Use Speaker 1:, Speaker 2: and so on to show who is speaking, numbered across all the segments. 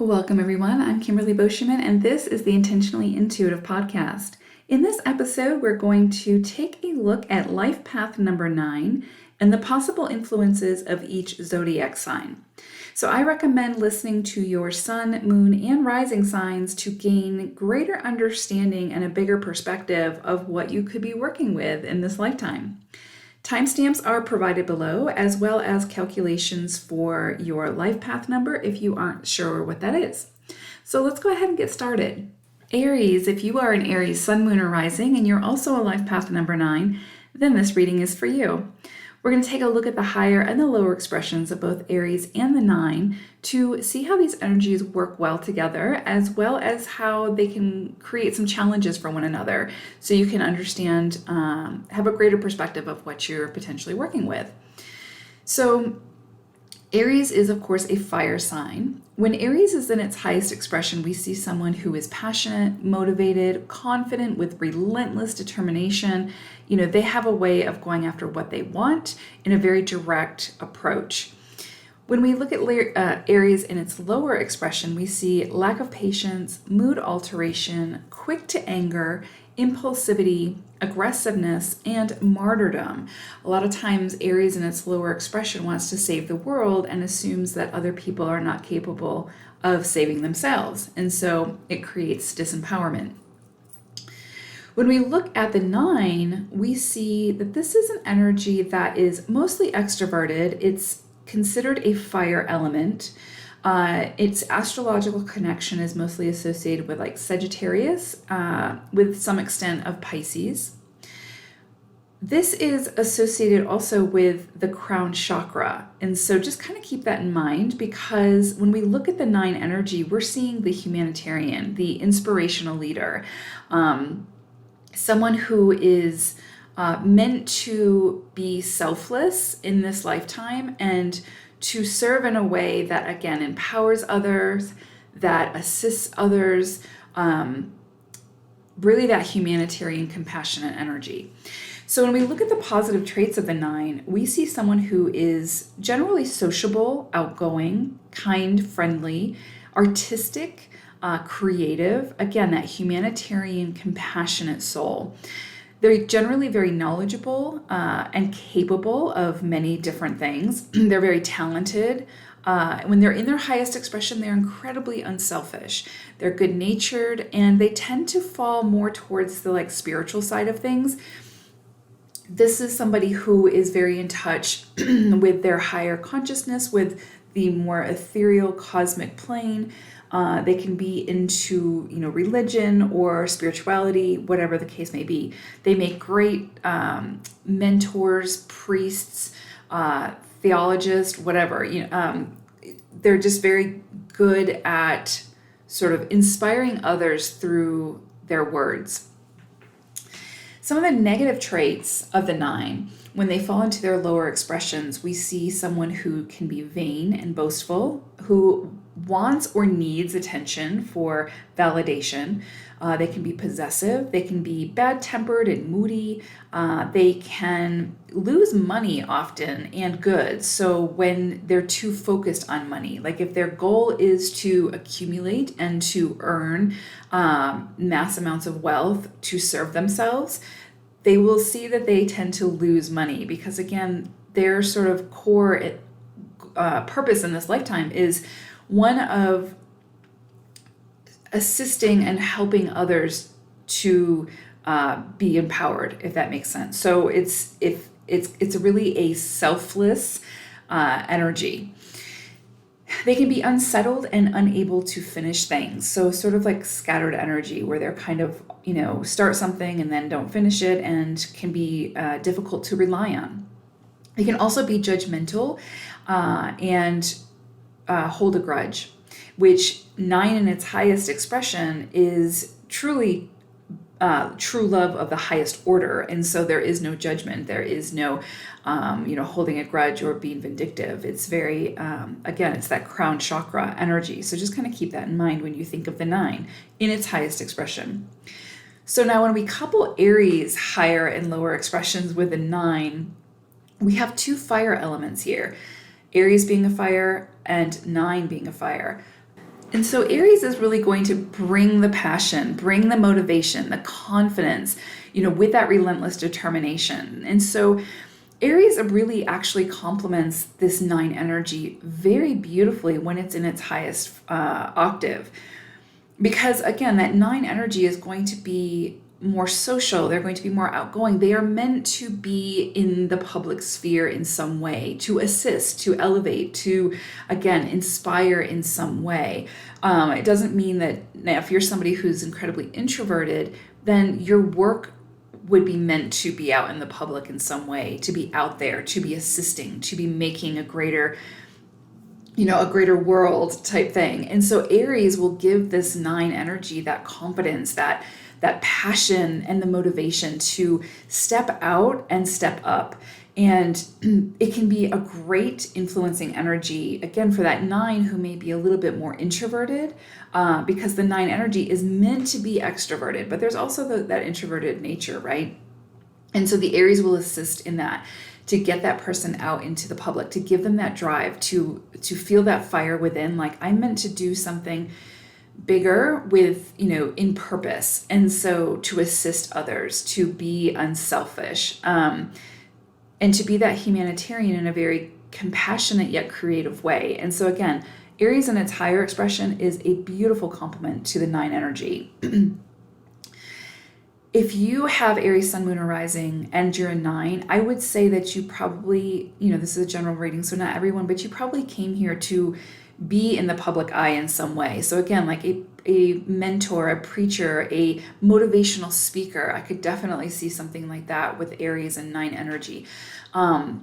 Speaker 1: Welcome, everyone. I'm Kimberly Boscheman, and this is the Intentionally Intuitive podcast. In this episode, we're going to take a look at life path number 9 and the possible influences of each zodiac sign. So I recommend listening to your sun, moon, and rising signs to gain greater understanding and a bigger perspective of what you could be working with in this lifetime. Timestamps are provided below, as well as calculations for your life path number if you aren't sure what that is. So let's go ahead and get started. Aries, if you are an Aries sun, moon, or rising, and you're also a life path number 9, then this reading is for you. We're going to take a look at the higher and the lower expressions of both Aries and the 9 to see how these energies work well together, as well as how they can create some challenges for one another, so you can understand, have a greater perspective of what you're potentially working with. So Aries is, of course, a fire sign. When Aries is in its highest expression, we see someone who is passionate, motivated, confident, with relentless determination. They have a way of going after what they want in a very direct approach. When we look at Aries in its lower expression, we see lack of patience, mood alteration, quick to anger, impulsivity, aggressiveness, and martyrdom. A lot of times Aries in its lower expression wants to save the world and assumes that other people are not capable of saving themselves. And so it creates disempowerment. When we look at the 9, we see that this is an energy that is mostly extroverted. It's considered a fire element. Its astrological connection is mostly associated with like Sagittarius, with some extent of Pisces. This is associated also with the crown chakra. And so just kind of keep that in mind, because when we look at the 9 energy, we're seeing the humanitarian, the inspirational leader, someone who is meant to be selfless in this lifetime and to serve in a way that, again, empowers others, that assists others, really that humanitarian, compassionate energy. So when we look at the positive traits of the 9, we see someone who is generally sociable, outgoing, kind, friendly, artistic, creative, again, that humanitarian, compassionate soul. They're generally very knowledgeable and capable of many different things. They're very talented. When they're in their highest expression, they're incredibly unselfish. They're good-natured, and they tend to fall more towards the spiritual side of things. This is somebody who is very in touch with their higher consciousness, with the more ethereal cosmic plane. They can be into, religion or spirituality, whatever the case may be. They make great mentors, priests, theologists, whatever. They're just very good at sort of inspiring others through their words. Some of the negative traits of the 9, when they fall into their lower expressions, we see someone who can be vain and boastful, who wants or needs attention for validation. They can be possessive. They can be bad-tempered and moody. They can lose money often and goods. So when they're too focused on money, like if their goal is to accumulate and to earn mass amounts of wealth to serve themselves, they will see that they tend to lose money because, again, their sort of core purpose in this lifetime is one of assisting and helping others to be empowered, if that makes sense. So it's really a selfless energy. They can be unsettled and unable to finish things. So sort of like scattered energy, where they're kind of, start something and then don't finish it, and can be difficult to rely on. They can also be judgmental and hold a grudge, which 9 in its highest expression is truly true love of the highest order. And so there is no judgment. There is no, holding a grudge or being vindictive. It's very, again, it's that crown chakra energy. So just kind of keep that in mind when you think of the 9 in its highest expression. So now when we couple Aries higher and lower expressions with the 9, we have 2 fire elements here. Aries being a fire and 9 being a fire. And so Aries is really going to bring the passion, bring the motivation, the confidence, with that relentless determination. And so Aries really actually complements this 9 energy very beautifully when it's in its highest octave. Because again, that 9 energy is going to be more social. They're going to be more outgoing. They are meant to be in the public sphere in some way, to assist, to elevate, to, again, inspire in some way. It doesn't mean that if you're somebody who's incredibly introverted, then your work would be meant to be out in the public in some way, to be out there, to be assisting, to be making a greater world type thing. And so Aries will give this 9 energy that confidence, that passion and the motivation to step out and step up. And it can be a great influencing energy, again, for that 9 who may be a little bit more introverted, because the 9 energy is meant to be extroverted, but there's also that introverted nature, right? And so the Aries will assist in that, to get that person out into the public, to give them that drive, to feel that fire within, like, I'm meant to do something bigger with, in purpose. And so to assist others, to be unselfish, and to be that humanitarian in a very compassionate yet creative way. And so again, Aries in its higher expression is a beautiful complement to the 9 energy. If you have Aries sun, moon, or rising, and you're a 9, I would say that you probably, this is a general reading, so not everyone, but you probably came here to be in the public eye in some way. So again, like a mentor, a preacher, a motivational speaker, I could definitely see something like that with Aries and 9 energy.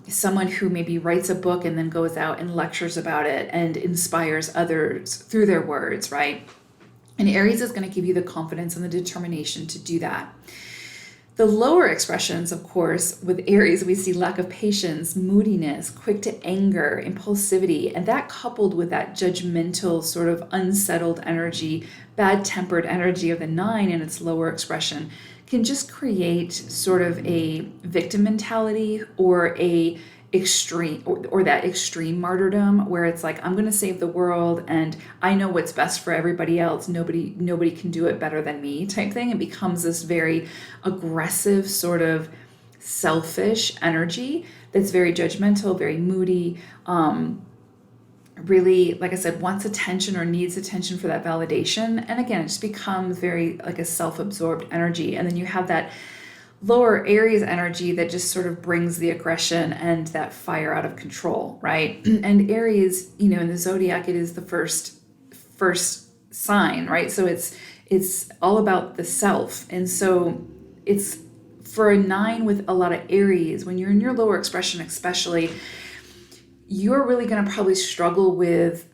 Speaker 1: Someone who maybe writes a book and then goes out and lectures about it and inspires others through their words, right? And Aries is going to give you the confidence and the determination to do that. The lower expressions, of course, with Aries, we see lack of patience, moodiness, quick to anger, impulsivity, and that coupled with that judgmental, sort of unsettled energy, bad-tempered energy of the 9 in its lower expression can just create sort of a victim mentality or a extreme or that extreme martyrdom where it's like, I'm going to save the world and I know what's best for everybody else. Nobody can do it better than me type thing. It becomes this very aggressive sort of selfish energy that's very judgmental, very moody, really, like I said, wants attention or needs attention for that validation. And again, it just becomes very like a self-absorbed energy. And then you have that lower Aries energy that just sort of brings the aggression and that fire out of control, right? And Aries, in the Zodiac, it is the first sign, right? So it's all about the self. And so it's for a 9 with a lot of Aries, when you're in your lower expression especially, you're really going to probably struggle with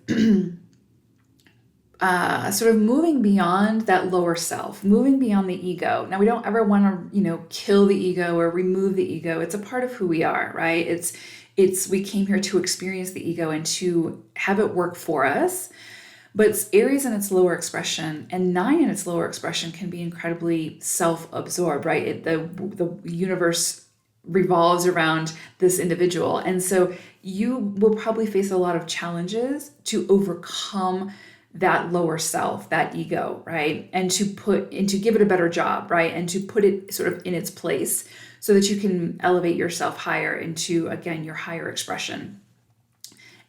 Speaker 1: sort of moving beyond that lower self, moving beyond the ego. Now, we don't ever want to, kill the ego or remove the ego. It's a part of who we are, right? We came here to experience the ego and to have it work for us. But Aries in its lower expression and 9 in its lower expression can be incredibly self-absorbed, right? The universe revolves around this individual. And so you will probably face a lot of challenges to overcome that lower self, that ego, right? And to give it a better job, right? And to put it sort of in its place so that you can elevate yourself higher into, again, your higher expression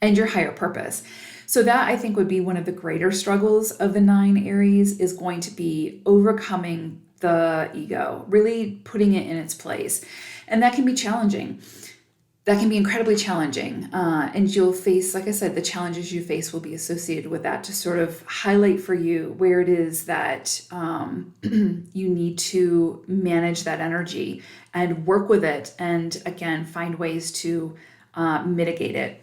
Speaker 1: and your higher purpose. So that, I think, would be one of the greater struggles of the 9 Aries, is going to be overcoming the ego, really putting it in its place. And that can be challenging. That can be incredibly challenging. And you'll face, like I said, the challenges you face will be associated with that, to sort of highlight for you where it is that you need to manage that energy and work with it. And again, find ways to mitigate it.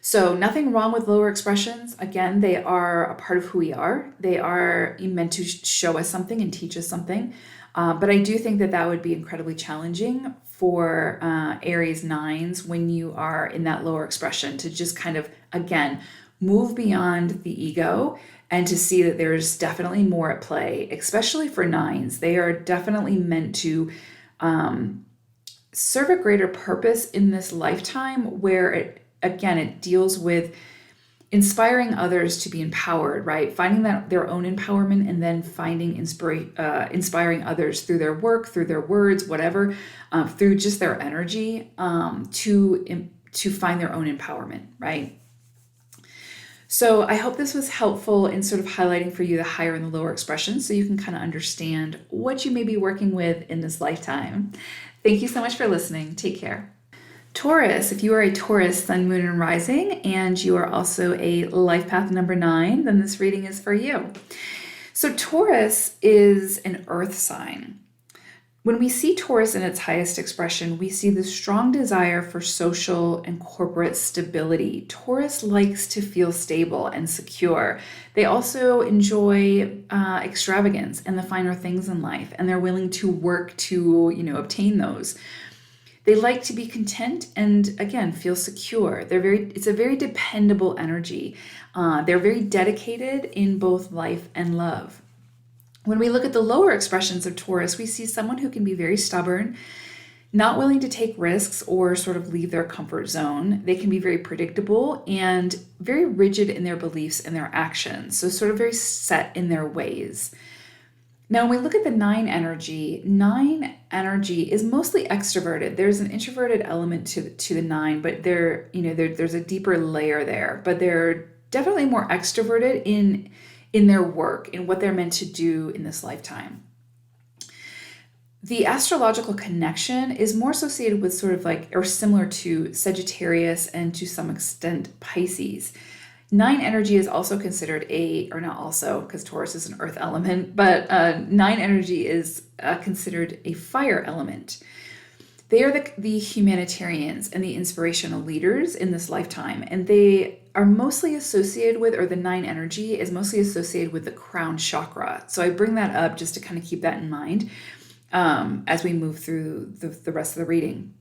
Speaker 1: So nothing wrong with lower expressions. Again, they are a part of who we are. They are meant to show us something and teach us something. But I do think that would be incredibly challenging for Aries 9s when you are in that lower expression, to just kind of, again, move beyond the ego and to see that there's definitely more at play, especially for 9s. They are definitely meant to serve a greater purpose in this lifetime, where it deals with inspiring others to be empowered, right? Finding that their own empowerment, and then finding inspiring others through their work, through their words, whatever, through just their energy, to find their own empowerment, right? So I hope this was helpful in sort of highlighting for you the higher and the lower expressions, so you can kind of understand what you may be working with in this lifetime. Thank you so much for listening. Take care. Taurus, if you are a Taurus sun, moon, and rising, and you are also a life path number 9, then this reading is for you. So Taurus is an earth sign. When we see Taurus in its highest expression, we see the strong desire for social and corporate stability. Taurus likes to feel stable and secure. They also enjoy extravagance and the finer things in life, and they're willing to work to, obtain those. They like to be content and, again, feel secure. It's a very dependable energy. They're very dedicated in both life and love. When we look at the lower expressions of Taurus, we see someone who can be very stubborn, not willing to take risks or sort of leave their comfort zone. They can be very predictable and very rigid in their beliefs and their actions, so sort of very set in their ways. Now, when we look at the 9 energy is mostly extroverted. There's an introverted element to the 9, but there's a deeper layer there. But they're definitely more extroverted in their work, in what they're meant to do in this lifetime. The astrological connection is more associated with sort of like, or similar to Sagittarius and to some extent Pisces. 9 energy is also considered or not also, because Taurus is an earth element, but 9 energy is considered a fire element. They are the humanitarians and the inspirational leaders in this lifetime, and they are mostly associated with, or the 9 energy is mostly associated with the crown chakra. So I bring that up just to kind of keep that in mind as we move through the rest of the reading.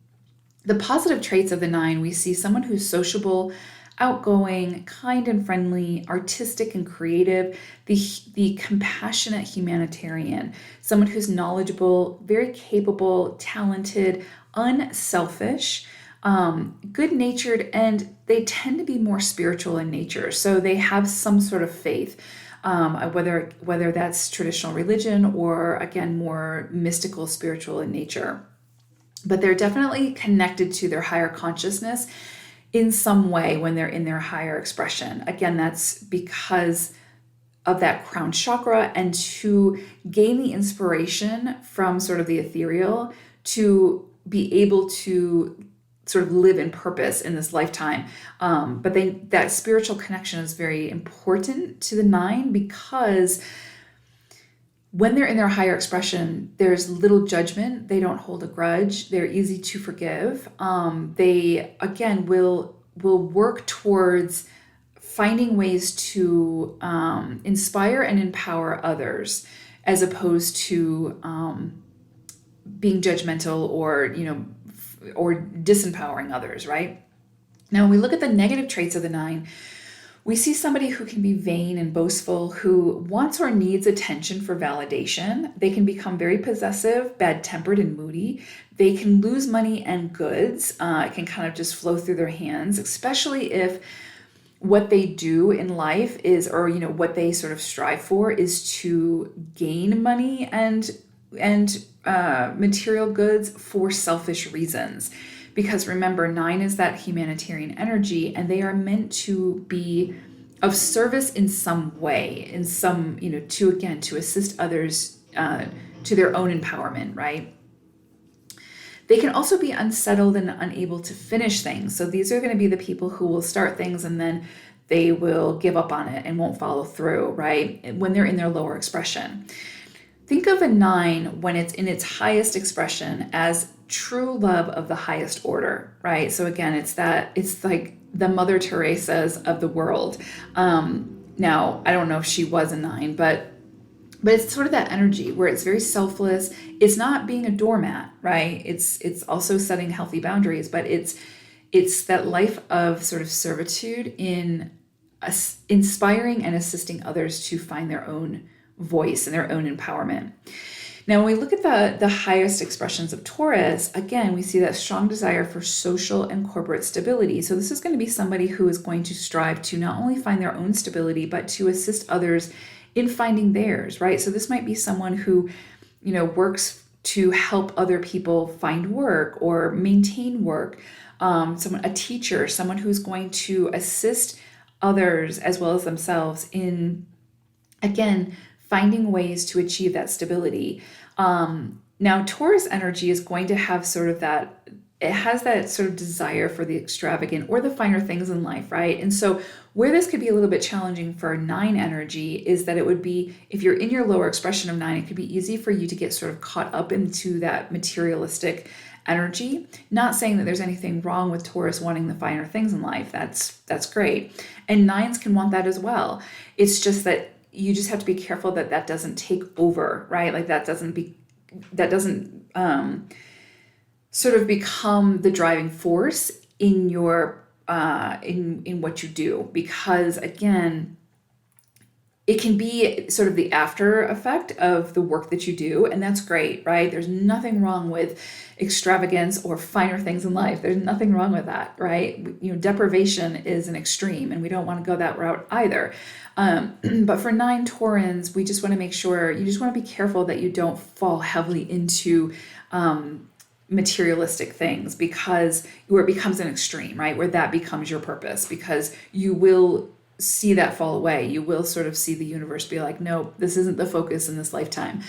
Speaker 1: The positive traits of the 9, we see someone who's sociable, outgoing, kind and friendly, artistic and creative, the compassionate humanitarian, someone who's knowledgeable, very capable, talented, unselfish, good-natured, and they tend to be more spiritual in nature. So they have some sort of faith, whether that's traditional religion or, again, more mystical, spiritual in nature. But they're definitely connected to their higher consciousness in some way when they're in their higher expression. Again, that's because of that crown chakra, and to gain the inspiration from sort of the ethereal to be able to sort of live in purpose in this lifetime. But that spiritual connection is very important to the 9, because when they're in their higher expression, there's little judgment. They don't hold a grudge. They're easy to forgive. They, again, will work towards finding ways to inspire and empower others, as opposed to being judgmental or disempowering others, right? Now, when we look at the negative traits of the 9, we see somebody who can be vain and boastful, who wants or needs attention for validation. They can become very possessive, bad-tempered, and moody. They can lose money and goods. It can kind of just flow through their hands, especially if what they do in life is, or what they sort of strive for is to gain money and material goods for selfish reasons. Because remember, 9 is that humanitarian energy, and they are meant to be of service in some way, to assist others to their own empowerment, right? They can also be unsettled and unable to finish things. So these are going to be the people who will start things and then they will give up on it and won't follow through, right? When they're in their lower expression. Think of a 9 when it's in its highest expression as true love of the highest order, right? So again, it's like the Mother Teresa's of the world. Now, I don't know if she was a 9, but it's sort of that energy where it's very selfless. It's not being a doormat, right? It's also setting healthy boundaries, but it's that life of sort of servitude in inspiring and assisting others to find their own voice and their own empowerment. Now, when we look at the highest expressions of Taurus, again, we see that strong desire for social and corporate stability. So this is going to be somebody who is going to strive to not only find their own stability, but to assist others in finding theirs, right? So this might be someone who, works to help other people find work or maintain work. A teacher, someone who's going to assist others as well as themselves in, again, finding ways to achieve that stability. Now, Taurus energy is going to have sort of that, it has that sort of desire for the extravagant or the finer things in life, right? And so where this could be a little bit challenging for 9 energy is that it would be, if you're in your lower expression of 9, it could be easy for you to get sort of caught up into that materialistic energy. Not saying that there's anything wrong with Taurus wanting the finer things in life. That's great. And 9s can want that as well. It's just that you just have to be careful that that doesn't take over, right? Like that doesn't sort of become the driving force in your in what you do, because again, it can be sort of the after effect of the work that you do, and that's great, right? There's nothing wrong with extravagance or finer things in life. There's nothing wrong with that, right? Deprivation is an extreme, and we don't want to go that route either. But for 9 Taurans, we just want to make sure, you just want to be careful that you don't fall heavily into materialistic things, because where it becomes an extreme, right? Where that becomes your purpose, because you will see that fall away. You will sort of see the universe be like, no, this isn't the focus in this lifetime.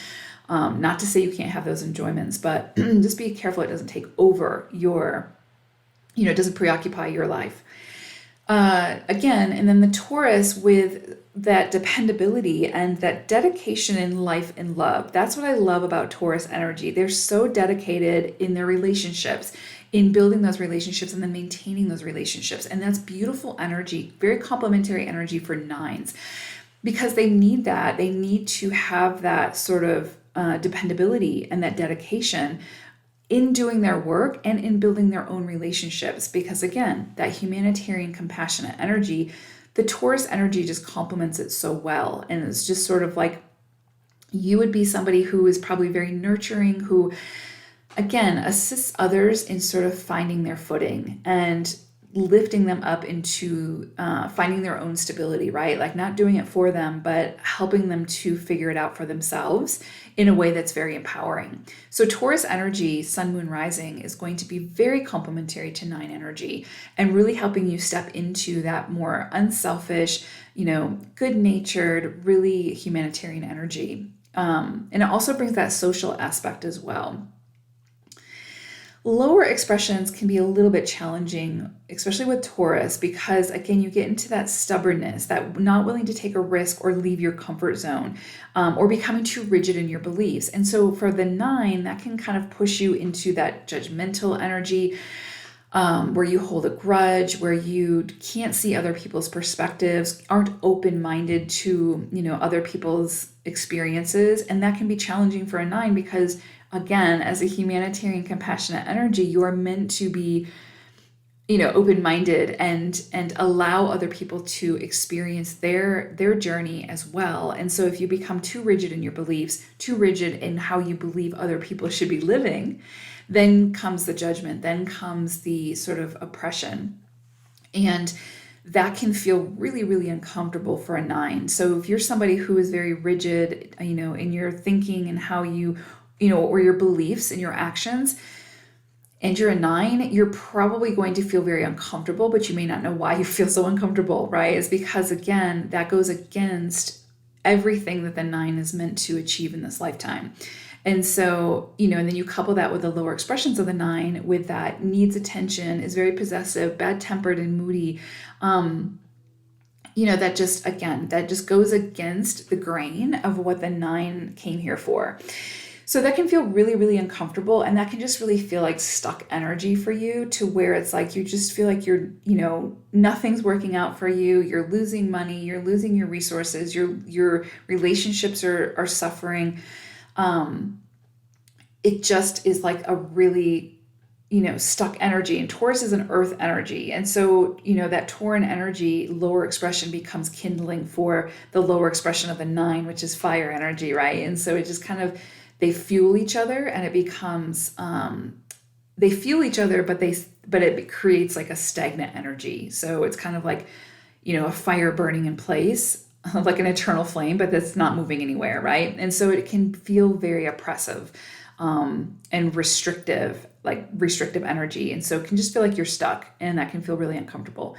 Speaker 1: Not to say you can't have those enjoyments, but just be careful it doesn't take over your, it doesn't preoccupy your life. Again, and then the Taurus with that dependability and that dedication in life and love. That's what I love about Taurus energy. They're so dedicated in their relationships, in building those relationships and then maintaining those relationships. And that's beautiful energy, very complementary energy for 9s, because they need that. They need to have that sort of dependability and that dedication in doing their work and in building their own relationships. Because again, that humanitarian, compassionate energy, the Taurus energy just complements it so well. And it's just sort of like, you would be somebody who is probably very nurturing, who again assists others in sort of finding their footing and lifting them up into finding their own stability, right? Like not doing it for them, but helping them to figure it out for themselves in a way that's very empowering. So Taurus energy, sun, moon, rising, is going to be very complementary to 9 energy and really helping you step into that more unselfish, good-natured, really humanitarian energy. And it also brings that social aspect as well. Lower expressions can be a little bit challenging, especially with Taurus, because again, you get into that stubbornness, that not willing to take a risk or leave your comfort zone, or becoming too rigid in your beliefs. And so for the 9, that can kind of push you into that judgmental energy, where you hold a grudge, where you can't see other people's perspectives, aren't open-minded to, other people's experiences. And that can be challenging for a 9 because, again, as a humanitarian, compassionate energy, you are meant to be, open-minded and allow other people to experience their journey as well. And so if you become too rigid in your beliefs, too rigid in how you believe other people should be living, then comes the judgment, then comes the sort of oppression. And that can feel really, really uncomfortable for a 9. So if you're somebody who is very rigid, in your thinking and how you or your beliefs and your actions, and you're a 9, you're probably going to feel very uncomfortable, but you may not know why you feel so uncomfortable, right? It's because, again, that goes against everything that the 9 is meant to achieve in this lifetime. And so, and then you couple that with the lower expressions of the 9 with that needs attention, is very possessive, bad-tempered and moody. That just goes against the grain of what the 9 came here for. So that can feel really, really uncomfortable, and that can just really feel like stuck energy for you, to where it's like you just feel like you're, nothing's working out for you. You're losing money, you're losing your resources, your relationships are suffering. It just is like a really, stuck energy. And Taurus is an earth energy. And so, that Tauran energy, lower expression, becomes kindling for the lower expression of the 9, which is fire energy, right? And so it just kind of they fuel each other, and it becomes, they fuel each other, but it creates like a stagnant energy. So it's kind of like, a fire burning in place, like an eternal flame, but that's not moving anywhere, right? And so it can feel very oppressive, and restrictive energy. And so it can just feel like you're stuck, and that can feel really uncomfortable.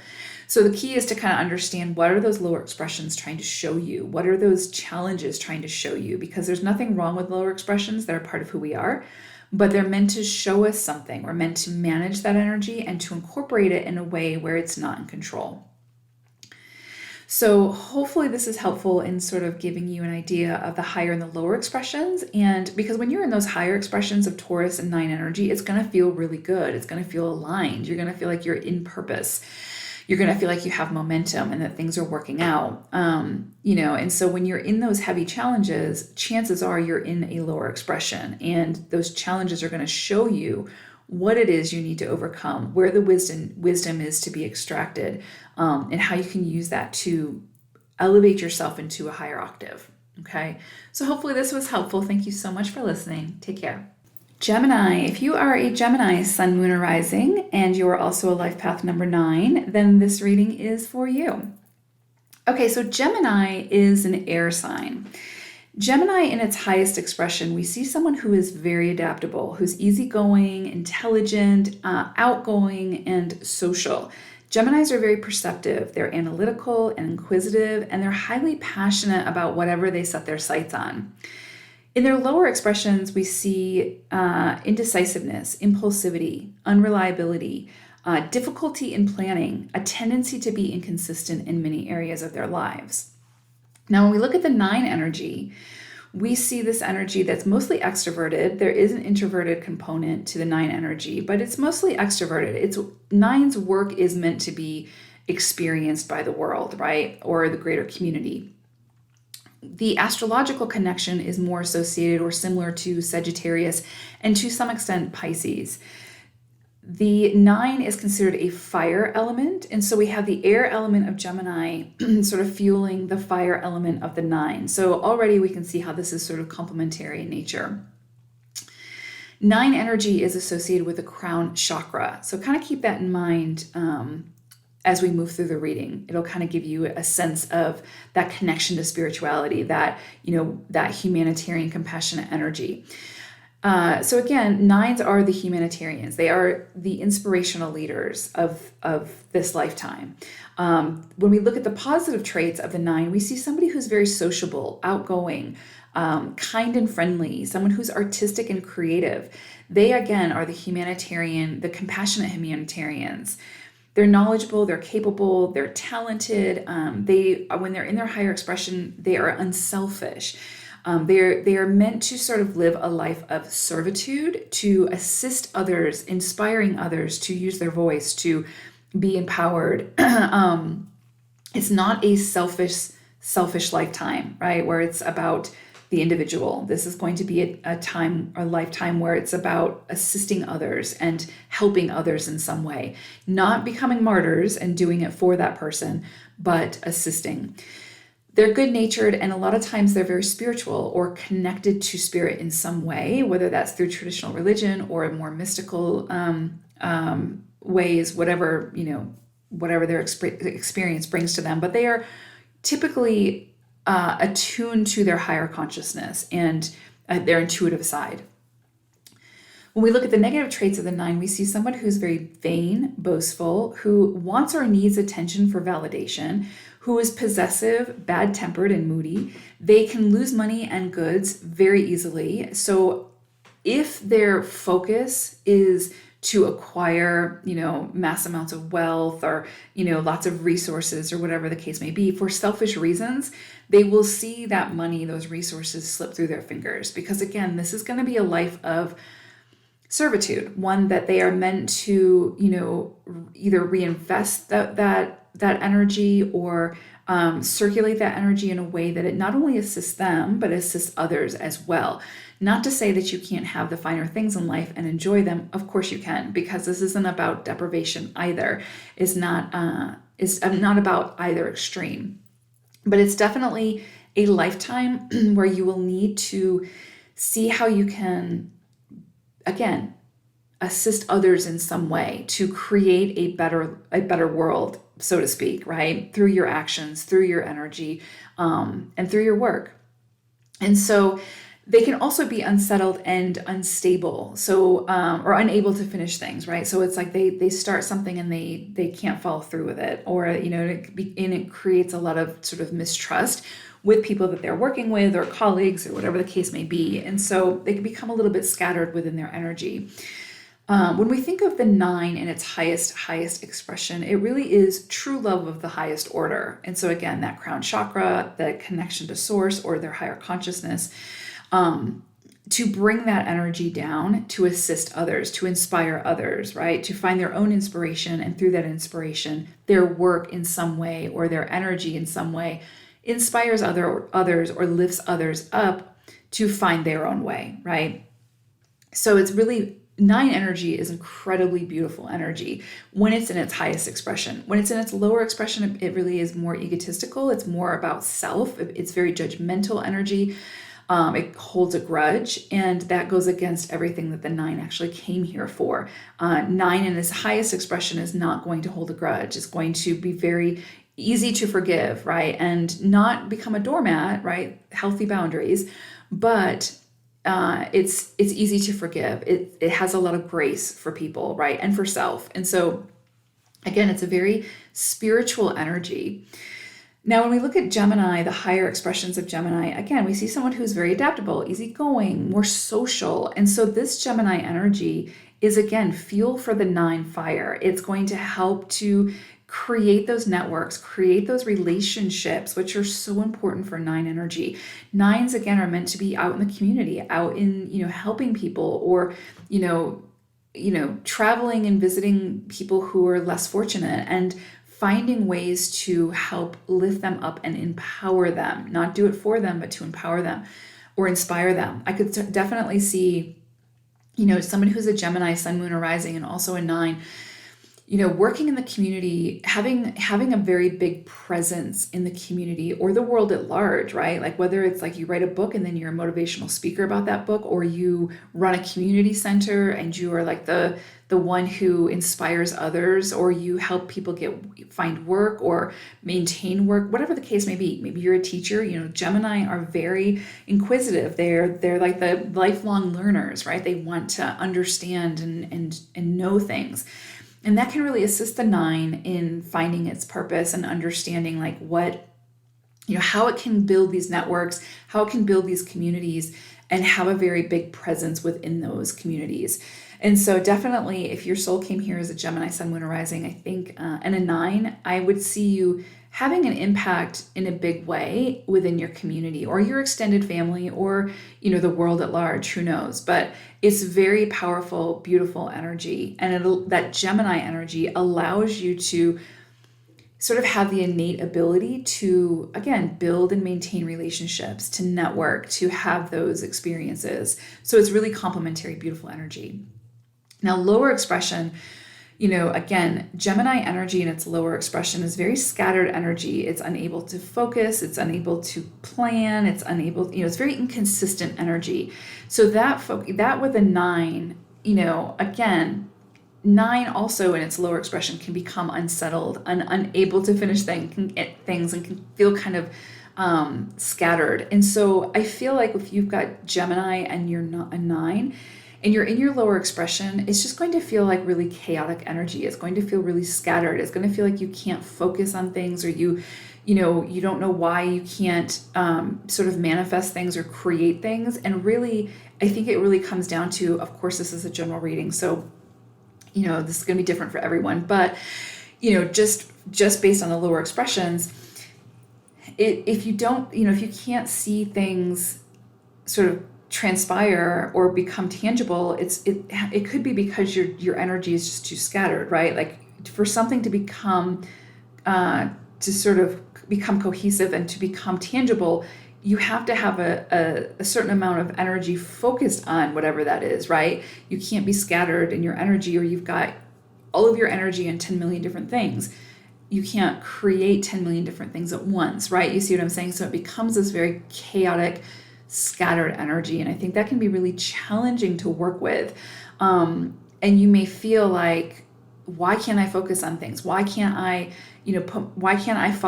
Speaker 1: So the key is to kind of understand, what are those lower expressions trying to show you? What are those challenges trying to show you? Because there's nothing wrong with lower expressions. They're part of who we are, but they're meant to show us something. We're meant to manage that energy and to incorporate it in a way where it's not in control. So hopefully this is helpful in sort of giving you an idea of the higher and the lower expressions. And because when you're in those higher expressions of Taurus and 9 energy, it's going to feel really good. It's going to feel aligned. You're going to feel like you're in purpose. You're going to feel like you have momentum and that things are working out. And so when you're in those heavy challenges, chances are you're in a lower expression, and those challenges are going to show you what it is you need to overcome, where the wisdom is to be extracted, and how you can use that to elevate yourself into a higher octave. Okay. So hopefully this was helpful. Thank you so much for listening. Take care. Gemini, if you are a Gemini sun, moon, or rising, and you are also a life path number 9, then this reading is for you. Okay, so Gemini is an air sign. Gemini, in its highest expression, we see someone who is very adaptable, who's easygoing, intelligent, outgoing, and social. Geminis are very perceptive. They're analytical and inquisitive, and they're highly passionate about whatever they set their sights on. In their lower expressions, we see indecisiveness, impulsivity, unreliability, difficulty in planning, a tendency to be inconsistent in many areas of their lives. Now, when we look at the 9 energy, we see this energy that's mostly extroverted. There is an introverted component to the 9 energy, but it's mostly extroverted. 9's work is meant to be experienced by the world, right? Or the greater community. The astrological connection is more associated or similar to Sagittarius and to some extent Pisces. The 9 is considered a fire element, and so we have the air element of Gemini sort of fueling the fire element of the 9. So already we can see how this is sort of complementary in nature. 9 energy is associated with the crown chakra, so kind of keep that in mind as we move through the reading. It'll kind of give you a sense of that connection to spirituality, that humanitarian, compassionate energy. So again, 9s are the humanitarians. They are the inspirational leaders of this lifetime. When we look at the positive traits of the 9, we see somebody who's very sociable, outgoing, kind and friendly, someone who's artistic and creative. They, again, are the compassionate humanitarians. They're knowledgeable, they're capable, they're talented. When they're in their higher expression, they are unselfish. They are meant to sort of live a life of servitude, to assist others, inspiring others to use their voice, to be empowered. It's not a selfish lifetime, right? Where it's about the individual. This is going to be a lifetime where it's about assisting others and helping others in some way, not becoming martyrs and doing it for that person, but assisting. They're good-natured, and a lot of times they're very spiritual or connected to spirit in some way, whether that's through traditional religion or more mystical ways, whatever their experience brings to them. But they are typically attuned to their higher consciousness and their intuitive side. When we look at the negative traits of the 9, we see someone who's very vain, boastful, who wants or needs attention for validation, who is possessive, bad-tempered, and moody. They can lose money and goods very easily. So if their focus is to acquire, mass amounts of wealth or, lots of resources or whatever the case may be, for selfish reasons, they will see that money, those resources slip through their fingers. Because again, this is going to be a life of servitude, one that they are meant to, either reinvest that energy or circulate that energy in a way that it not only assists them, but assists others as well. Not to say that you can't have the finer things in life and enjoy them. Of course you can, because this isn't about deprivation either. It's not about either extreme. But it's definitely a lifetime where you will need to see how you can, again, assist others in some way to create a better world, so to speak, right? Through your actions, through your energy, and through your work. And so they can also be unsettled and unstable, so or unable to finish things, right? So it's like they start something and they can't follow through with it, or it creates a lot of sort of mistrust with people that they're working with, or colleagues, or whatever the case may be. And so they can become a little bit scattered within their energy. When we think of the 9 in its highest expression, it really is true love of the highest order. And so again, that crown chakra, the connection to source or their higher consciousness, to bring that energy down, to assist others, to inspire others, right? To find their own inspiration, and through that inspiration, their work in some way or their energy in some way inspires others or lifts others up to find their own way, right? So it's really, 9 energy is incredibly beautiful energy when it's in its highest expression. When it's in its lower expression, it really is more egotistical. It's more about self. It's very judgmental energy. It holds a grudge, and that goes against everything that the 9 actually came here for. 9 in its highest expression is not going to hold a grudge. It's going to be very easy to forgive, right? And not become a doormat, right? Healthy boundaries, but it's easy to forgive. It has a lot of grace for people, right? And for self. And so again, it's a very spiritual energy. Now, when we look at Gemini, the higher expressions of Gemini, again, we see someone who's very adaptable, easygoing, more social. And so this Gemini energy is, again, fuel for the 9 fire. It's going to help to create those networks, create those relationships, which are so important for 9 energy. 9s, again, are meant to be out in the community, out in, helping people, or, traveling and visiting people who are less fortunate, and finding ways to help lift them up and empower them, not do it for them, but to empower them or inspire them. I could definitely see, someone who's a Gemini, sun, moon, or rising, and also a 9, working in the community, having a very big presence in the community or the world at large, right? Like whether it's like you write a book and then you're a motivational speaker about that book, or you run a community center and you are like the one who inspires others, or you help people find work or maintain work, whatever the case may be. Maybe you're a teacher. Gemini are very inquisitive. They're like the lifelong learners, right? They want to understand and know things. And that can really assist the 9 in finding its purpose and understanding like what, how it can build these networks, how it can build these communities, and have a very big presence within those communities. And so definitely, if your soul came here as a Gemini, sun, moon, or rising, I think, and a 9, I would see you having an impact in a big way within your community or your extended family, or, the world at large, who knows? But it's very powerful, beautiful energy. And that Gemini energy allows you to sort of have the innate ability to, again, build and maintain relationships, to network, to have those experiences. So it's really complementary, beautiful energy. Now, lower expression, again, Gemini energy in its lower expression is very scattered energy. It's unable to focus. It's unable to plan. It's unable, it's very inconsistent energy. So that with a 9, again, 9 also in its lower expression can become unsettled and unable to finish things and can feel kind of scattered. And so I feel like if you've got Gemini and you're not a 9, and you're in your lower expression, it's just going to feel like really chaotic energy. It's going to feel really scattered. It's going to feel like you can't focus on things, or you don't know why you can't sort of manifest things or create things. And really, I think it really comes down to, of course, this is a general reading, so this is going to be different for everyone. But just based on the lower expressions, if you can't see things sort of transpire or become tangible, it could be because your energy is just too scattered, right? Like for something to become to sort of become cohesive and to become tangible, you have to have a certain amount of energy focused on whatever that is, right? You can't be scattered in your energy, or you've got all of your energy in 10 million different things. You can't create 10 million different things at once, right? You see what I'm saying? So it becomes this very chaotic scattered energy. And I think that can be really challenging to work with. And you may feel like, why can't I focus on things? Why can't I,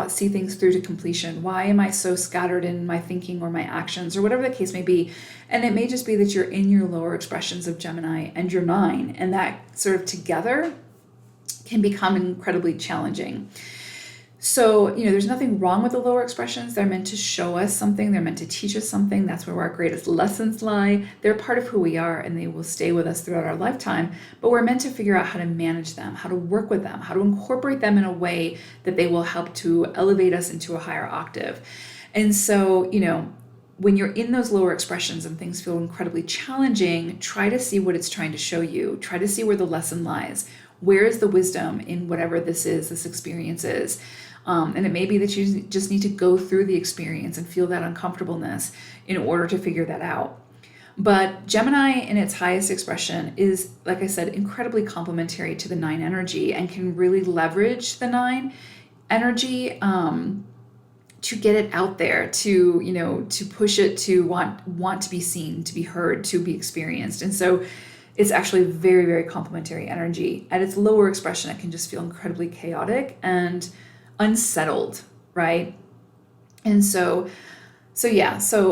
Speaker 1: see things through to completion? Why am I so scattered in my thinking or my actions or whatever the case may be? And it may just be that you're in your lower expressions of Gemini and your 9, and that sort of together can become incredibly challenging. So, there's nothing wrong with the lower expressions. They're meant to show us something. They're meant to teach us something. That's where our greatest lessons lie. They're part of who we are, and they will stay with us throughout our lifetime. But we're meant to figure out how to manage them, how to work with them, how to incorporate them in a way that they will help to elevate us into a higher octave. And so, when you're in those lower expressions and things feel incredibly challenging, try to see what it's trying to show you. Try to see where the lesson lies. Where is the wisdom in whatever this experience is? And it may be that you just need to go through the experience and feel that uncomfortableness in order to figure that out. But Gemini in its highest expression is, like I said, incredibly complementary to the 9 energy and can really leverage the 9 energy to get it out there, to push it, to want to be seen, to be heard, to be experienced. And so it's actually very, very complementary energy. At its lower expression, it can just feel incredibly chaotic and unsettled, right? And so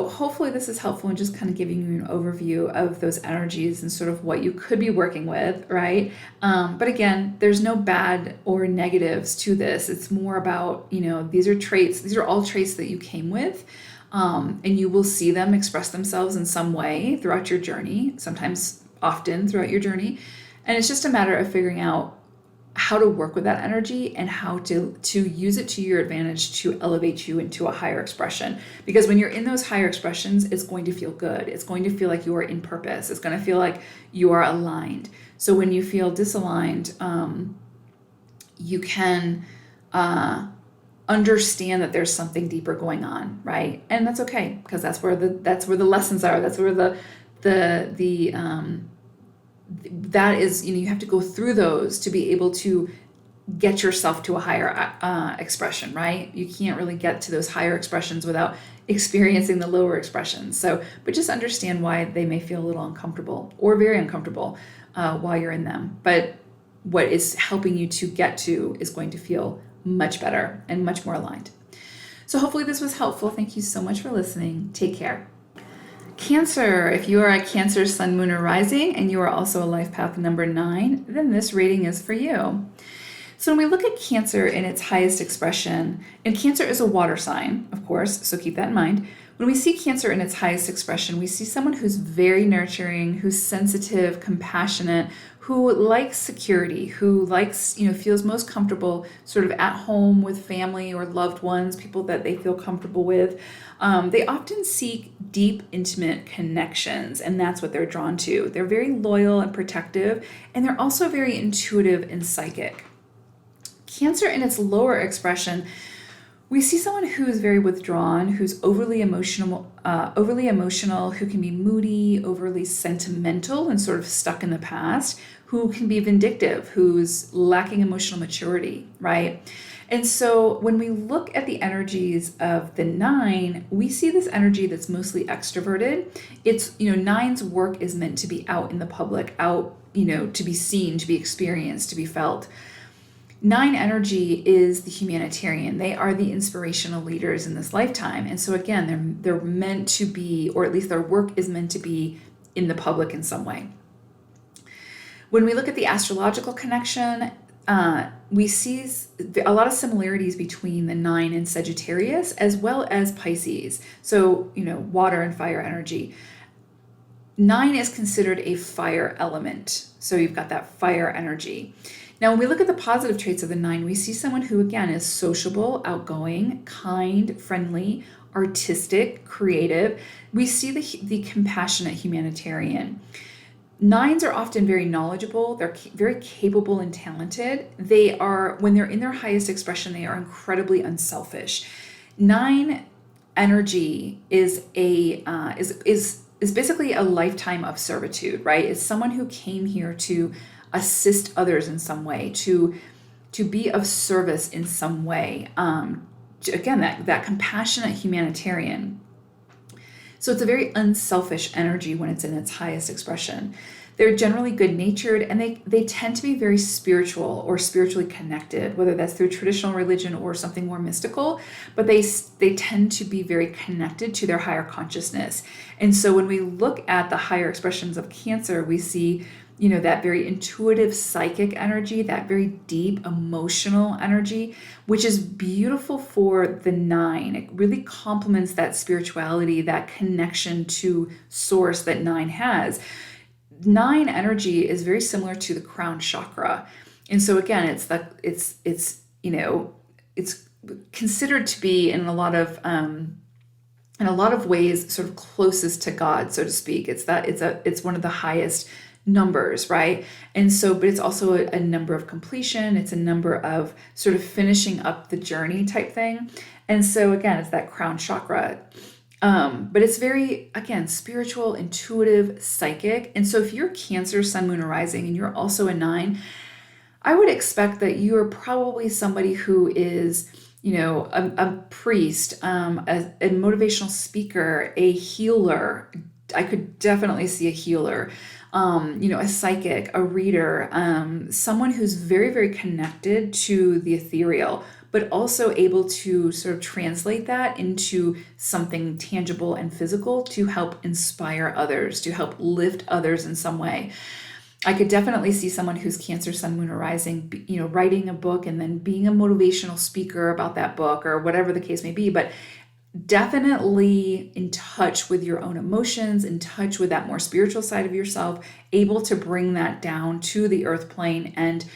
Speaker 1: hopefully this is helpful in just kind of giving you an overview of those energies and sort of what you could be working with, right? But again, there's no bad or negatives to this. It's more about, these are all traits that you came with, and you will see them express themselves in some way throughout your journey, sometimes often throughout your journey. And it's just a matter of figuring out how to work with that energy and how to use it to your advantage to elevate you into a higher expression. Because when you're in those higher expressions, it's going to feel good. It's going to feel like you are in purpose. It's going to feel like you are aligned. So when you feel disaligned, you can understand that there's something deeper going on, right? And that's okay, because that's where the lessons are. That's where that is, you have to go through those to be able to get yourself to a higher expression, right? You can't really get to those higher expressions without experiencing the lower expressions. But just understand why they may feel a little uncomfortable or very uncomfortable while you're in them. But what is helping you to get to is going to feel much better and much more aligned. So hopefully this was helpful. Thank you so much for listening. Take care. Cancer, if you are a Cancer Sun, Moon, or Rising, and you are also a life path number 9, then this reading is for you. So when we look at Cancer in its highest expression, and Cancer is a water sign, of course, so keep that in mind. When we see Cancer in its highest expression, we see someone who's very nurturing, who's sensitive, compassionate, who likes security, who likes, feels most comfortable sort of at home with family or loved ones, people that they feel comfortable with. They often seek deep, intimate connections, and that's what they're drawn to. They're very loyal and protective, and they're also very intuitive and psychic. Cancer in its lower expression, we see someone who is very withdrawn, who's overly emotional, who can be moody, overly sentimental, and sort of stuck in the past, who can be vindictive, who's lacking emotional maturity, right? And so when we look at the energies of the 9, we see this energy that's mostly extroverted. It's, 9's work is meant to be out in the public, out, to be seen, to be experienced, to be felt. 9 energy is the humanitarian. They are the inspirational leaders in this lifetime. And so again, they're meant to be, or at least their work is meant to be in the public in some way. When we look at the astrological connection, we see a lot of similarities between the 9 and Sagittarius, as well as Pisces. So, water and fire energy. 9 is considered a fire element. So you've got that fire energy. Now, when we look at the positive traits of the 9, we see someone who, again, is sociable, outgoing, kind, friendly, artistic, creative. We see the compassionate humanitarian. 9s are often very knowledgeable. They're very capable and talented. They are, when they're in their highest expression, they are incredibly unselfish. 9 energy is basically a lifetime of servitude, right? It's someone who came here to assist others in some way, to be of service in some way. Again, that compassionate humanitarian. So it's a very unselfish energy when it's in its highest expression. They're generally good-natured, and they tend to be very spiritual or spiritually connected, whether that's through traditional religion or something more mystical, but they tend to be very connected to their higher consciousness. And so when we look at the higher expressions of Cancer, we see, that very intuitive psychic energy, that very deep emotional energy, which is beautiful for the 9. It really complements that spirituality, that connection to source that 9 has. 9 energy is very similar to the crown chakra. And so again, it's considered to be in a lot of ways sort of closest to God, so to speak. It's one of the highest numbers, right? And so, but it's also a number of completion. It's a number of sort of finishing up the journey type thing. And so again, it's that crown chakra. But it's very, again, spiritual, intuitive, psychic. And so if you're Cancer, Sun, Moon, or Rising, and you're also a 9, I would expect that you are probably somebody who is, a priest, a motivational speaker, a healer. I could definitely see a healer, a psychic, a reader, someone who's very, very connected to the ethereal, but also able to sort of translate that into something tangible and physical to help inspire others, to help lift others in some way. I could definitely see someone who's Cancer, Sun, Moon, or Rising, writing a book and then being a motivational speaker about that book or whatever the case may be, but definitely in touch with your own emotions, in touch with that more spiritual side of yourself, able to bring that down to the earth plane and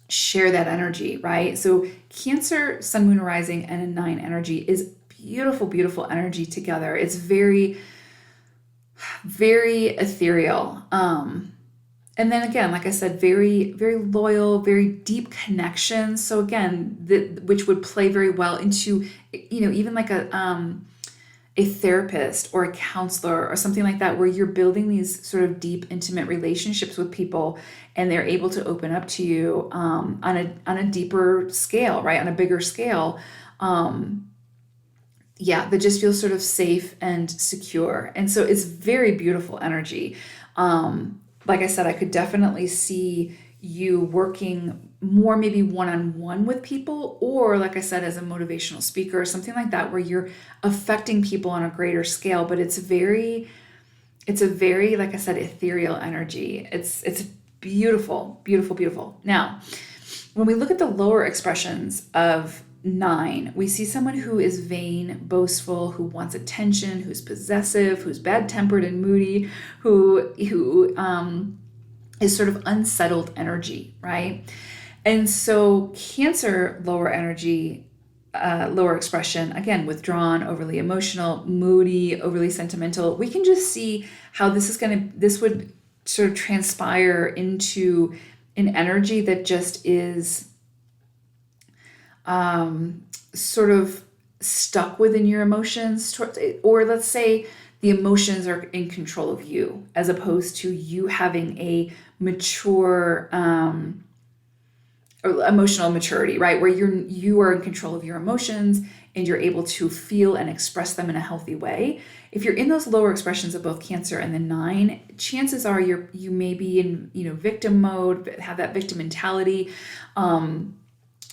Speaker 1: share that energy, right? So Cancer, Sun, Moon, Rising, and a 9 energy is beautiful, beautiful energy together. It's very, very ethereal. And then again, like I said, very, very loyal, very deep connections. So again, which would play very well into, even like a therapist or a counselor or something like that, where you're building these sort of deep, intimate relationships with people, and they're able to open up to you on a deeper scale, right? On a bigger scale. That just feels sort of safe and secure. And so it's very beautiful energy. Like I said, I could definitely see you working more maybe one-on-one with people, or like I said, as a motivational speaker or something like that, where you're affecting people on a greater scale. But it's a very, like I said, ethereal energy. It's beautiful, beautiful, beautiful. Now, when we look at the lower expressions of 9, we see someone who is vain, boastful, who wants attention, who's possessive, who's bad-tempered and moody, who is sort of unsettled energy, right? And so Cancer, lower energy, lower expression, again, withdrawn, overly emotional, moody, overly sentimental. We can just see how this would sort of transpire into an energy that just is sort of stuck within your emotions, or let's say the emotions are in control of you, as opposed to you having a mature or emotional maturity, right? Where you are in control of your emotions and you're able to feel and express them in a healthy way. If you're in those lower expressions of both Cancer and the 9, chances are you may be in victim mode, have that victim mentality,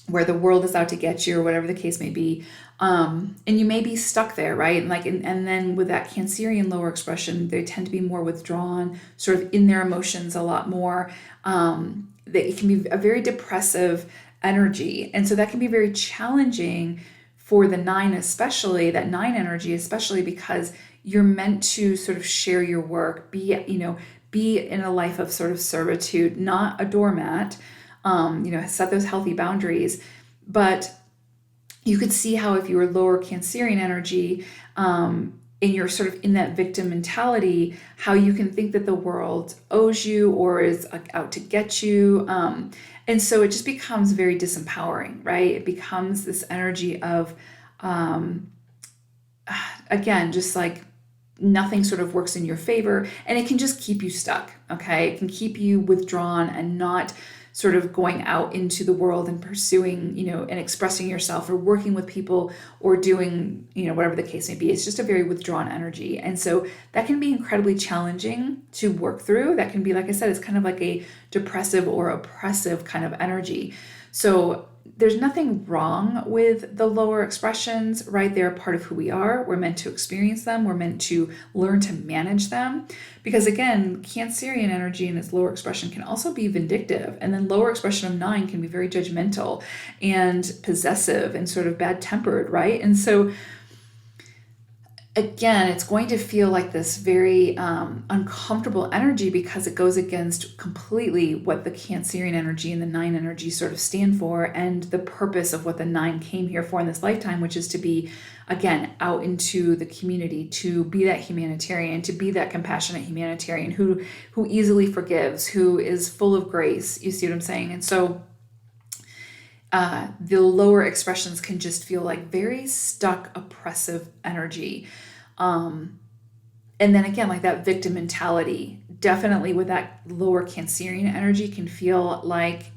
Speaker 1: where the world is out to get you or whatever the case may be. And you may be stuck there, right? And then with that Cancerian lower expression, they tend to be more withdrawn, sort of in their emotions a lot more. It can be a very depressive energy. And so that can be very challenging for the 9, especially that 9 energy, especially because you're meant to sort of share your work, be in a life of sort of servitude, not a doormat, set those healthy boundaries. But you could see how if you were lower Cancerian energy, and you're sort of in that victim mentality, how you can think that the world owes you or is out to get you. And so it just becomes very disempowering, right? It becomes this energy of, again, just like nothing sort of works in your favor, and it can just keep you stuck, okay? It can keep you withdrawn and not sort of going out into the world and pursuing, and expressing yourself or working with people or doing, whatever the case may be. It's just a very withdrawn energy. And so that can be incredibly challenging to work through. That can be, like I said, it's kind of like a depressive or oppressive kind of energy. So there's nothing wrong with the lower expressions, right? They're a part of who we are. We're meant to experience them. We're meant to learn to manage them. Because again, Cancerian energy in its lower expression can also be vindictive. And then lower expression of 9 can be very judgmental and possessive and sort of bad-tempered, right? And so again, it's going to feel like this very uncomfortable energy because it goes against completely what the Cancerian energy and the 9 energy sort of stand for, and the purpose of what the 9 came here for in this lifetime, which is to be, again, out into the community, to be that humanitarian, to be that compassionate humanitarian who easily forgives, who is full of grace. You see what I'm saying? And so the lower expressions can just feel like very stuck, oppressive energy. And then again, like that victim mentality, definitely with that lower Cancerian energy can feel like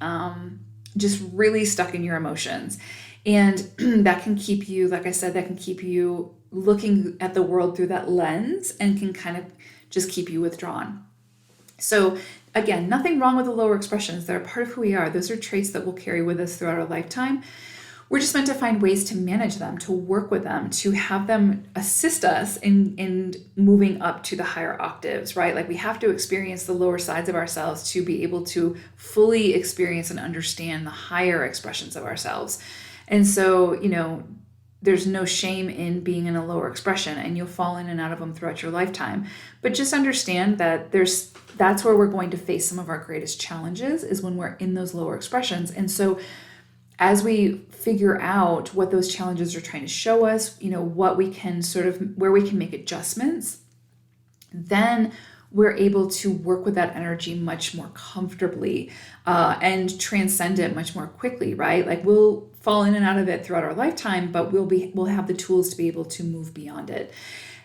Speaker 1: just really stuck in your emotions. And that can keep you, like I said, that can keep you looking at the world through that lens and can kind of just keep you withdrawn. So again, nothing wrong with the lower expressions. They're a part of who we are. Those are traits that we'll carry with us throughout our lifetime. We're just meant to find ways to manage them, to work with them, to have them assist us in moving up to the higher octaves, right? Like we have to experience the lower sides of ourselves to be able to fully experience and understand the higher expressions of ourselves. And so, there's no shame in being in a lower expression, and you'll fall in and out of them throughout your lifetime. But just understand that that's where we're going to face some of our greatest challenges, is when we're in those lower expressions. And so as we figure out what those challenges are trying to show us, what we can where we can make adjustments, then we're able to work with that energy much more comfortably and transcend it much more quickly, right? Like we'll fall in and out of it throughout our lifetime, but we'll have the tools to be able to move beyond it.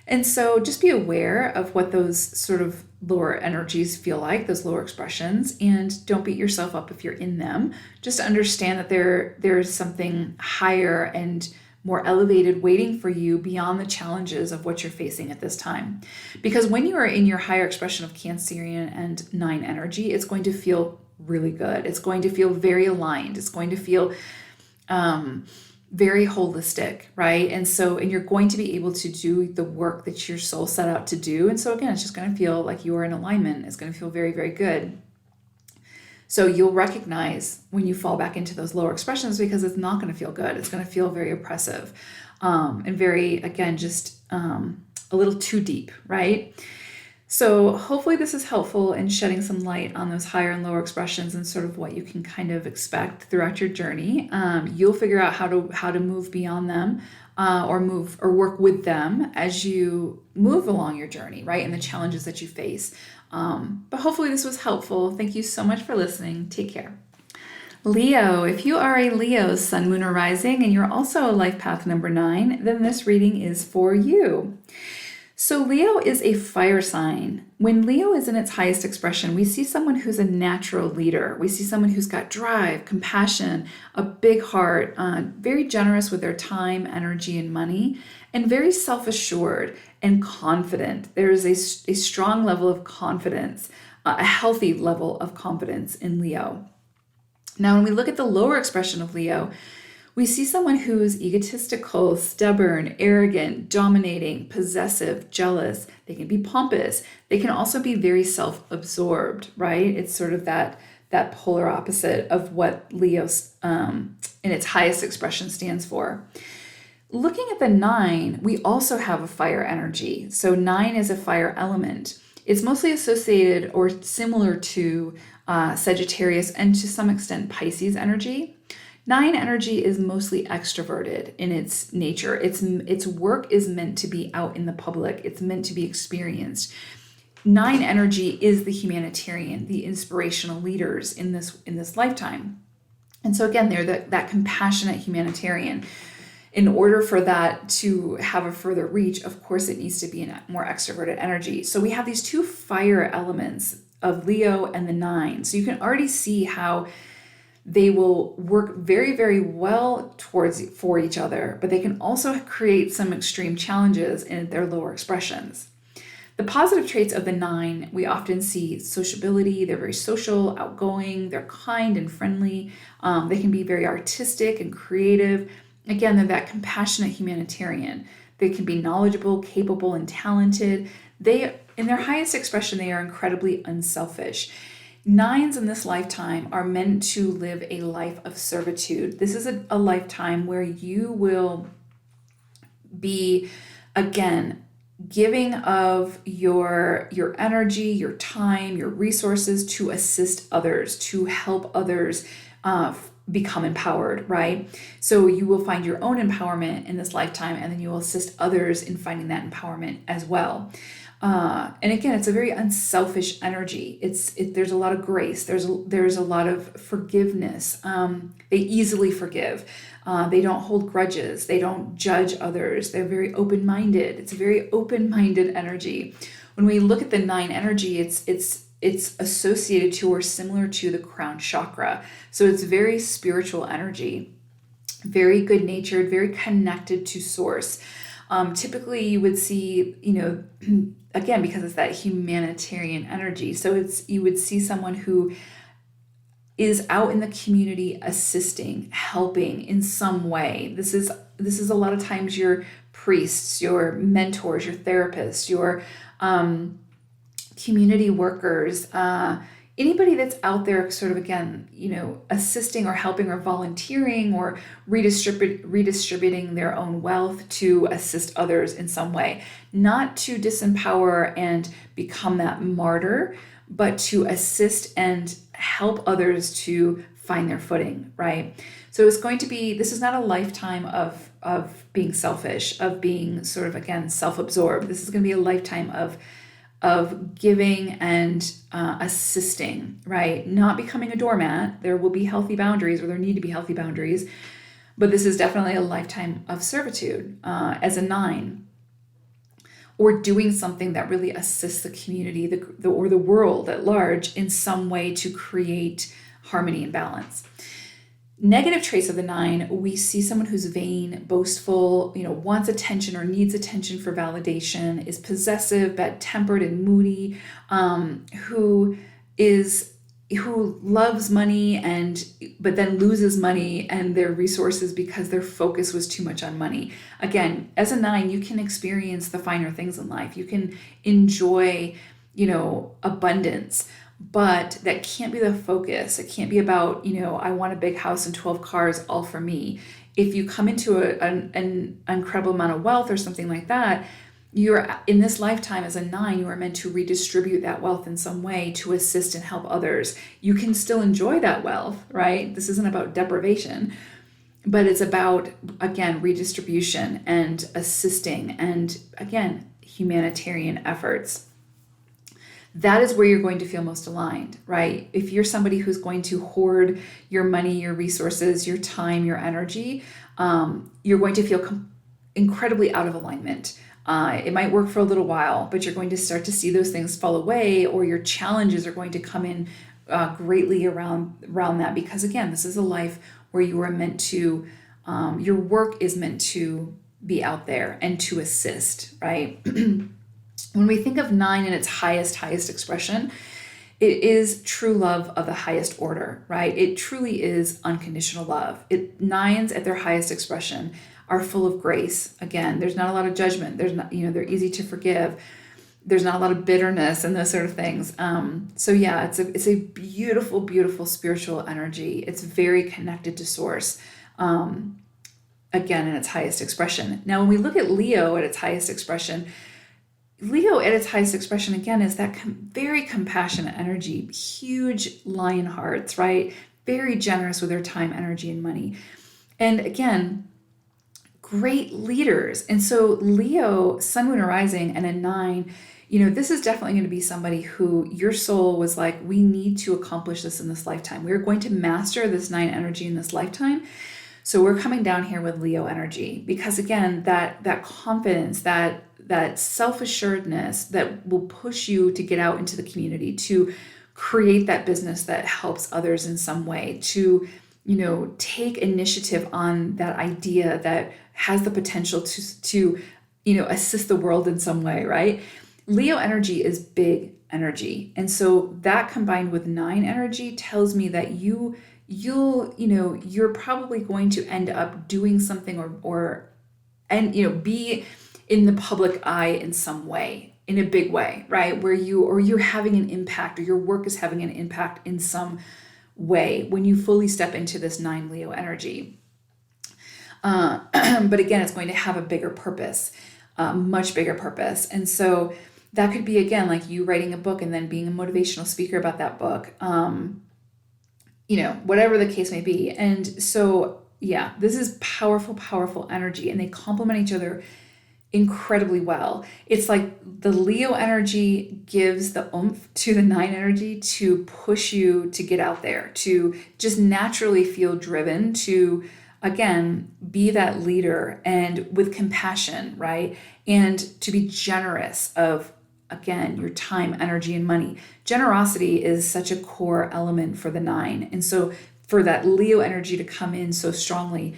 Speaker 1: And so just be aware of what those sort of lower energies feel like, those lower expressions, and don't beat yourself up if you're in them. Just understand that there's something higher and more elevated waiting for you beyond the challenges of what you're facing at this time. Because when you are in your higher expression of Cancerian and 9 energy, it's going to feel really good. It's going to feel very aligned. It's going to feel very holistic, right? And you're going to be able to do the work that your soul set out to do. And so again, it's just going to feel like you are in alignment. It's going to feel very, very good. So you'll recognize when you fall back into those lower expressions, because it's not going to feel good. It's going to feel very oppressive and very, again, just a little too deep, right? So hopefully this is helpful in shedding some light on those higher and lower expressions and sort of what you can kind of expect throughout your journey. You'll figure out how to move beyond them or work with them as you move along your journey, right? And the challenges that you face. But hopefully this was helpful. Thank you so much for listening. Take care. Leo, if you are a Leo, sun, moon, or rising, and you're also a life path number 9, then this reading is for you. So Leo is a fire sign. When Leo is in its highest expression, we see someone who's a natural leader. We see someone who's got drive, compassion, a big heart, very generous with their time, energy, and money, and very self-assured and confident. There is a strong level of confidence, a healthy level of confidence in Leo. Now, when we look at the lower expression of Leo, we see someone who's egotistical, stubborn, arrogant, dominating, possessive, jealous. They can be pompous. They can also be very self-absorbed, right? It's sort of that polar opposite of what Leo in its highest expression stands for. Looking at the 9, we also have a fire energy. So 9 is a fire element. It's mostly associated or similar to Sagittarius and to some extent Pisces energy. 9 energy is mostly extroverted in its nature. Its work is meant to be out in the public. It's meant to be experienced. 9 energy is the humanitarian, the inspirational leaders in this lifetime. And so again, they're that compassionate humanitarian. In order for that to have a further reach, of course, it needs to be in a more extroverted energy. So we have these two fire elements of Leo and the 9. So you can already see how they will work very, very well for each other, but they can also create some extreme challenges in their lower expressions. The positive traits of the 9, we often see sociability. They're very social, outgoing, they're kind and friendly. They can be very artistic and creative. Again, they're that compassionate humanitarian. They can be knowledgeable, capable, and talented. In their highest expression, they are incredibly unselfish. 9s in this lifetime are meant to live a life of servitude. This is a lifetime where you will be, again, giving of your energy, your time, your resources to assist others, to help others become empowered, right? So you will find your own empowerment in this lifetime, and then you will assist others in finding that empowerment as well. And again, it's a very unselfish energy. There's a lot of grace. There's a lot of forgiveness. They easily forgive. They don't hold grudges. They don't judge others. They're very open-minded. It's a very open-minded energy. When we look at the 9 energy, it's associated to or similar to the crown chakra. So it's very spiritual energy, very good-natured, very connected to source. Typically you would see, again, because it's that humanitarian energy. So you would see someone who is out in the community assisting, helping in some way. This is a lot of times your priests, your mentors, your therapists, your community workers, anybody that's out there sort of, again, assisting or helping or volunteering or redistributing their own wealth to assist others in some way, not to disempower and become that martyr, but to assist and help others to find their footing, right? So it's going to be, this is not a lifetime of being selfish, of being sort of, again, self-absorbed. This is going to be a lifetime of giving and assisting, right? Not becoming a doormat. There will be healthy boundaries, or there need to be healthy boundaries, but this is definitely a lifetime of servitude as a 9, or doing something that really assists the community or the world at large in some way to create harmony and balance. Negative traits of the 9, we see someone who's vain, boastful, wants attention or needs attention for validation, is possessive, bad-tempered, and moody, who loves money but then loses money and their resources because their focus was too much on money. Again, as a 9, you can experience the finer things in life. You can enjoy, abundance. But that can't be the focus. It can't be about, I want a big house and 12 cars, all for me. If you come into an incredible amount of wealth or something like that, you're in this lifetime as a 9, you are meant to redistribute that wealth in some way to assist and help others. You can still enjoy that wealth, right? This isn't about deprivation, but it's about, again, redistribution and assisting and, again, humanitarian efforts. That is where you're going to feel most aligned, right? If you're somebody who's going to hoard your money, your resources, your time, your energy, you're going to feel incredibly out of alignment. It might work for a little while, but you're going to start to see those things fall away, or your challenges are going to come in greatly around that. Because again, this is a life where you are meant to, your work is meant to be out there and to assist, right? When we think of 9 in its highest expression, it is true love of the highest order, right? It truly is unconditional love. 9s at their highest expression are full of grace. Again, there's not a lot of judgment. There's not, they're easy to forgive. There's not a lot of bitterness and those sort of things. So yeah, it's a beautiful, beautiful spiritual energy. It's very connected to source. Again, in its highest expression. Now, when we look at Leo at its highest expression, again, is that very compassionate energy, huge lion hearts, right? Very generous with their time, energy, and money. And again, great leaders. And so Leo, sun, moon, or rising, and a 9, this is definitely going to be somebody who your soul was like, we need to accomplish this in this lifetime. We're going to master this 9 energy in this lifetime So we're coming down here with Leo energy because, again, that confidence, that self-assuredness that will push you to get out into the community, to create that business that helps others in some way, to, take initiative on that idea that has the potential to assist the world in some way, right? Leo energy is big energy. And so that combined with 9 energy tells me that you're probably going to end up doing something or be in the public eye in some way, in a big way, right? Where you're having an impact, or your work is having an impact in some way when you fully step into this 9 Leo energy. But again, it's going to have a bigger purpose, much bigger purpose. And so that could be, again, like you writing a book and then being a motivational speaker about that book, whatever the case may be. And so, yeah, this is powerful, powerful energy, and they complement each other incredibly well. It's like the Leo energy gives the oomph to the 9 energy to push you to get out there, to just naturally feel driven to, again, be that leader and with compassion, right? And to be generous of, again, your time, energy, and money. Generosity is such a core element for the 9. And so for that Leo energy to come in so strongly,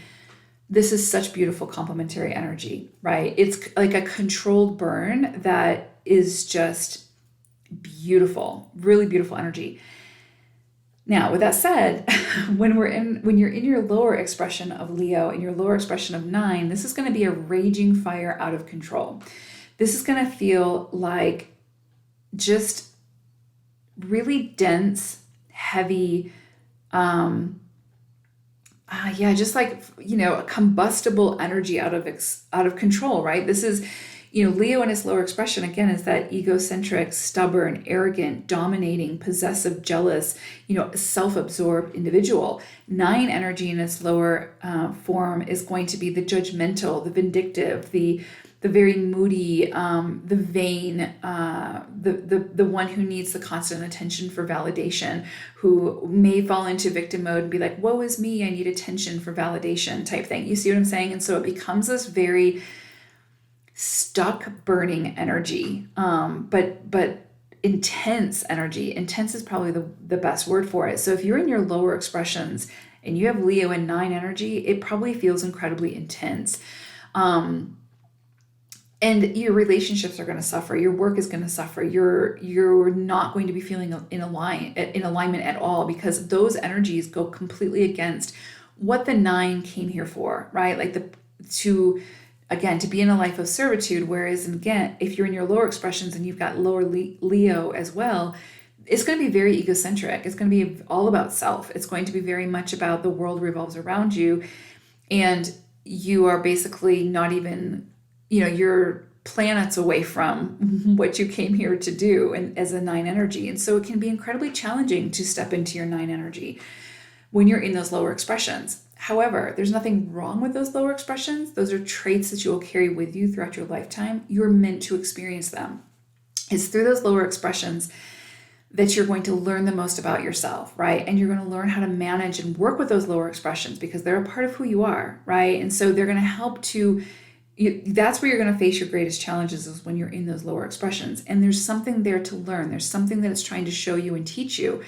Speaker 1: this is such beautiful complementary energy, right? It's like a controlled burn that is just beautiful, really beautiful energy. Now, with that said, when you're in your lower expression of Leo and your lower expression of 9, this is going to be a raging fire out of control. This is going to feel like just really dense, heavy, just like, a combustible energy out of control, right? This is, Leo in its lower expression, again, is that egocentric, stubborn, arrogant, dominating, possessive, jealous, self-absorbed individual. 9 energy in its lower form is going to be the judgmental, the vindictive, the very moody, the vain, the one who needs the constant attention for validation, who may fall into victim mode and be like, woe is me, I need attention for validation type thing. You see what I'm saying? And so it becomes this very stuck burning energy, but intense energy. Intense is probably the best word for it. So if you're in your lower expressions and you have Leo and 9 energy, it probably feels incredibly intense. And your relationships are going to suffer. Your work is going to suffer. You're not going to be feeling in alignment at all, because those energies go completely against what the 9 came here for, right? Like to be in a life of servitude. Whereas, again, if you're in your lower expressions and you've got lower Leo as well, it's going to be very egocentric. It's going to be all about self. It's going to be very much about the world revolves around you, and you are basically not even, you're planets away from what you came here to do, and as a 9 energy. And so it can be incredibly challenging to step into your 9 energy when you're in those lower expressions. However, there's nothing wrong with those lower expressions. Those are traits that you will carry with you throughout your lifetime. You're meant to experience them. It's through those lower expressions that you're going to learn the most about yourself, right? And you're going to learn how to manage and work with those lower expressions, because they're a part of who you are, right? And so they're going to help to that's where you're going to face your greatest challenges, is when you're in those lower expressions. And there's something there to learn. There's something that it's trying to show you and teach you.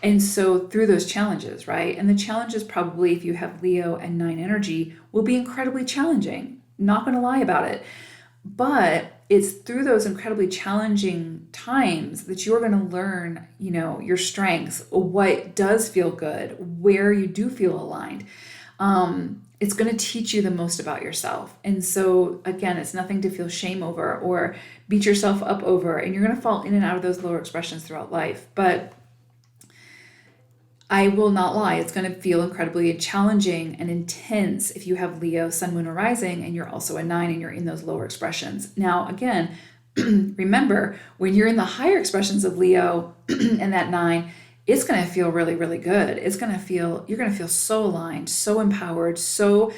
Speaker 1: And so through those challenges, right? And the challenges, probably, if you have Leo and 9 energy, will be incredibly challenging. Not going to lie about it. But it's through those incredibly challenging times that you're going to learn, your strengths, what does feel good, where you do feel aligned. It's going to teach you the most about yourself. And so, again, it's nothing to feel shame over or beat yourself up over. And you're going to fall in and out of those lower expressions throughout life. But I will not lie, it's going to feel incredibly challenging and intense if you have Leo, Sun, Moon, or Rising, and you're also a 9 and you're in those lower expressions. Now, again, remember, when you're in the higher expressions of Leo and that 9, it's going to feel really, really good. You're going to feel so aligned, so empowered, so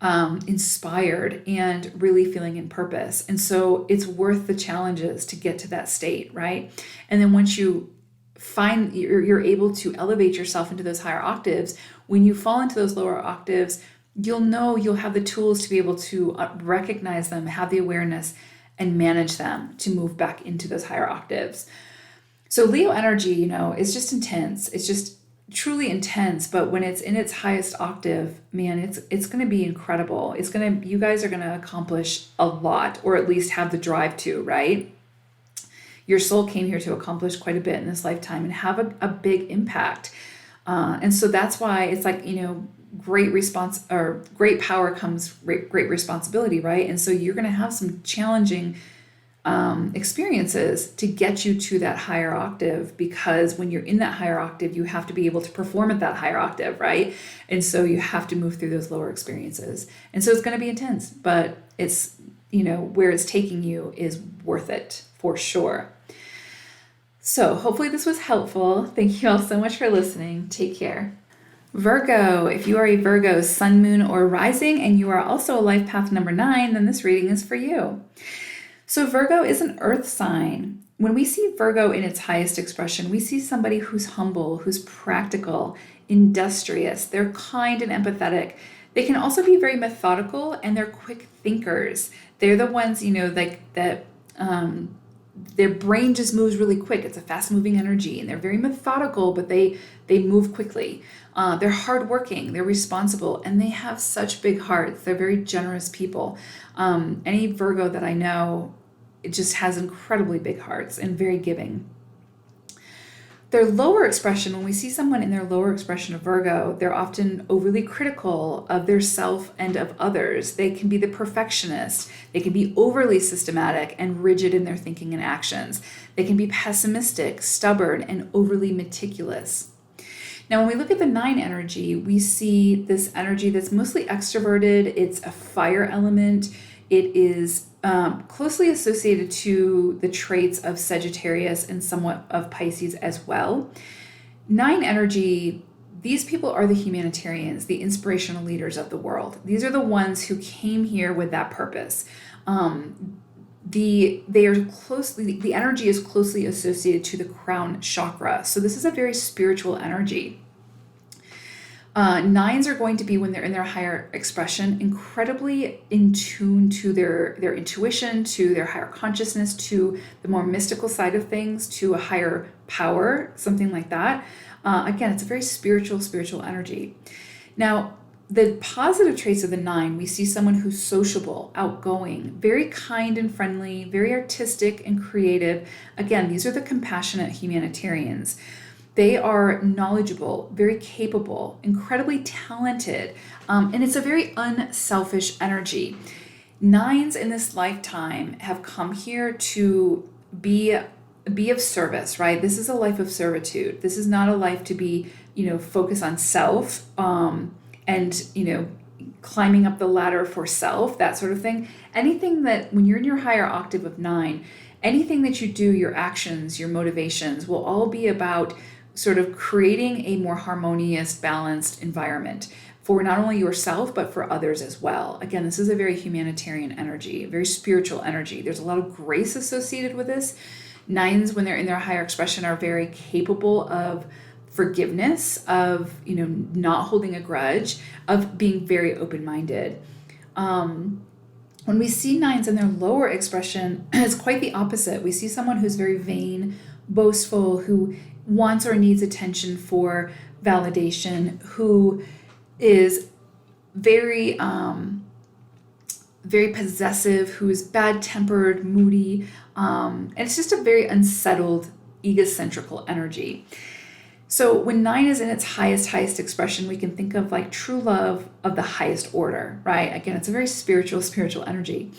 Speaker 1: inspired, and really feeling in purpose. And so it's worth the challenges to get to that state, right? And then once you find you're able to elevate yourself into those higher octaves, when you fall into those lower octaves, you'll have the tools to be able to recognize them, have the awareness, and manage them to move back into those higher octaves. So Leo energy, is just intense. It's just truly intense. But when it's in its highest octave, man, it's going to be incredible. You guys are going to accomplish a lot, or at least have the drive to, right? Your soul came here to accomplish quite a bit in this lifetime and have a big impact. And so that's why it's like, great power comes great responsibility, right? And so you're going to have some challenging experiences to get you to that higher octave, because when you're in that higher octave, you have to be able to perform at that higher octave, right? And so you have to move through those lower experiences. And so it's going to be intense, but it's, where it's taking you is worth it for sure. So hopefully this was helpful. Thank you all so much for listening. Take care. Virgo, if you are a Virgo sun, moon, or rising, and you are also a life path number 9, then this reading is for you. So Virgo is an earth sign. When we see Virgo in its highest expression, we see somebody who's humble, who's practical, industrious. They're kind and empathetic. They can also be very methodical, and they're quick thinkers. They're the ones, their brain just moves really quick. It's a fast-moving energy, and they're very methodical, but they move quickly. They're hardworking, they're responsible, and they have such big hearts. They're very generous people. Any Virgo that I know, it just has incredibly big hearts and very giving. Their lower expression, when we see someone in their lower expression of Virgo, they're often overly critical of their self and of others. They can be the perfectionist. They can be overly systematic and rigid in their thinking and actions. They can be pessimistic, stubborn, and overly meticulous. Now, when we look at the 9 energy, we see this energy that's mostly extroverted. It's a fire element. It is closely associated to the traits of Sagittarius and somewhat of Pisces as well. 9 energy, these people are the humanitarians, the inspirational leaders of the world. These are the ones who came here with that purpose. The energy is closely associated to the crown chakra. So this is a very spiritual energy. 9s are going to be, when they're in their higher expression, incredibly in tune to their intuition, to their higher consciousness, to the more mystical side of things, to a higher power, something like that. Again, it's a very spiritual energy. Now, the positive traits of the 9, we see someone who's sociable, outgoing, very kind and friendly, very artistic and creative. Again, these are the compassionate humanitarians. They are knowledgeable, very capable, incredibly talented, and it's a very unselfish energy. 9s in this lifetime have come here to be of service, right? This is a life of servitude. This is not a life to be, focus on self, and, climbing up the ladder for self, that sort of thing. Anything that, when you're in your higher octave of 9, anything that you do, your actions, your motivations will all be about sort of creating a more harmonious, balanced environment for not only yourself, but for others as well. Again, this is a very humanitarian energy, a very spiritual energy. There's a lot of grace associated with this. 9s, when they're in their higher expression, are very capable of forgiveness, of, not holding a grudge, of being very open-minded. When we see 9s in their lower expression, it's quite the opposite. We see someone who's very vain, boastful, who wants or needs attention for validation, who is very possessive, who is bad-tempered, moody, and it's just a very unsettled, egocentrical energy. So when 9 is in its highest expression, we can think of like true love of the highest order, right? Again, it's a very spiritual energy.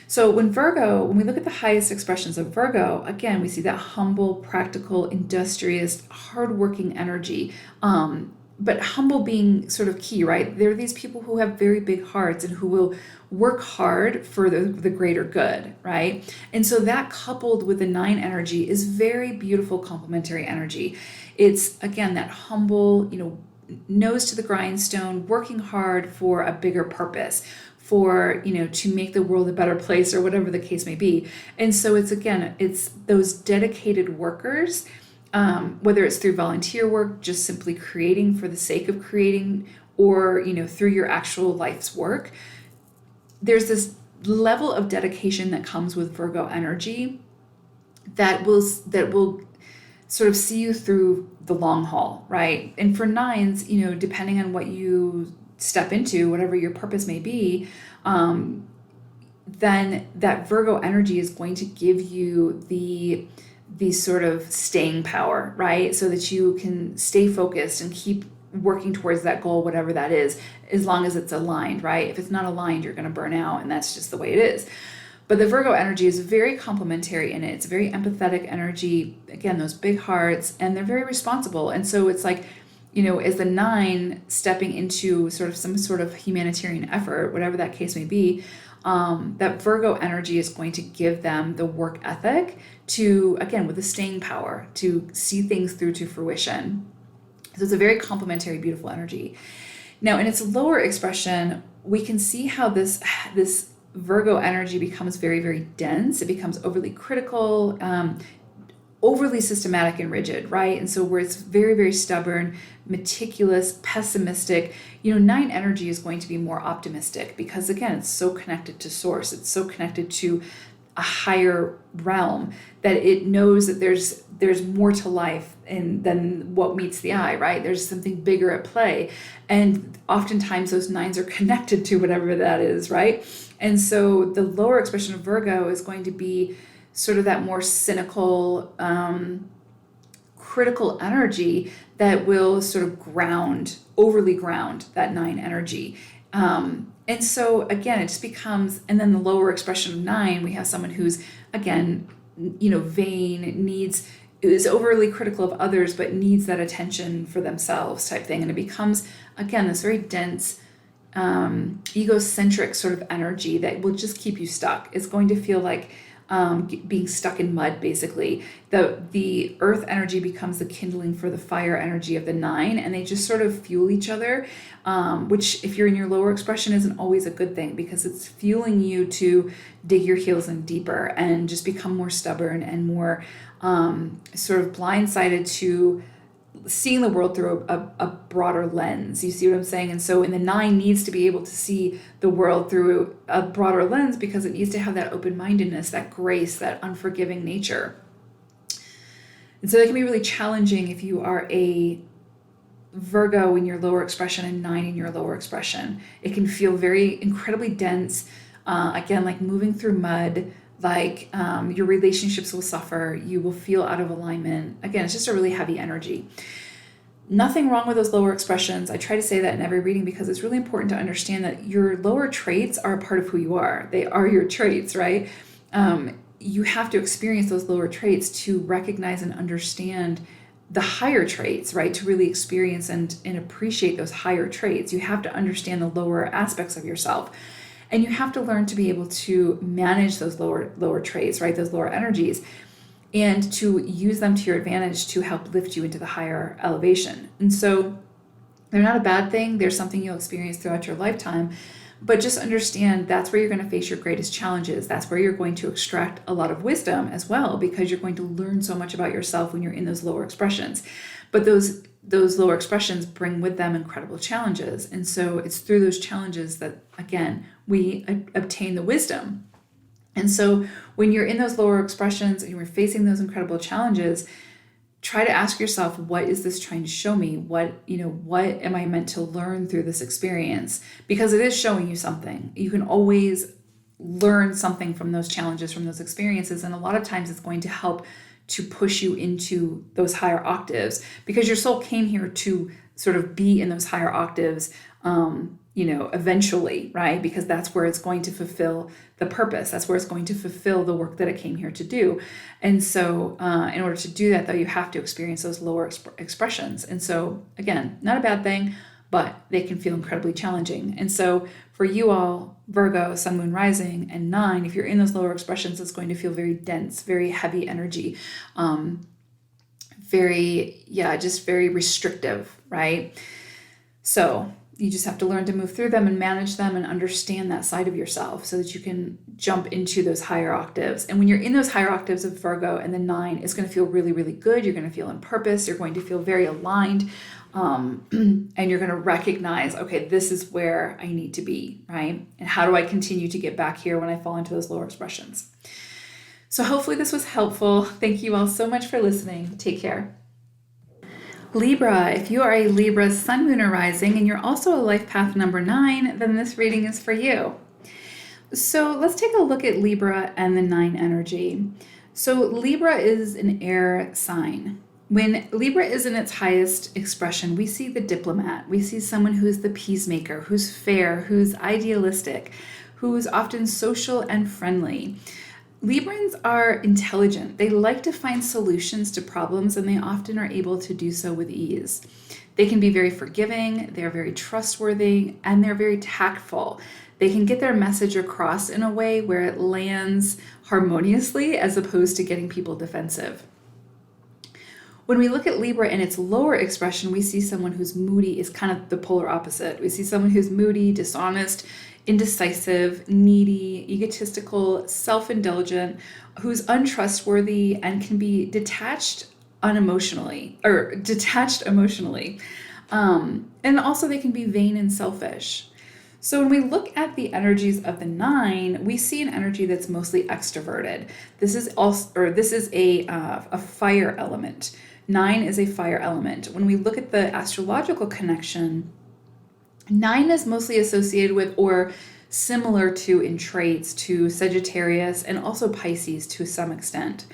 Speaker 1: So when we look at the highest expressions of Virgo, again, we see that humble, practical, industrious, hardworking energy. But humble being sort of key, right? There are these people who have very big hearts and who will work hard for the greater good, right? And so that, coupled with the 9 energy, is very beautiful complementary energy. It's, again, that humble, nose to the grindstone, working hard for a bigger purpose, for, to make the world a better place, or whatever the case may be. And so it's those dedicated workers, whether it's through volunteer work, just simply creating for the sake of creating, or, through your actual life's work, there's this level of dedication that comes with Virgo energy that will sort of see you through the long haul, right? And for nines, depending on what you step into, whatever your purpose may be, then that Virgo energy is going to give you the sort of staying power, right? So that you can stay focused and keep working towards that goal, whatever that is, as long as it's aligned, right? If it's not aligned, you're going to burn out, and that's just the way it is. But the Virgo energy is very complementary in it. It's a very empathetic energy. Again, those big hearts, and they're very responsible. And so it's like, as the 9 stepping into sort of some sort of humanitarian effort, whatever that case may be, that Virgo energy is going to give them the work ethic to, again, with the staying power, to see things through to fruition. So it's a very complementary, beautiful energy. Now, in its lower expression, we can see how this Virgo energy becomes very, very dense. It becomes overly critical, overly systematic and rigid, right? And so where it's very, very stubborn, meticulous, pessimistic, 9 energy is going to be more optimistic because, again, it's so connected to source. It's so connected to a higher realm that it knows that there's more to life than what meets the eye, right? There's something bigger at play. And oftentimes those 9s are connected to whatever that is, right? And so the lower expression of Virgo is going to be sort of that more cynical, critical energy that will sort of overly ground that 9 energy. And so again, it just becomes, and then the lower expression of 9, we have someone who's, again, vain, is overly critical of others, but needs that attention for themselves type thing. And it becomes, again, this very dense, egocentric sort of energy that will just keep you stuck. It's going to feel like being stuck in mud, basically. The earth energy becomes the kindling for the fire energy of the 9, and they just sort of fuel each other, which if you're in your lower expression isn't always a good thing, because it's fueling you to dig your heels in deeper and just become more stubborn and more sort of blindsided to seeing the world through a broader lens. You see what I'm saying? And so in the 9 needs to be able to see the world through a broader lens because it needs to have that open-mindedness, that grace, that unforgiving nature. And so that can be really challenging if you are a Virgo in your lower expression and 9 in your lower expression. It can feel very incredibly dense, again, like moving through mud, like your relationships will suffer, you will feel out of alignment. Again, it's just a really heavy energy. Nothing wrong with those lower expressions. I try to say that in every reading because it's really important to understand that your lower traits are a part of who you are. They are your traits, right? You have to experience those lower traits to recognize and understand the higher traits, right? To really experience and appreciate those higher traits. You have to understand the lower aspects of yourself. And you have to learn to be able to manage those lower traits, right? Those lower energies, and to use them to your advantage to help lift you into the higher elevation. And so they're not a bad thing. They're something you'll experience throughout your lifetime, but just understand that's where you're going to face your greatest challenges. That's where you're going to extract a lot of wisdom as well, because you're going to learn so much about yourself when you're in those lower expressions. But those lower expressions bring with them incredible challenges. And so it's through those challenges that, again, we obtain the wisdom. And so when you're in those lower expressions and you're facing those incredible challenges, try to ask yourself, what is this trying to show me? What am I meant to learn through this experience? Because it is showing you something. You can always learn something from those challenges, from those experiences. And a lot of times it's going to help to push you into those higher octaves, because your soul came here to sort of be in those higher octaves, eventually, right? Because that's where it's going to fulfill the purpose. That's where it's going to fulfill the work that it came here to do. And so in order to do that, though, you have to experience those lower expressions. And so, again, not a bad thing, but they can feel incredibly challenging. And so for you all, Virgo, Sun, Moon, Rising, and 9, if you're in those lower expressions, it's going to feel very dense, very heavy energy, just very restrictive, right? So you just have to learn to move through them and manage them and understand that side of yourself so that you can jump into those higher octaves. And when you're in those higher octaves of Virgo and the 9, it's going to feel really, really good. You're going to feel in purpose. You're going to feel very aligned. And you're going to recognize, okay, this is where I need to be, right? And how do I continue to get back here when I fall into those lower expressions? So hopefully this was helpful. Thank you all so much for listening. Take care. Libra, if you are a Libra sun, moon, or rising, and you're also a life path number 9, then this reading is for you. So let's take a look at Libra and the 9 energy. So Libra is an air sign. When Libra is in its highest expression, we see the diplomat. We see someone who is the peacemaker, who's fair, who's idealistic, who's often social and friendly. Librans are intelligent. They like to find solutions to problems, and they often are able to do so with ease. They can be very forgiving, they're very trustworthy, and they're very tactful. They can get their message across in a way where it lands harmoniously as opposed to getting people defensive. When we look at Libra in its lower expression, we see someone who's moody is kind of the polar opposite. We see someone who's moody, dishonest, indecisive, needy, egotistical, self-indulgent, who's untrustworthy and can be detached emotionally. And also they can be vain and selfish. So when we look at the energies of the 9, we see an energy that's mostly extroverted. This is a fire element. 9 is a fire element. When we look at the astrological connection, 9 is mostly associated with or similar to in traits to Sagittarius and also Pisces to some extent.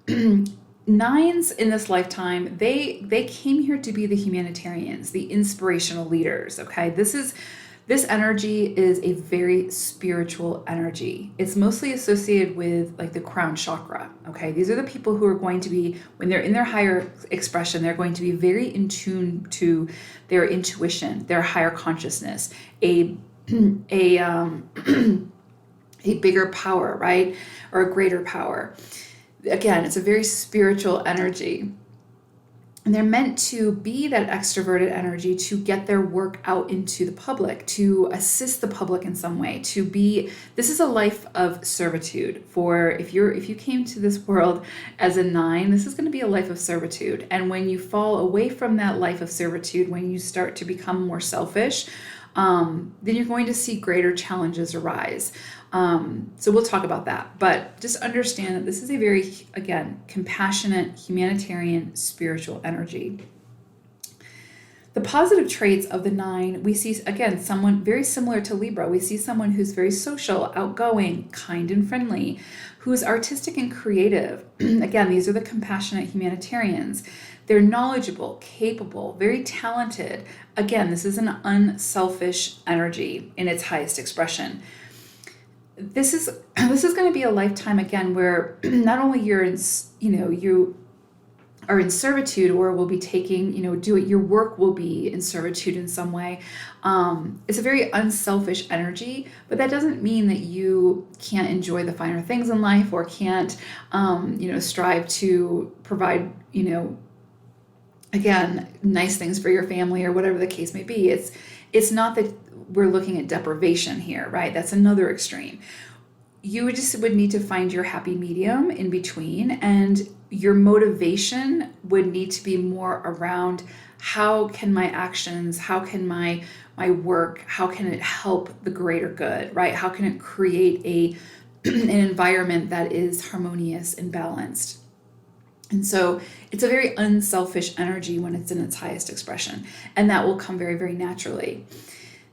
Speaker 1: 9s in this lifetime, they came here to be the humanitarians, the inspirational leaders, okay? This energy is a very spiritual energy. It's mostly associated with like the crown chakra, okay? These are the people who are going to be, when they're in their higher expression, they're going to be very in tune to their intuition, their higher consciousness, a bigger power, right? Or a greater power. Again, it's a very spiritual energy. And they're meant to be that extroverted energy to get their work out into the public, to assist the public in some way, this is a life of servitude. If you came to this world as a 9, this is going to be a life of servitude. And when you fall away from that life of servitude, when you start to become more selfish, then you're going to see greater challenges arise. So we'll talk about that, but just understand that this is a very, again, compassionate, humanitarian, spiritual energy. The positive traits of the 9, we see, again, someone very similar to Libra. We see someone who's very social, outgoing, kind and friendly, who's artistic and creative. Again, these are the compassionate humanitarians. They're knowledgeable, capable, very talented. Again, this is an unselfish energy in its highest expression. This is going to be a lifetime again where not only you are in servitude or will be taking, your work will be in servitude in some way. It's a very unselfish energy, but that doesn't mean that you can't enjoy the finer things in life or can't, strive to provide, again, nice things for your family or whatever the case may be. It's not that we're looking at deprivation here, right? That's another extreme. You just would need to find your happy medium in between, and your motivation would need to be more around how can my actions, how can my work, how can it help the greater good, right? How can it create an environment that is harmonious and balanced? And so it's a very unselfish energy when it's in its highest expression, and that will come very, very naturally.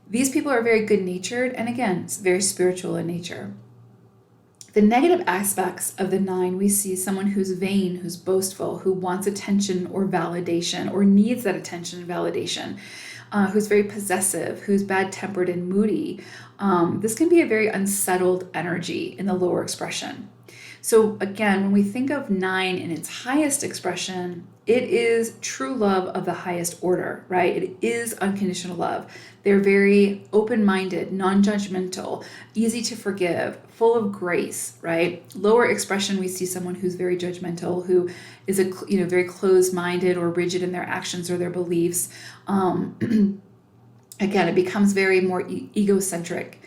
Speaker 1: These people are very good-natured, and again, it's very spiritual in nature. The negative aspects of the 9, we see someone who's vain, who's boastful, who wants attention or validation, or needs that attention and validation, who's very possessive, who's bad-tempered and moody. This can be a very unsettled energy in the lower expression. So again, when we think of 9 in its highest expression, it is true love of the highest order, right? It is unconditional love. They're very open-minded, non-judgmental, easy to forgive, full of grace, right? Lower expression, we see someone who's very judgmental, who is very closed-minded or rigid in their actions or their beliefs. Again, it becomes very more egocentric.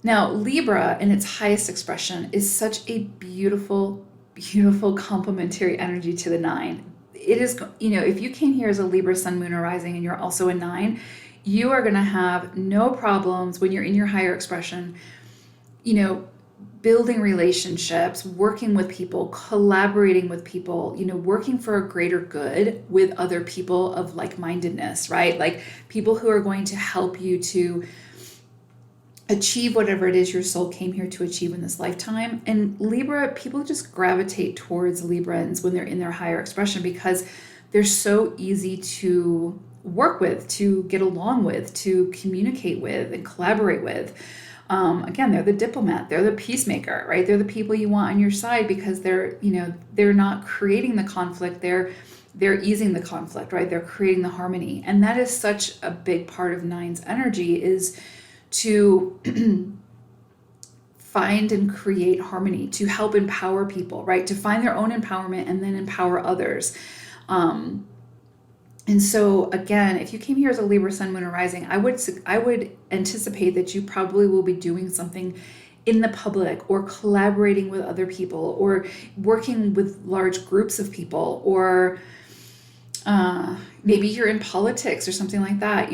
Speaker 1: Now, Libra in its highest expression is such a beautiful, beautiful complementary energy to the 9. it is, if you came here as a Libra sun, moon, or rising, and you're also a 9, you are going to have no problems when you're in your higher expression, building relationships, working with people, collaborating with people, working for a greater good with other people of like-mindedness, right? Like people who are going to help you to achieve whatever it is your soul came here to achieve in this lifetime. And Libra, people just gravitate towards Librans when they're in their higher expression because they're so easy to work with, to get along with, to communicate with and collaborate with. Again, they're the diplomat, they're the peacemaker, right? They're the people you want on your side because they're not creating the conflict, they're easing the conflict, right? They're creating the harmony. And that is such a big part of 9's energy, is to find and create harmony, to help empower people, right? To find their own empowerment and then empower others. And so again, if you came here as a Libra sun, moon, or rising, I would anticipate that you probably will be doing something in the public, or collaborating with other people, or working with large groups of people, or maybe you're in politics or something like that,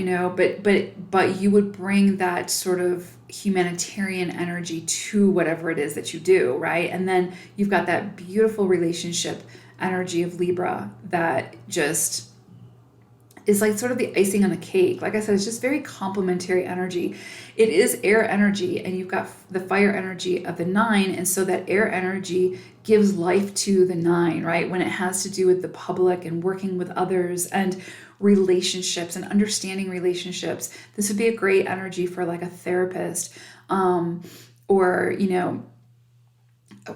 Speaker 1: but you would bring that sort of humanitarian energy to whatever it is that you do, right? And then you've got that beautiful relationship energy of Libra that just is like sort of the icing on the cake. Like I said, it's just very complementary energy. It is air energy, and you've got the fire energy of the 9. And so that air energy gives life to the 9, right? When it has to do with the public and working with others and relationships and understanding relationships. This would be a great energy for like a therapist, or,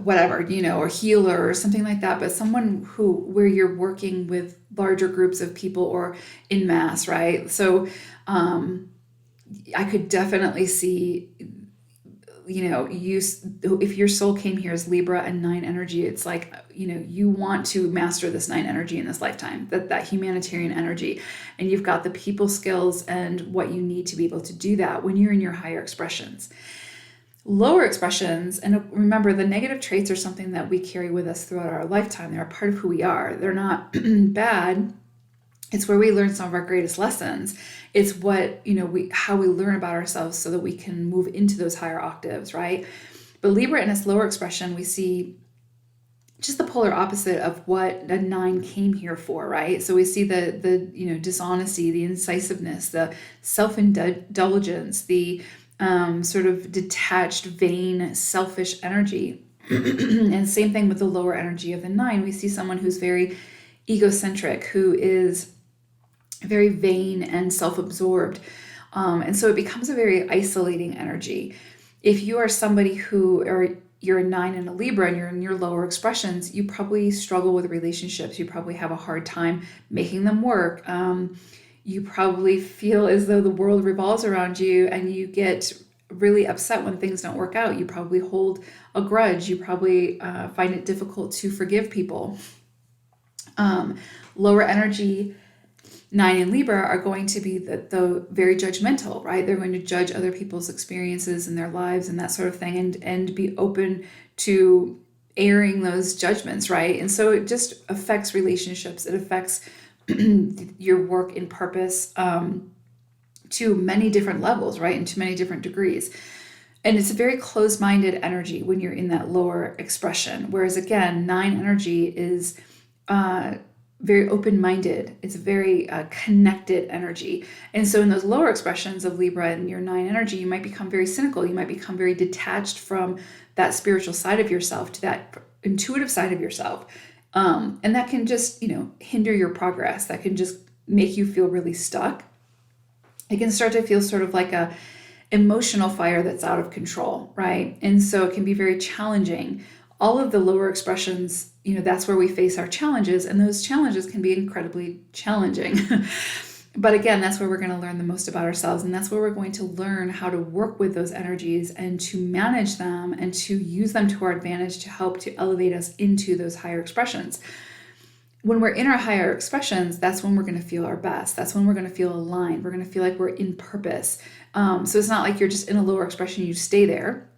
Speaker 1: whatever, or healer or something like that, but someone where you're working with larger groups of people or in mass, right? So I could definitely see, if your soul came here as Libra and 9 energy, it's like, you want to master this 9 energy in this lifetime, that humanitarian energy. And you've got the people skills and what you need to be able to do that when you're in your higher expressions. Lower expressions, and remember, the negative traits are something that we carry with us throughout our lifetime. They're a part of who we are. They're not bad. It's where we learn some of our greatest lessons. It's what, how we learn about ourselves so that we can move into those higher octaves, right? But Libra in its lower expression, we see just the polar opposite of what a 9 came here for, right? So we see the dishonesty, the incisiveness, the self-indulgence, the sort of detached, vain, selfish energy. And same thing with the lower energy of the 9. We see someone who's very egocentric, who is very vain and self-absorbed. And so it becomes a very isolating energy. If you are somebody you're a 9 and a Libra and you're in your lower expressions, you probably struggle with relationships. You probably have a hard time making them work. You probably feel as though the world revolves around you, and you get really upset when things don't work out. You probably hold a grudge. You probably find it difficult to forgive people. Lower energy 9 and Libra are going to be the very judgmental, right? They're going to judge other people's experiences and their lives and that sort of thing, and be open to airing those judgments, right? And so it just affects relationships. It affects your work in purpose to many different levels, right? And to many different degrees. And it's a very closed-minded energy when you're in that lower expression. Whereas again, 9 energy is very open-minded. It's a very connected energy. And so in those lower expressions of Libra and your 9 energy, you might become very cynical. You might become very detached from that spiritual side of yourself to that intuitive side of yourself. And that can just, hinder your progress. That can just make you feel really stuck. It can start to feel sort of like a emotional fire that's out of control, right? And so it can be very challenging. All of the lower expressions, that's where we face our challenges, and those challenges can be incredibly challenging. But again, that's where we're going to learn the most about ourselves, and that's where we're going to learn how to work with those energies and to manage them and to use them to our advantage to help to elevate us into those higher expressions. When we're in our higher expressions, that's when we're going to feel our best. That's when we're going to feel aligned. We're going to feel like we're in purpose. So it's not like you're just in a lower expression, you stay there.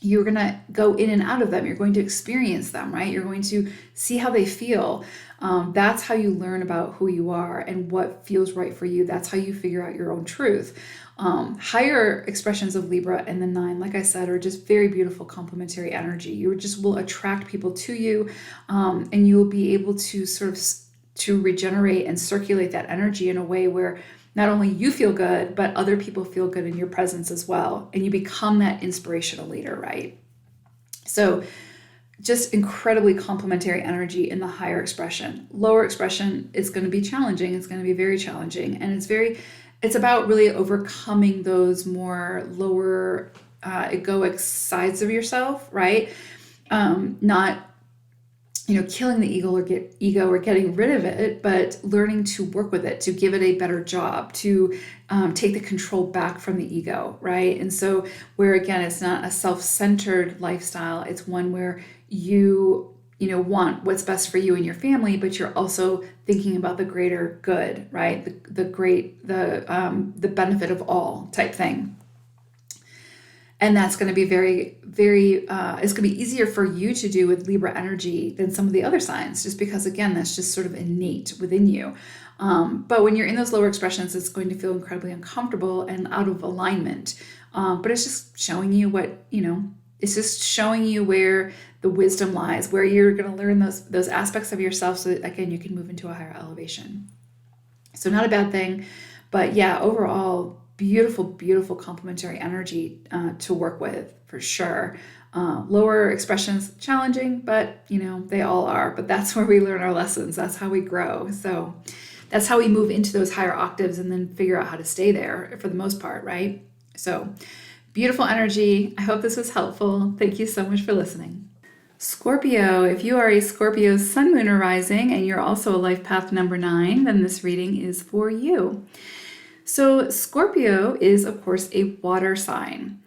Speaker 1: you're going to go in and out of them. You're going to experience them, right? You're going to see how they feel. That's how you learn about who you are and what feels right for you. That's how you figure out your own truth. Higher expressions of Libra and the 9, like I said, are just very beautiful complementary energy. You just will attract people to you, and you will be able to sort of to regenerate and circulate that energy in a way where not only you feel good, but other people feel good in your presence as well. And you become that inspirational leader, right? So just incredibly complementary energy in the higher expression. Lower expression is going to be challenging. It's going to be very challenging. And it's about really overcoming those more lower egoic sides of yourself, right? Not killing the ego or getting rid of it, but learning to work with it, to give it a better job, to take the control back from the ego, right? And so where, again, it's not a self-centered lifestyle, it's one where you want what's best for you and your family, but you're also thinking about the greater good, right? The benefit of all type thing. And that's going to be very, very, it's going to be easier for you to do with Libra energy than some of the other signs, just because, again, that's just sort of innate within you. But when you're in those lower expressions, it's going to feel incredibly uncomfortable and out of alignment. But it's just showing you it's just showing you where the wisdom lies, where you're going to learn those aspects of yourself so that, again, you can move into a higher elevation. So not a bad thing, but yeah, overall, beautiful, beautiful complementary energy to work with for sure. Lower expressions, challenging, but they all are. But that's where we learn our lessons. That's how we grow. So that's how we move into those higher octaves and then figure out how to stay there for the most part, right? So beautiful energy. I hope this was helpful. Thank you so much for listening. Scorpio, if you are a Scorpio sun, moon, or rising, and you're also a life path number 9, then this reading is for you. So Scorpio is, of course, a water sign.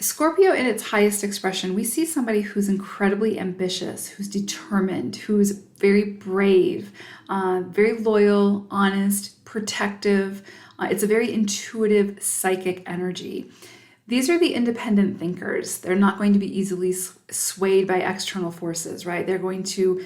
Speaker 1: Scorpio in its highest expression, we see somebody who's incredibly ambitious, who's determined, who's very brave, very loyal, honest, protective. It's a very intuitive, psychic energy. These are the independent thinkers. They're not going to be easily swayed by external forces, right? They're going to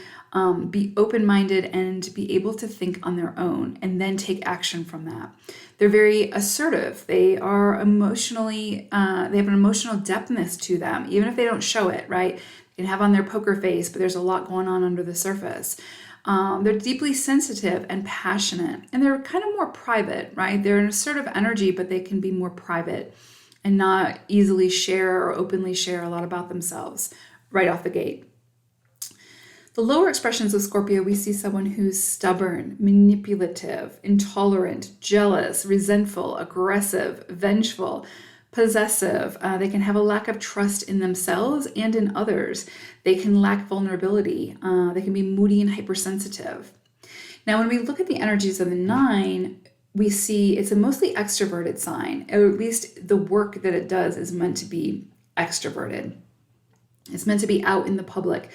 Speaker 1: be open-minded and be able to think on their own and then take action from that. They're very assertive. They are emotionally, they have an emotional depthness to them, even if they don't show it, right? They can have on their poker face, but there's a lot going on under the surface. They're deeply sensitive and passionate, and they're kind of more private, right? They're an assertive energy, but they can be more private and not easily share or openly share a lot about themselves right off the gate. The lower expressions of Scorpio, we see someone who's stubborn, manipulative, intolerant, jealous, resentful, aggressive, vengeful, possessive. They can have a lack of trust in themselves and in others. They can lack vulnerability. They can be moody and hypersensitive. Now, when we look at the energies of the 9, we see it's a mostly extroverted sign, or at least the work that it does is meant to be extroverted. It's meant to be out in the public,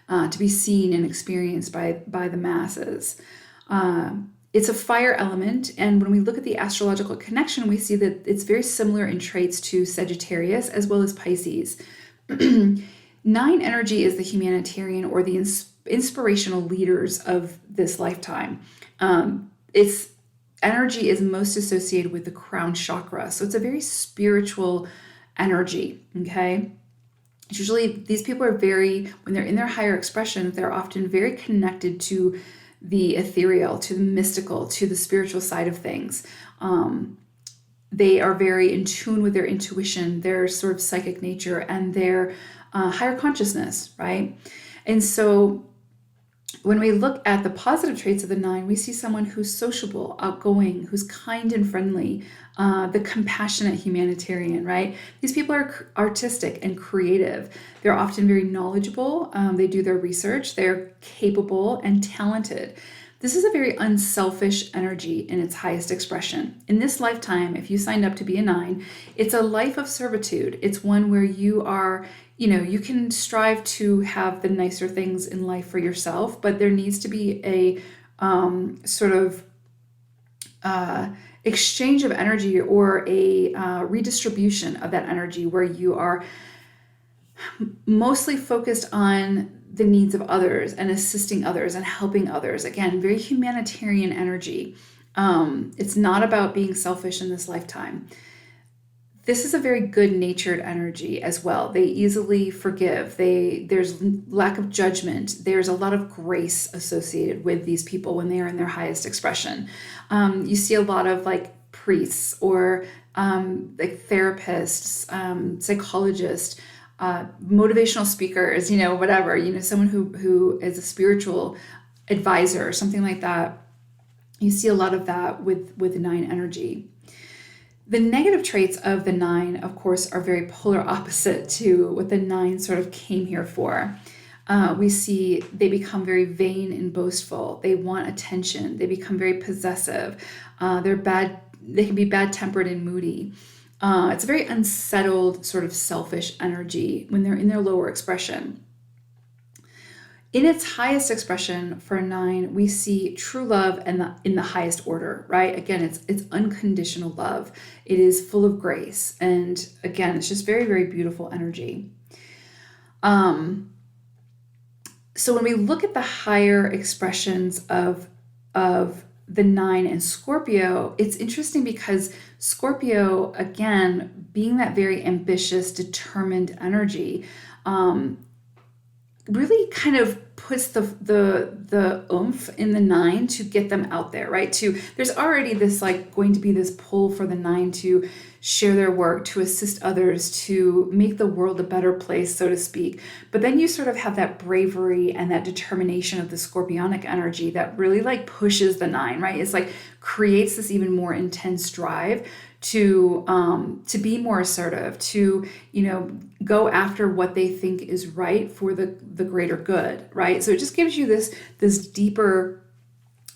Speaker 1: to be seen and experienced by the masses. It's a fire element, and when we look at the astrological connection, we see that it's very similar in traits to Sagittarius as well as Pisces. 9 energy is the humanitarian or the inspirational leaders of this lifetime. Its energy is most associated with the crown chakra, so it's a very spiritual energy, okay? Usually these people are when they're in their higher expression, they're often very connected to the ethereal, to the mystical, to the spiritual side of things. They are very in tune with their intuition, their sort of psychic nature, and their higher consciousness, right? And so when we look at the positive traits of the 9, we see someone who's sociable, outgoing, who's kind and friendly, the compassionate humanitarian, right? These people are artistic and creative. They're often very knowledgeable. They do their research. They're capable and talented. This is a very unselfish energy in its highest expression. In this lifetime, if you signed up to be a 9, it's a life of servitude. It's one where you are, you can strive to have the nicer things in life for yourself, but there needs to be a sort of exchange of energy or a redistribution of that energy where you are mostly focused on the needs of others and assisting others and helping others. Again, very humanitarian energy. It's not about being selfish in this lifetime. This is a very good-natured energy as well. They easily forgive. There's lack of judgment. There's a lot of grace associated with these people when they are in their highest expression. You see a lot of like priests or like therapists, psychologists, motivational speakers, whatever, someone who is a spiritual advisor or something like that. You see a lot of that with the 9 energy. The negative traits of the 9, of course, are very polar opposite to what the 9 sort of came here for. We see they become very vain and boastful. They want attention. They become very possessive. They can be bad-tempered and moody. It's a very unsettled, sort of selfish energy when they're in their lower expression. In its highest expression for a 9, we see true love in the highest order, right? Again, it's unconditional love. It is full of grace. And again, it's just very, very beautiful energy. So when we look at the higher expressions of the 9 and Scorpio, it's interesting because Scorpio, again, being that very ambitious, determined energy, really kind of puts the oomph in the 9 to get them out there, right? There's already this like going to be this pull for the 9 to share their work, to assist others, to make the world a better place, so to speak. But then you sort of have that bravery and that determination of the Scorpionic energy that really like pushes the 9, right? It's like creates this even more intense drive to be more assertive, to go after what they think is right for the greater good, right? So it just gives you this deeper,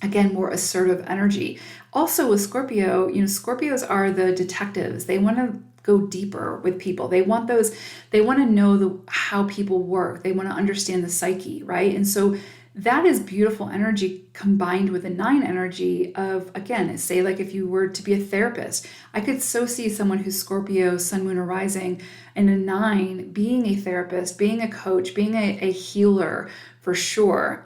Speaker 1: again, more assertive energy. Also with Scorpio, Scorpios are the detectives. They want to go deeper with people. They want to know how people work. They want to understand the psyche, right? And so that is beautiful energy combined with the 9 energy of, again, say like if you were to be a therapist, I could so see someone who's Scorpio, Sun, Moon, or Rising, and a 9 being a therapist, being a coach, being a healer for sure,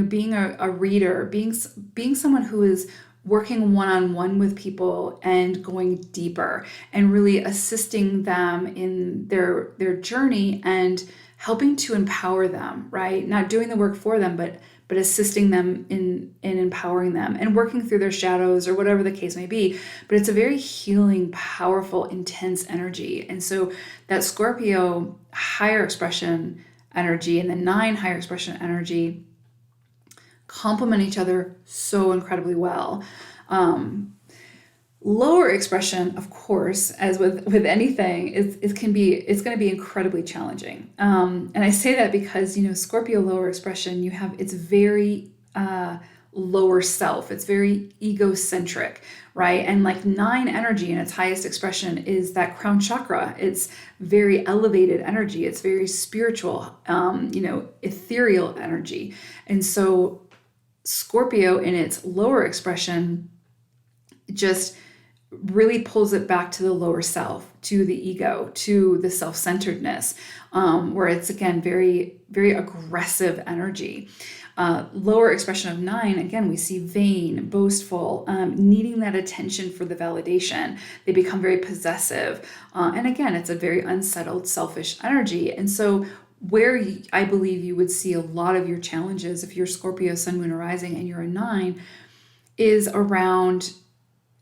Speaker 1: being a reader, being someone who is working one-on-one with people and going deeper and really assisting them in their journey and helping to empower them, right? Not doing the work for them, but assisting them in empowering them and working through their shadows or whatever the case may be. But it's a very healing, powerful, intense energy. And so that Scorpio higher expression energy and the 9 higher expression energy complement each other so incredibly well. Lower expression, of course, as with anything, it's going to be incredibly challenging. And I say that because, Scorpio lower expression, it's very lower self. It's very egocentric, right? And like 9 energy in its highest expression is that crown chakra. It's very elevated energy. It's very spiritual, ethereal energy. And so Scorpio in its lower expression just really pulls it back to the lower self, to the ego, to the self-centeredness, where it's, again, very, very aggressive energy. Lower expression of 9, again, we see vain, boastful, needing that attention for the validation. They become very possessive. And again, it's a very unsettled, selfish energy. And so where I believe you would see a lot of your challenges if you're Scorpio, Sun, Moon, or Rising, and you're a 9, is around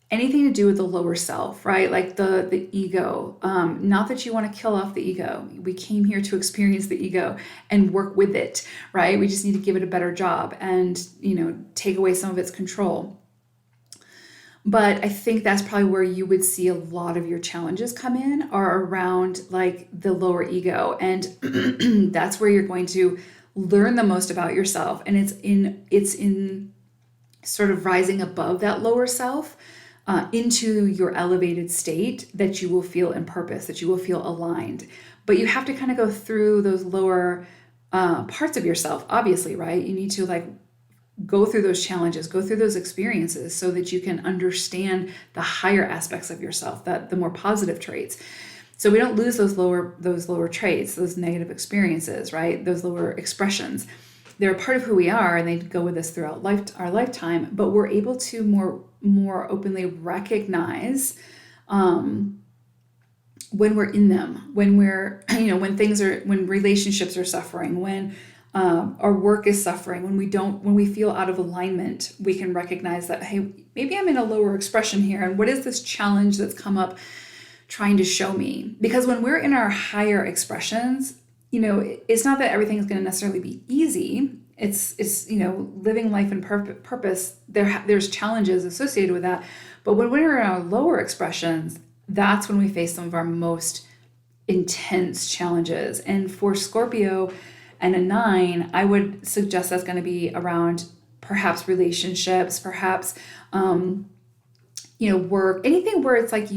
Speaker 1: anything to do with the lower self, right? Like the ego. Not that you want to kill off the ego. We came here to experience the ego and work with it, right? We just need to give it a better job and, take away some of its control. But I think that's probably where you would see a lot of your challenges come in, are around like the lower ego. And that's where you're going to learn the most about yourself. And it's in sort of rising above that lower self, into your elevated state, that you will feel in purpose, that you will feel aligned. But you have to kind of go through those lower parts of yourself, obviously, right? You need to like go through those challenges, go through those experiences so that you can understand the higher aspects of yourself, the more positive traits. So we don't lose those lower traits, those negative experiences, right? Those lower expressions. They're a part of who we are, and they go with us throughout our lifetime. But we're able to more openly recognize when we're in them, when we're, when relationships are suffering, when our work is suffering, when we feel out of alignment, we can recognize that, hey, maybe I'm in a lower expression here. And what is this challenge that's come up trying to show me? Because when we're in our higher expressions, it's not that everything is going to necessarily be easy. It's living life in purpose. There's challenges associated with that. But when we're in our lower expressions, that's when we face some of our most intense challenges. And for Scorpio and a 9, I would suggest that's going to be around perhaps relationships, perhaps, work, anything where it's like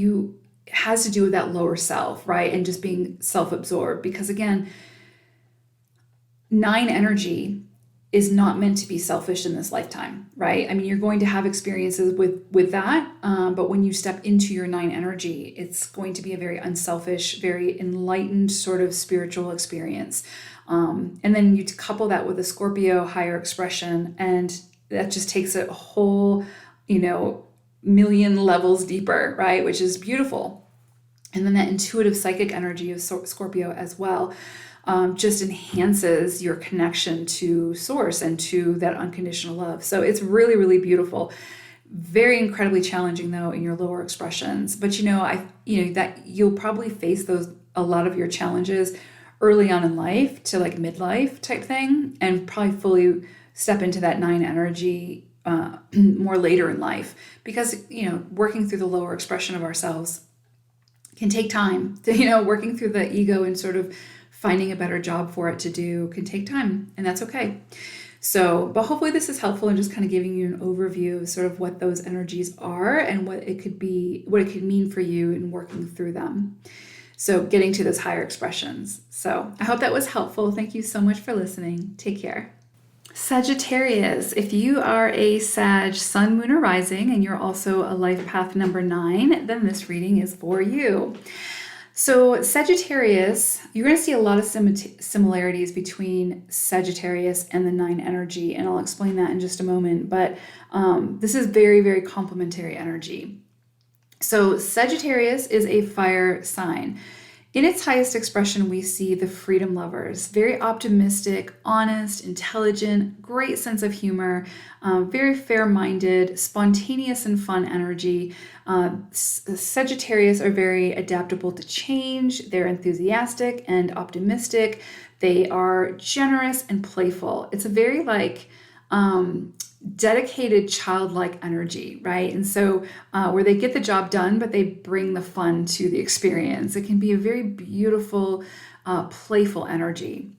Speaker 1: has to do with that lower self, right? And just being self-absorbed. Because again, 9 energy is not meant to be selfish in this lifetime, right? I mean, you're going to have experiences with that, but when you step into your 9 energy, it's going to be a very unselfish, very enlightened sort of spiritual experience. And then you couple that with a Scorpio higher expression, and that just takes it a whole, million levels deeper, right? Which is beautiful. And then that intuitive psychic energy of Scorpio as well just enhances your connection to source and to that unconditional love. So it's really, really beautiful. Very incredibly challenging though in your lower expressions. But that you'll probably face a lot of your challenges early on in life to like midlife type thing, and probably fully step into that 9 energy more later in life, because working through the lower expression of ourselves can take time. Working through the ego and sort of finding a better job for it to do can take time, and that's okay. So, but hopefully this is helpful in just kind of giving you an overview of sort of what those energies are and what it could mean for you in working through them. So getting to those higher expressions. So I hope that was helpful. Thank you so much for listening. Take care. Sagittarius, if you are a Sag sun, moon, or rising, and you're also a life path number 9, then this reading is for you. So Sagittarius, you're going to see a lot of similarities between Sagittarius and the 9 energy, and I'll explain that in just a moment. But this is very, very complementary energy. So Sagittarius is a fire sign. In its highest expression, we see the freedom lovers, very optimistic, honest, intelligent, great sense of humor, very fair-minded, spontaneous and fun energy. Sagittarius are very adaptable to change. They're enthusiastic and optimistic. They are generous and playful. It's a very dedicated childlike energy, right? And so where they get the job done, but they bring the fun to the experience. It can be a very beautiful, playful energy.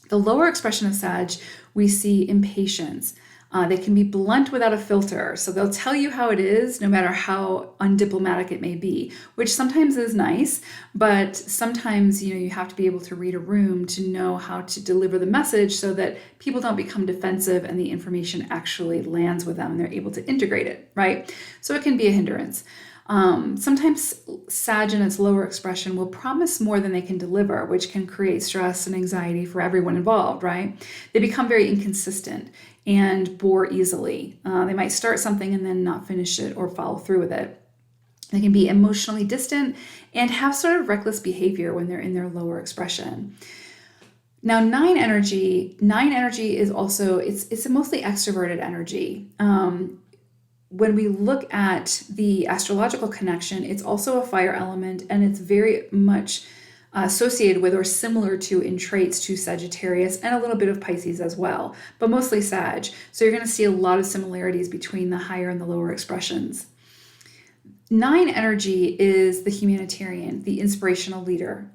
Speaker 1: The lower expression of Sag, we see impatience. They can be blunt without a filter. So they'll tell you how it is, no matter how undiplomatic it may be, which sometimes is nice, but sometimes, you have to be able to read a room to know how to deliver the message so that people don't become defensive and the information actually lands with them and they're able to integrate it, right? So it can be a hindrance. Sometimes Sag in its lower expression will promise more than they can deliver, which can create stress and anxiety for everyone involved, right? They become very inconsistent and bore easily. They might start something and then not finish it or follow through with it. They can be emotionally distant and have sort of reckless behavior when they're in their lower expression. Now, 9 energy is also, it's a mostly extroverted energy. When we look at the astrological connection, it's also a fire element, and it's very much associated with or similar to in traits to Sagittarius and a little bit of Pisces as well, but mostly Sag. So you're going to see a lot of similarities between the higher and the lower expressions. 9 energy is the humanitarian, the inspirational leader.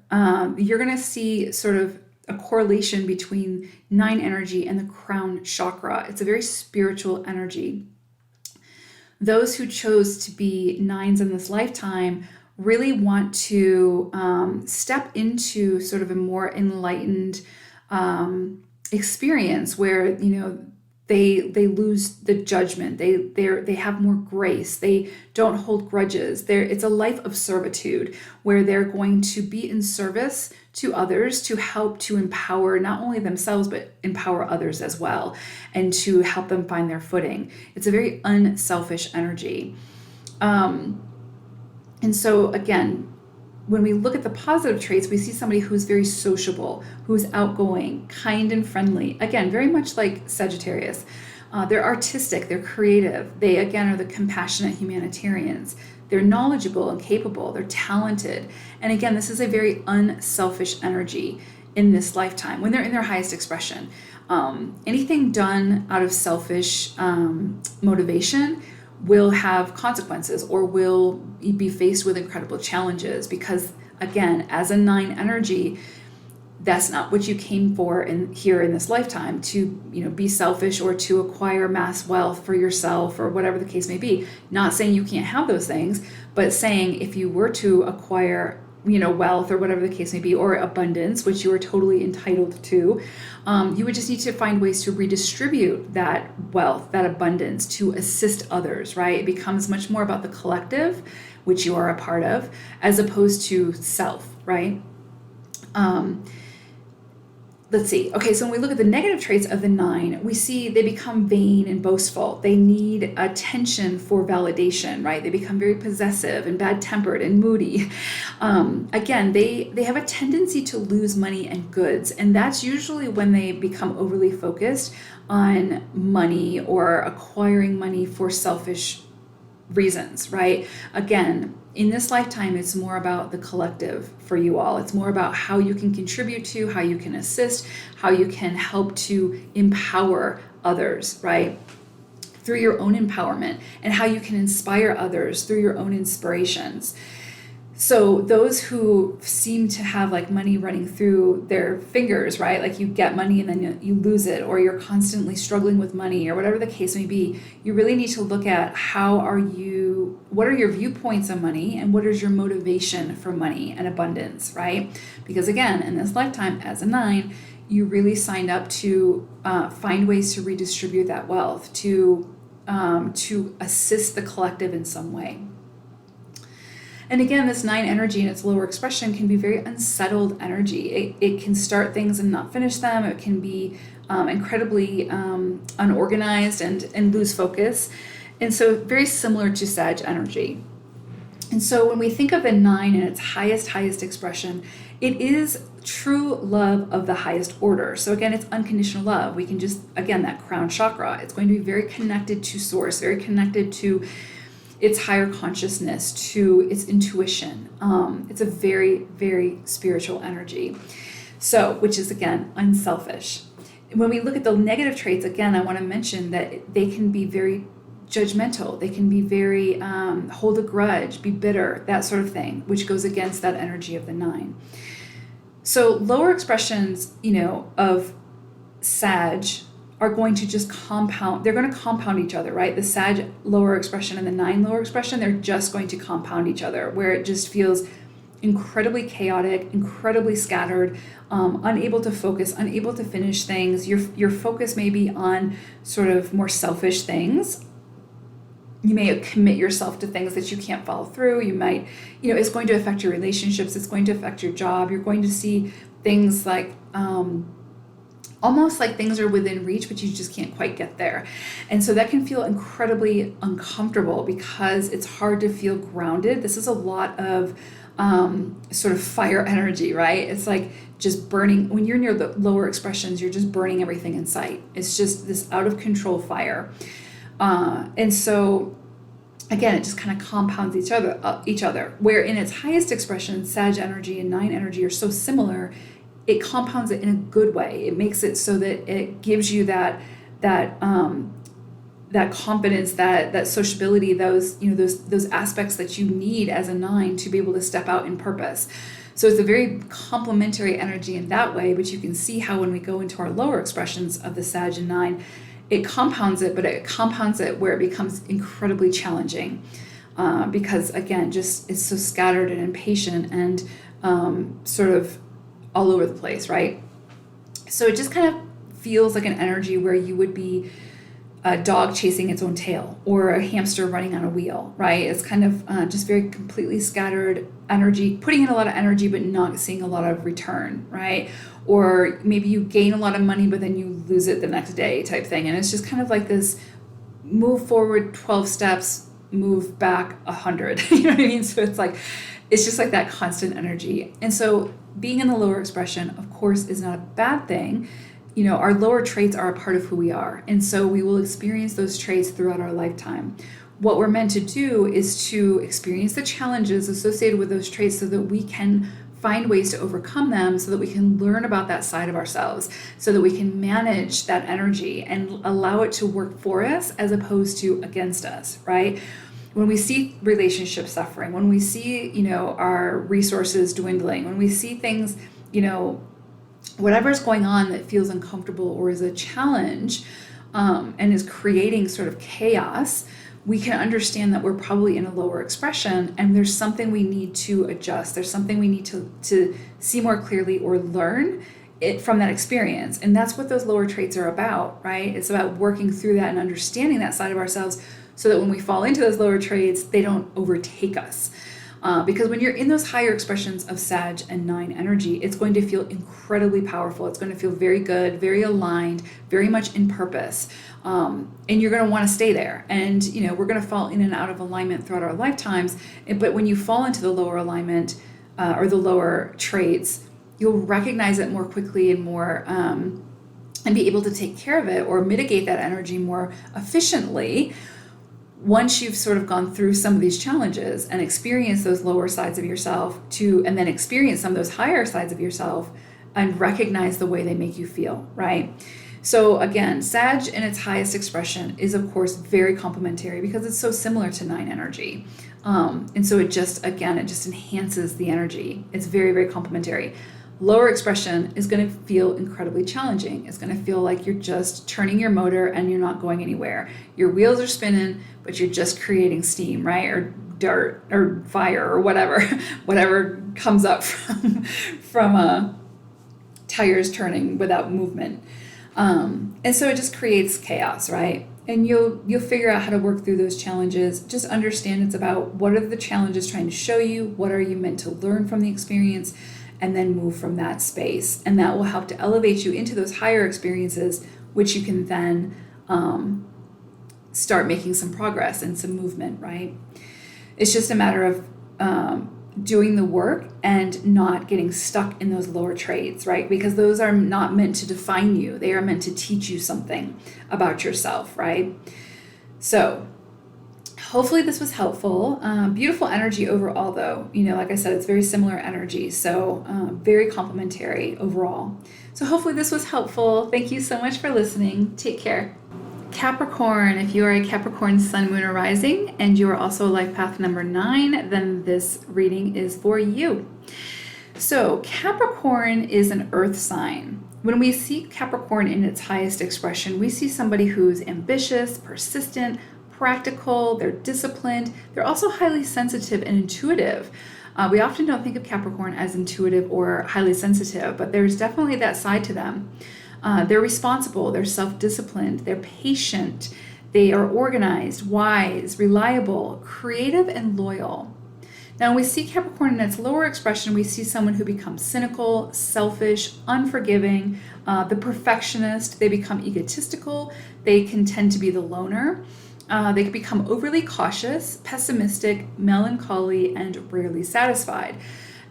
Speaker 1: You're going to see sort of a correlation between 9 energy and the crown chakra. It's a very spiritual energy. Those who chose to be 9s in this lifetime really want to step into sort of a more enlightened experience where, they lose the judgment. They have more grace. They don't hold grudges. It's a life of servitude where they're going to be in service to others to help to empower not only themselves but empower others as well, and to help them find their footing. It's a very unselfish energy. And so again, when we look at the positive traits, we see somebody who's very sociable, who's outgoing, kind and friendly. Again, very much like Sagittarius. They're artistic, they're creative. They, again, are the compassionate humanitarians. They're knowledgeable and capable. They're talented. And again, this is a very unselfish energy in this lifetime when they're in their highest expression. Anything done out of selfish motivation will have consequences or will be faced with incredible challenges, because again, as a 9 energy, that's not what you came for here in this lifetime, to be selfish or to acquire mass wealth for yourself or whatever the case may be. Not saying you can't have those things, but saying if you were to acquire wealth or whatever the case may be, or abundance, which you are totally entitled to, you would just need to find ways to redistribute that wealth, that abundance, to assist others, right? It becomes much more about the collective, which you are a part of, as opposed to self, right? Let's see. Okay, so when we look at the negative traits of the 9, we see they become vain and boastful. They need attention for validation, right? They become very possessive and bad-tempered and moody. Again, they have a tendency to lose money and goods, and that's usually when they become overly focused on money or acquiring money for selfish reasons, right? Again, in this lifetime, it's more about the collective for you all. It's more about how you can contribute to, how you can assist, how you can help to empower others, right? Through your own empowerment, and how you can inspire others through your own inspirations. So those who seem to have like money running through their fingers, right? Like you get money and then you lose it, or you're constantly struggling with money, or whatever the case may be, you really need to look at what are your viewpoints on money, and what is your motivation for money and abundance, right? Because again, in this lifetime as a 9, you really signed up to find ways to redistribute that wealth, to assist the collective in some way. And again, this 9 energy in its lower expression can be very unsettled energy. It can start things and not finish them. It can be incredibly unorganized and lose focus. And so very similar to Sag energy. And so when we think of the 9 in its highest expression, it is true love of the highest order. So again, it's unconditional love. We can just, again, that crown chakra, it's going to be very connected to source, very connected to its higher consciousness, to its intuition. It's a very, very spiritual energy. So, which is again, unselfish. When we look at the negative traits, again, I want to mention that they can be very judgmental. They can be very, hold a grudge, be bitter, that sort of thing, which goes against that energy of the 9. So lower expressions, of Sag are going to just compound. They're going to compound each other, right? The Sag lower expression and the 9 lower expression, they're just going to compound each other, where it just feels incredibly chaotic, incredibly scattered, unable to focus, unable to finish things. Your focus may be on sort of more selfish things. You may commit yourself to things that you can't follow through. You might, it's going to affect your relationships. It's going to affect your job. You're going to see things like, almost like things are within reach, but you just can't quite get there. And so that can feel incredibly uncomfortable because it's hard to feel grounded. This is a lot of sort of fire energy, right? It's like just burning. When you're near the lower expressions, you're just burning everything in sight. It's just this out of control fire. And so again, it just kind of compounds each other, where in its highest expression, Sag energy and 9 energy are so similar. It compounds it in a good way. It makes it so that it gives you that confidence, that sociability, those aspects that you need as a 9 to be able to step out in purpose. So it's a very complementary energy in that way, but you can see how when we go into our lower expressions of the Sag and 9, it compounds it, but it compounds it where it becomes incredibly challenging because again, just it's so scattered and impatient and sort of all over the place, right? So it just kind of feels like an energy where you would be a dog chasing its own tail or a hamster running on a wheel, right? It's kind of just very completely scattered energy, putting in a lot of energy but not seeing a lot of return, right? Or maybe you gain a lot of money but then you lose it the next day type thing. And it's just kind of like this move forward 12 steps, move back 100. You know what I mean? So it's just like that constant energy. And so being in the lower expression, of course, is not a bad thing. You know, our lower traits are a part of who we are. And so we will experience those traits throughout our lifetime. What we're meant to do is to experience the challenges associated with those traits so that we can find ways to overcome them, so that we can learn about that side of ourselves, so that we can manage that energy and allow it to work for us as opposed to against us, right? When we see relationships suffering, when we see, you know, our resources dwindling, when we see things, you know, whatever's going on that feels uncomfortable or is a challenge and is creating sort of chaos, we can understand that we're probably in a lower expression and there's something we need to adjust. There's something we need to see more clearly or learn it from that experience. And that's what those lower traits are about, right? It's about working through that and understanding that side of ourselves so that when we fall into those lower traits, they don't overtake us. Because when you're in those higher expressions of Sag and 9 energy, it's going to feel incredibly powerful. It's going to feel very good, very aligned, very much in purpose. And you're going to want to stay there. And, you know, we're going to fall in and out of alignment throughout our lifetimes. But when you fall into the lower alignment or the lower traits, you'll recognize it more quickly and more and be able to take care of it or mitigate that energy more efficiently once you've sort of gone through some of these challenges and experienced those lower sides of yourself and then experience some of those higher sides of yourself and recognize the way they make you feel, right? So again, Sag in its highest expression is of course very complementary because it's so similar to 9 energy. And so it just enhances the energy. It's very, very complementary. Lower expression is going to feel incredibly challenging. It's going to feel like you're just turning your motor and you're not going anywhere. Your wheels are spinning, but you're just creating steam, right? Or dirt or fire or whatever comes up from tires turning without movement. And so it just creates chaos, right? And you'll figure out how to work through those challenges. Just understand it's about what are the challenges trying to show you? What are you meant to learn from the experience? And then move from that space. And that will help to elevate you into those higher experiences, which you can then start making some progress and some movement, right? It's just a matter of doing the work and not getting stuck in those lower traits, right? Because those are not meant to define you. They are meant to teach you something about yourself, right? So hopefully this was helpful. Beautiful energy overall, though. You know, like I said, it's very similar energy, so very complementary overall. So hopefully this was helpful. Thank you so much for listening. Take care. Capricorn, if you are a Capricorn sun, moon, or rising, and you are also life path number 9, then this reading is for you. So Capricorn is an earth sign. When we see Capricorn in its highest expression, we see somebody who's ambitious, persistent, practical, they're disciplined. They're also highly sensitive and intuitive. We often don't think of Capricorn as intuitive or highly sensitive, but there's definitely that side to them. They're responsible, they're self-disciplined, they're patient, they are organized, wise, reliable, creative, and loyal. Now, when we see Capricorn in its lower expression, we see someone who becomes cynical, selfish, unforgiving, the perfectionist. They become egotistical. They can tend to be the loner. They can become overly cautious, pessimistic, melancholy, and rarely satisfied,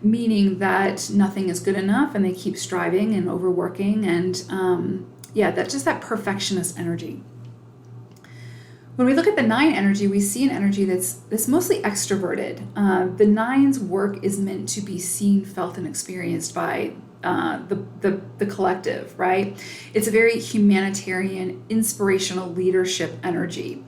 Speaker 1: meaning that nothing is good enough and they keep striving and overworking and that's just that perfectionist energy. When we look at the 9 energy, we see an energy that's mostly extroverted. The 9's work is meant to be seen, felt, and experienced by the collective, right? It's a very humanitarian, inspirational leadership energy.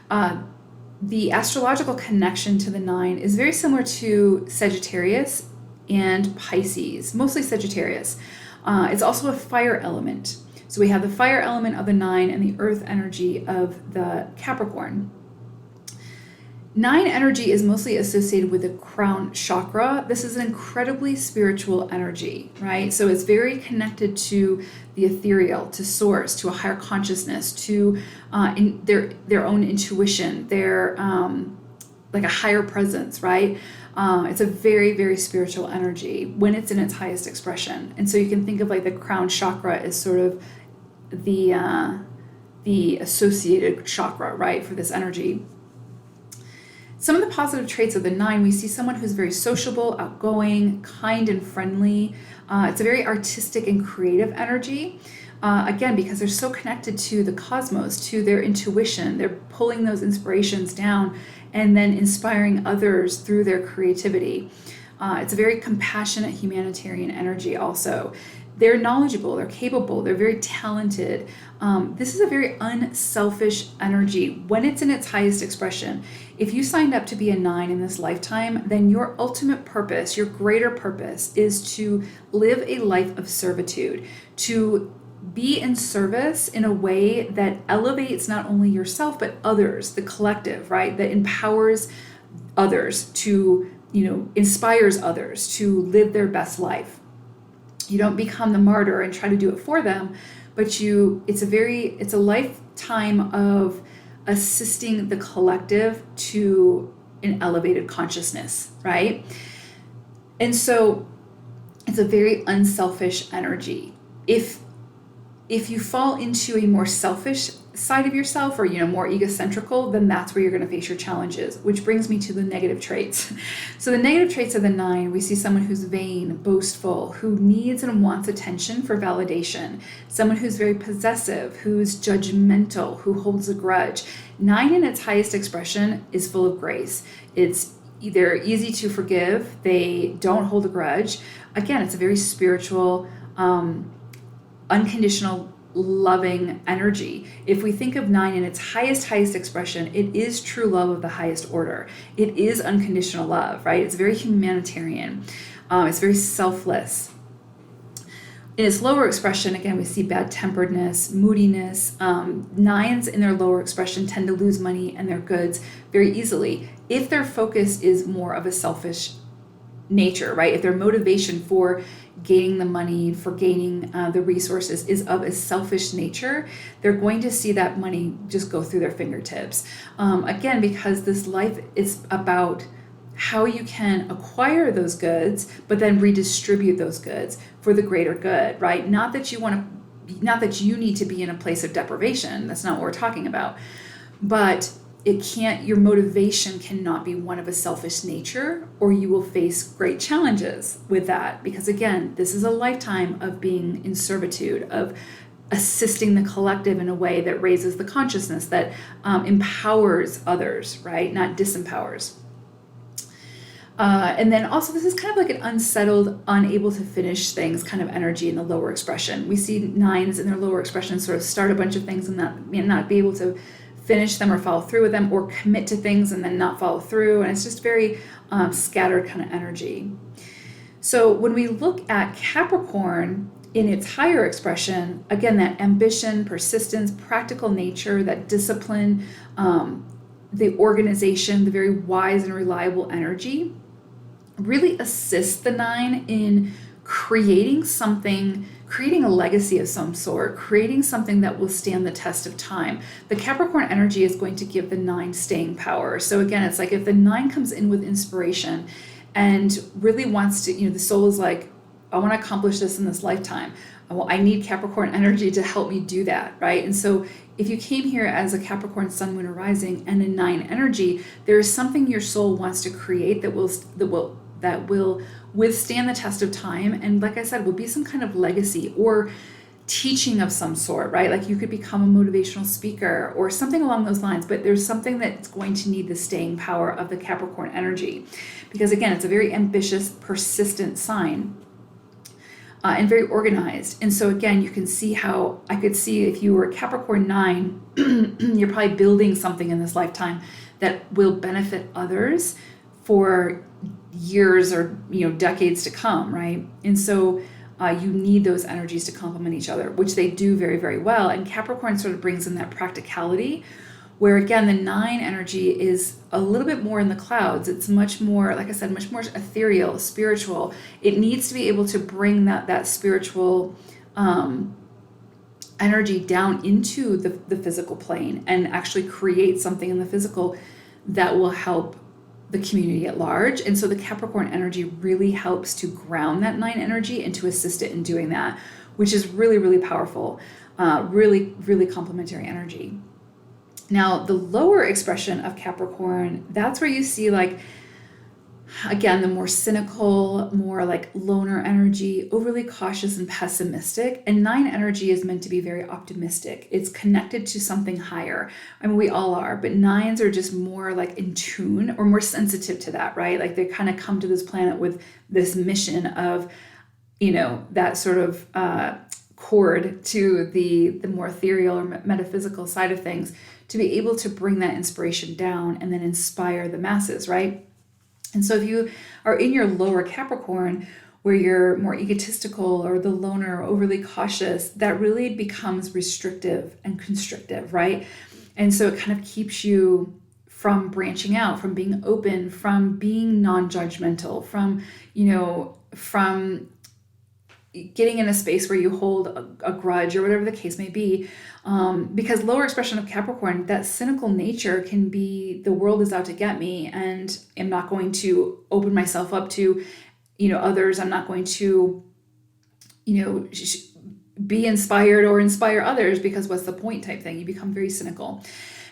Speaker 1: The astrological connection to the 9 is very similar to Sagittarius and Pisces, mostly Sagittarius. It's also a fire element. So we have the fire element of the 9 and the earth energy of the Capricorn. 9 energy is mostly associated with the crown chakra. This is an incredibly spiritual energy, right? So it's very connected to the ethereal, to source, to a higher consciousness, to in their own intuition, their like a higher presence, right? It's a very, very spiritual energy when it's in its highest expression. And so you can think of like the crown chakra as sort of the associated chakra, right, for this energy. Some of the positive traits of the 9, we see someone who's very sociable, outgoing, kind, and friendly. It's a very artistic and creative energy. Again, because they're so connected to the cosmos, to their intuition, they're pulling those inspirations down and then inspiring others through their creativity. It's a very compassionate humanitarian energy also. They're knowledgeable, they're capable, they're very talented. This is a very unselfish energy when it's in its highest expression. If you signed up to be a 9 in this lifetime, then your ultimate purpose, your greater purpose, is to live a life of servitude, to be in service in a way that elevates not only yourself, but others, the collective, right? That empowers others to, inspires others to live their best life. You don't become the martyr and try to do it for them, but it's a lifetime of assisting the collective to an elevated consciousness, right? And so it's a very unselfish energy. If you fall into a more selfish side of yourself, or more egocentrical, then that's where you're going to face your challenges, which brings me to the negative traits. So the negative traits of the 9, we see someone who's vain, boastful, who needs and wants attention for validation, someone who's very possessive, who's judgmental, who holds a grudge. 9 in its highest expression is full of grace. They're easy to forgive. They don't hold a grudge. Again, it's a very spiritual, unconditional, loving energy. If we think of 9 in its highest expression, it is true love of the highest order. It is unconditional love, right? It's very humanitarian. It's very selfless. In its lower expression, again, we see bad-temperedness, moodiness. 9s in their lower expression tend to lose money and their goods very easily if their focus is more of a selfish nature, right? If their motivation for gaining the money, for gaining the resources is of a selfish nature, they're going to see that money just go through their fingertips. Again, because this life is about how you can acquire those goods, but then redistribute those goods for the greater good, right? Not that you need to be in a place of deprivation. That's not what we're talking about. But your motivation cannot be one of a selfish nature, or you will face great challenges with that. Because again, this is a lifetime of being in servitude, of assisting the collective in a way that raises the consciousness, that empowers others, right? Not disempowers. And then also, this is kind of like an unsettled, unable to finish things kind of energy in the lower expression. We see 9s in their lower expression sort of start a bunch of things and not be able to finish them or follow through with them, or commit to things and then not follow through. And it's just very scattered kind of energy. So when we look at Capricorn in its higher expression, again, that ambition, persistence, practical nature, that discipline, the organization, the very wise and reliable energy really assists the 9 in creating a legacy of some sort, creating something that will stand the test of time. The Capricorn energy is going to give the 9 staying power. So again, it's like if the 9 comes in with inspiration and really wants to, the soul is like, I want to accomplish this in this lifetime. Well, I need Capricorn energy to help me do that, right? And so if you came here as a Capricorn sun, moon, or rising and a 9 energy, there is something your soul wants to create that will withstand the test of time. And like I said, will be some kind of legacy or teaching of some sort, right? Like you could become a motivational speaker or something along those lines, but there's something that's going to need the staying power of the Capricorn energy. Because again, it's a very ambitious, persistent sign. And very organized. And so again, you can see how I could see if you were a Capricorn 9, you're probably building something in this lifetime that will benefit others for years or decades to come, right? And so you need those energies to complement each other, which they do very, very well. And Capricorn sort of brings in that practicality, where again, the 9 energy is a little bit more in the clouds. It's much more, like I said, much more ethereal, spiritual. It needs to be able to bring that spiritual energy down into the physical plane and actually create something in the physical that will help the community at large. And so the Capricorn energy really helps to ground that 9 energy and to assist it in doing that, which is really, really powerful, really, really complementary energy. Now, the lower expression of Capricorn, that's where you see like, again, the more cynical, more like loner energy, overly cautious and pessimistic. And 9 energy is meant to be very optimistic. It's connected to something higher. I mean, we all are, but 9s are just more like in tune or more sensitive to that, right? Like they kind of come to this planet with this mission of, that sort of cord to the more ethereal or metaphysical side of things, to be able to bring that inspiration down and then inspire the masses, right? And so if you are in your lower Capricorn, where you're more egotistical or the loner or overly cautious, that really becomes restrictive and constrictive, right? And so it kind of keeps you from branching out, from being open, from being non-judgmental, from getting in a space where you hold a grudge or whatever the case may be. Because lower expression of Capricorn, that cynical nature can be, the world is out to get me and I'm not going to open myself up to, others. I'm not going to, be inspired or inspire others, because what's the point type thing. You become very cynical.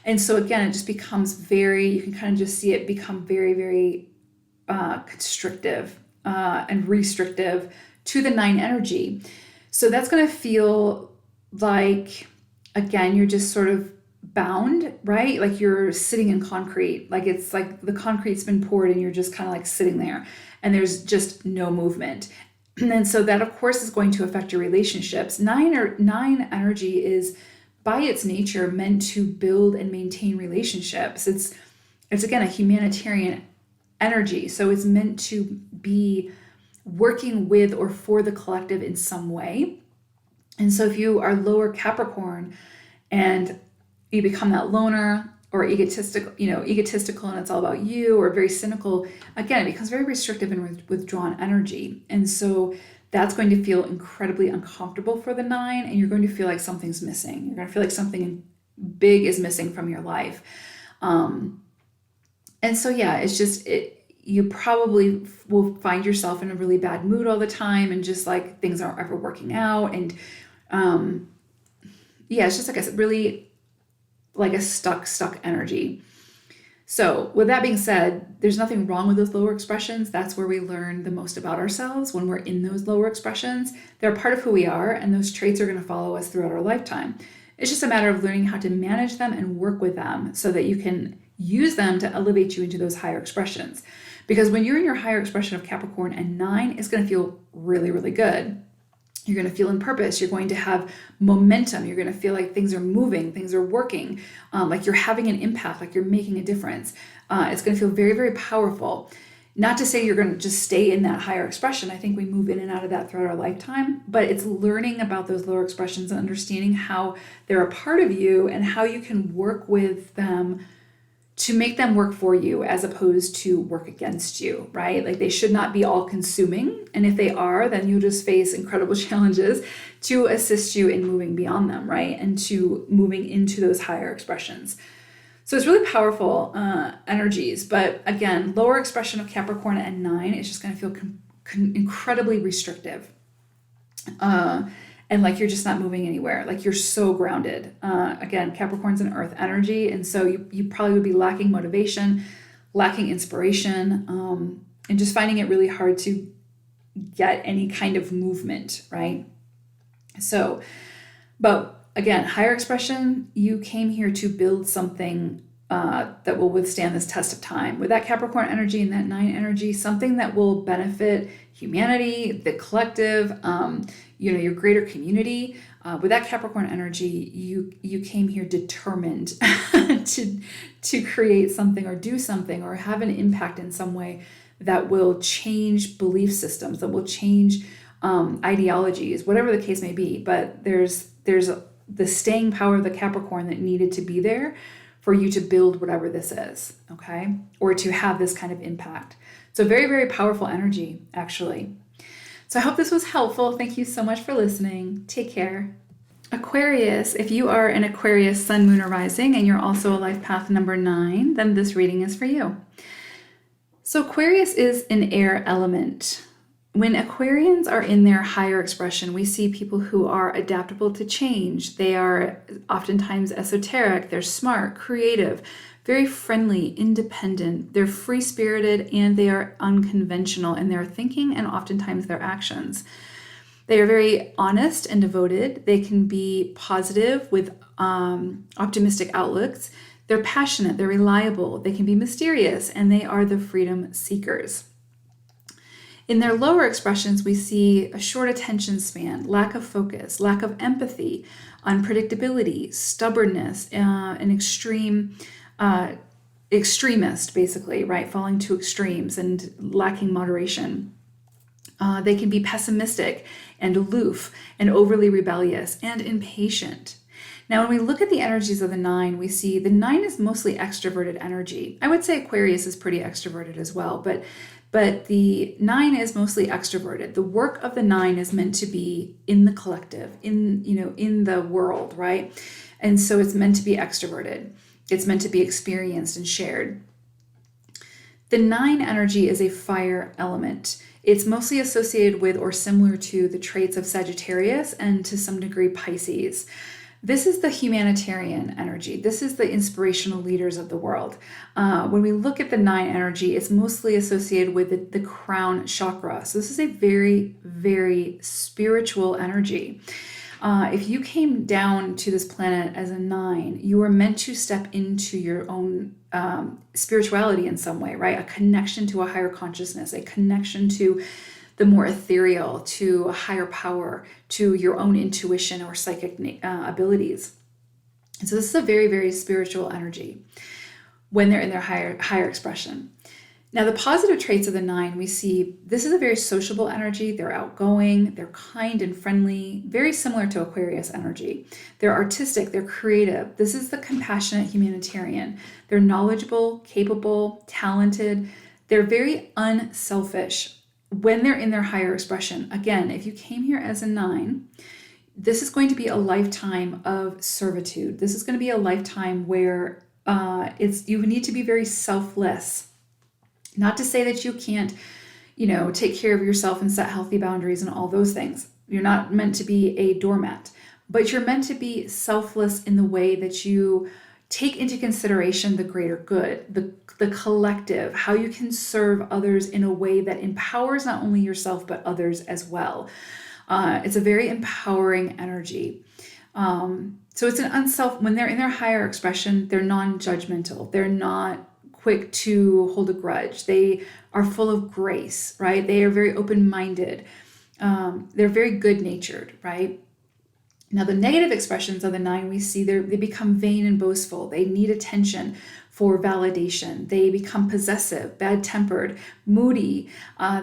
Speaker 1: And so again, it just becomes you can kind of just see it become very, very constrictive and restrictive to the 9 energy. So that's going to feel like, again, you're just sort of bound, right? Like you're sitting in concrete, like it's like the concrete's been poured and you're just kind of like sitting there and there's just no movement. And so that of course is going to affect your relationships. 9 energy is by its nature meant to build and maintain relationships. It's again a humanitarian energy. So it's meant to be working with or for the collective in some way. And so if you are lower Capricorn and you become that loner or egotistical and it's all about you, or very cynical, again, it becomes very restrictive and withdrawn energy. And so that's going to feel incredibly uncomfortable for the 9, and you're going to feel like something's missing. You're going to feel like something big is missing from your life. And so, yeah, it's just, you probably will find yourself in a really bad mood all the time and just like things aren't ever working out. And it's just like a really like a stuck energy. So with that being said, there's nothing wrong with those lower expressions. That's where we learn the most about ourselves, when we're in those lower expressions. They're part of who we are, and those traits are going to follow us throughout our lifetime. It's just a matter of learning how to manage them and work with them so that you can use them to elevate you into those higher expressions. Because when you're in your higher expression of Capricorn and 9, it's going to feel really, really good. You're going to feel in purpose. You're going to have momentum. You're going to feel like things are moving, things are working, like you're having an impact, like you're making a difference. It's going to feel very, very powerful. Not to say you're going to just stay in that higher expression. I think we move in and out of that throughout our lifetime, but it's learning about those lower expressions and understanding how they're a part of you and how you can work with them to make them work for you as opposed to work against you, right? Like they should not be all consuming. And if they are, then you'll just face incredible challenges to assist you in moving beyond them, right? And to moving into those higher expressions. So it's really powerful energies. But again, lower expression of Capricorn and 9 is just going to feel incredibly restrictive. And like you're just not moving anywhere, like you're so grounded. Again, Capricorn's an earth energy, and so you probably would be lacking motivation, lacking inspiration, and just finding it really hard to get any kind of movement, right? So, but again, higher expression, you came here to build something that will withstand this test of time. With that Capricorn energy and that 9 energy, something that will benefit humanity, the collective, your greater community. With that Capricorn energy, you came here determined to create something or do something or have an impact in some way that will change belief systems, that will change ideologies, whatever the case may be. But there's the staying power of the Capricorn that needed to be there for you to build whatever this is, okay? Or to have this kind of impact. So very, very powerful energy, actually. So I hope this was helpful. Thank you so much for listening. Take care. Aquarius, if you are an Aquarius sun, moon, or rising, and you're also a life path number 9, then this reading is for you. So Aquarius is an air element. When Aquarians are in their higher expression, we see people who are adaptable to change. They are oftentimes esoteric, they're smart, creative, very friendly, independent, they're free-spirited, and they are unconventional in their thinking and oftentimes their actions. They are very honest and devoted. They can be positive with optimistic outlooks. They're passionate, they're reliable, they can be mysterious, and they are the freedom seekers. In their lower expressions, we see a short attention span, lack of focus, lack of empathy, unpredictability, stubbornness, an extreme extremist, basically, right? Falling to extremes and lacking moderation. They can be pessimistic and aloof and overly rebellious and impatient. Now, when we look at the energies of the 9, we see the 9 is mostly extroverted energy. I would say Aquarius is pretty extroverted as well, but the 9 is mostly extroverted. The work of the 9 is meant to be in the collective, in the world, right? And so it's meant to be extroverted. It's meant to be experienced and shared. The 9 energy is a fire element. It's mostly associated with or similar to the traits of Sagittarius and to some degree Pisces. This is the humanitarian energy. This is the inspirational leaders of the world. When we look at the 9 energy, it's mostly associated with the crown chakra. So this is a very, very spiritual energy. If you came down to this planet as a 9, you were meant to step into your own spirituality in some way, right? A connection to a higher consciousness, a connection to the more ethereal, to a higher power, to your own intuition or psychic abilities. And so this is a very, very spiritual energy when they're in their higher expression. Now, the positive traits of the 9, we see this is a very sociable energy. They're outgoing, they're kind and friendly, very similar to Aquarius energy. They're artistic, they're creative. This is the compassionate humanitarian. They're knowledgeable, capable, talented. They're very unselfish when they're in their higher expression. Again, if you came here as a 9, this is going to be a lifetime of servitude. This is going to be a lifetime where you need to be very selfless. Not to say that you can't, take care of yourself and set healthy boundaries and all those things. You're not meant to be a doormat, but you're meant to be selfless in the way that you take into consideration the greater good, the collective, how you can serve others in a way that empowers not only yourself, but others as well. It's a very empowering energy. So it's when they're in their higher expression, they're non-judgmental. They're not quick to hold a grudge. They are full of grace, right? They are very open-minded. They're very good-natured, right? Now, the negative expressions of the 9, we see they become vain and boastful. They need attention for validation. They become possessive, bad-tempered, moody.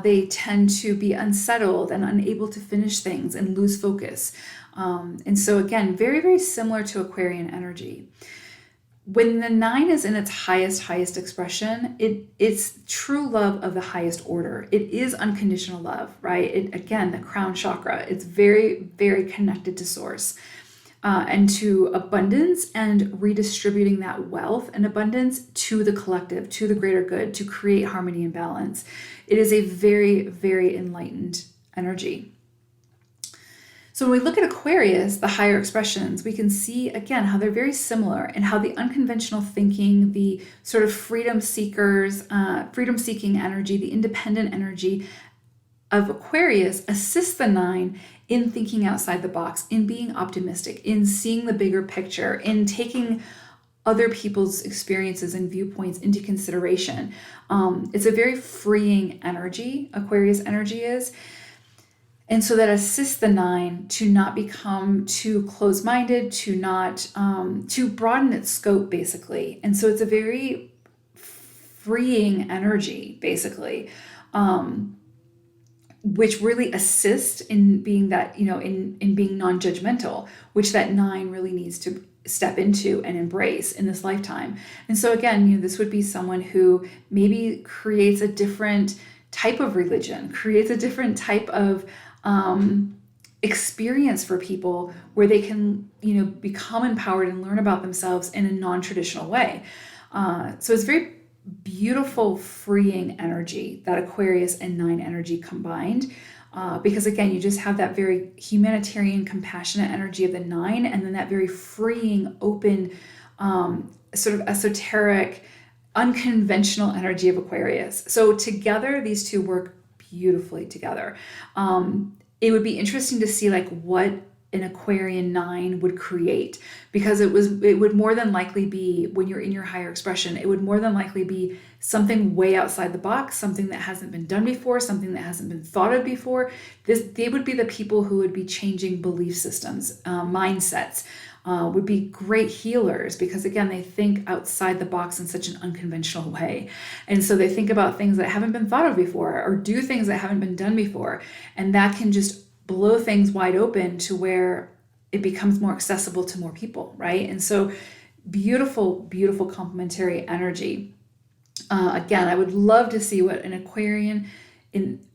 Speaker 1: They tend to be unsettled and unable to finish things and lose focus. And so again, very, very similar to Aquarian energy. When the 9 is in its highest expression, it's true love of the highest order. It is unconditional love, right? Again, the crown chakra, it's very, very connected to source and to abundance and redistributing that wealth and abundance to the collective, to the greater good, to create harmony and balance. It is a very, very enlightened energy. So when we look at Aquarius, the higher expressions, we can see again how they're very similar and how the unconventional thinking, the sort of freedom-seeking energy, the independent energy of Aquarius assists the 9 in thinking outside the box, in being optimistic, in seeing the bigger picture, in taking other people's experiences and viewpoints into consideration. It's a very freeing energy, Aquarius energy is. And so that assists the 9 to not become too close-minded, to not to broaden its scope, basically. And so it's a very freeing energy, basically, which really assists in being that, in being non-judgmental, which that 9 really needs step into and embrace in this lifetime. And so again, this would be someone who maybe creates a different type of religion, creates a different type of experience for people where they can, become empowered and learn about themselves in a non-traditional way. So it's very beautiful, freeing energy, that Aquarius and 9 energy combined. Because again, you just have that very humanitarian, compassionate energy of the 9, and then that very freeing, open, sort of esoteric, unconventional energy of Aquarius. So together, these two work beautifully together. It would be interesting to see what an Aquarian 9 would create, because it would more than likely be, when you're in your higher expression, it would more than likely be something way outside the box, something that hasn't been done before, something that hasn't been thought of before. They would be the people who would be changing belief systems, mindsets, would be great healers, because again, they think outside the box in such an unconventional way. And so they think about things that haven't been thought of before, or do things that haven't been done before. And that can just blow things wide open to where it becomes more accessible to more people, right? And so beautiful, beautiful complementary energy. Again, I would love to see what an Aquarian,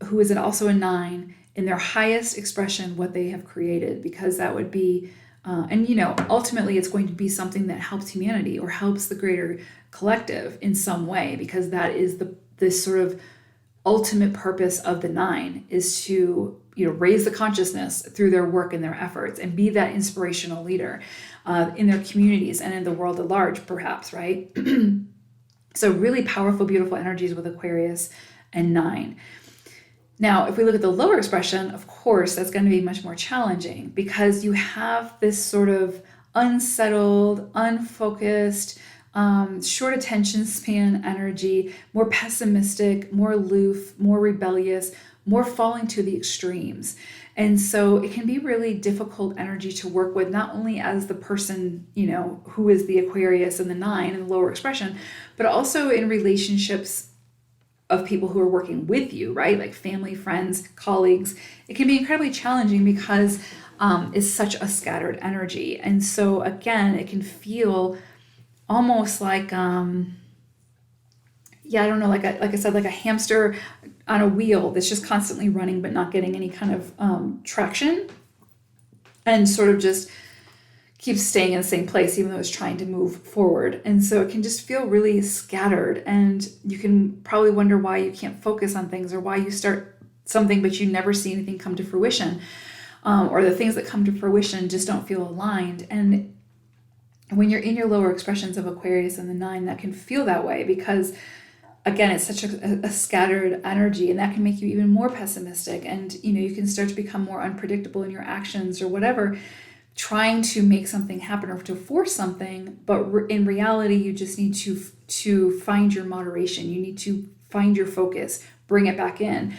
Speaker 1: who is also a 9, in their highest expression, what they have created, because that would be, ultimately it's going to be something that helps humanity or helps the greater collective in some way, because that is this sort of ultimate purpose of the 9, is to raise the consciousness through their work and their efforts, and be that inspirational leader in their communities and in the world at large, perhaps, right? So really powerful, beautiful energies with Aquarius and 9. Now, if we look at the lower expression, of course, that's going to be much more challenging, because you have this sort of unsettled, unfocused, short attention span energy, more pessimistic, more aloof, more rebellious, more falling to the extremes. And so it can be really difficult energy to work with, not only as the person, who is the Aquarius and the 9 and the lower expression, but also in relationships of people who are working with you, right? Like family, friends, colleagues. It can be incredibly challenging because it's such a scattered energy. And so again, it can feel almost like, I don't know, like I said, like a hamster on a wheel that's just constantly running but not getting any kind of traction, and sort of just keeps staying in the same place even though it's trying to move forward. And so it can just feel really scattered, and you can probably wonder why you can't focus on things, or why you start something but you never see anything come to fruition, or the things that come to fruition just don't feel aligned. And when you're in your lower expressions of Aquarius and the 9, that can feel that way, because again, it's such a scattered energy, and that can make you even more pessimistic. And, you can start to become more unpredictable in your actions or whatever, trying to make something happen or to force something. But in reality, you just need to find your moderation. You need to find your focus, bring it back in.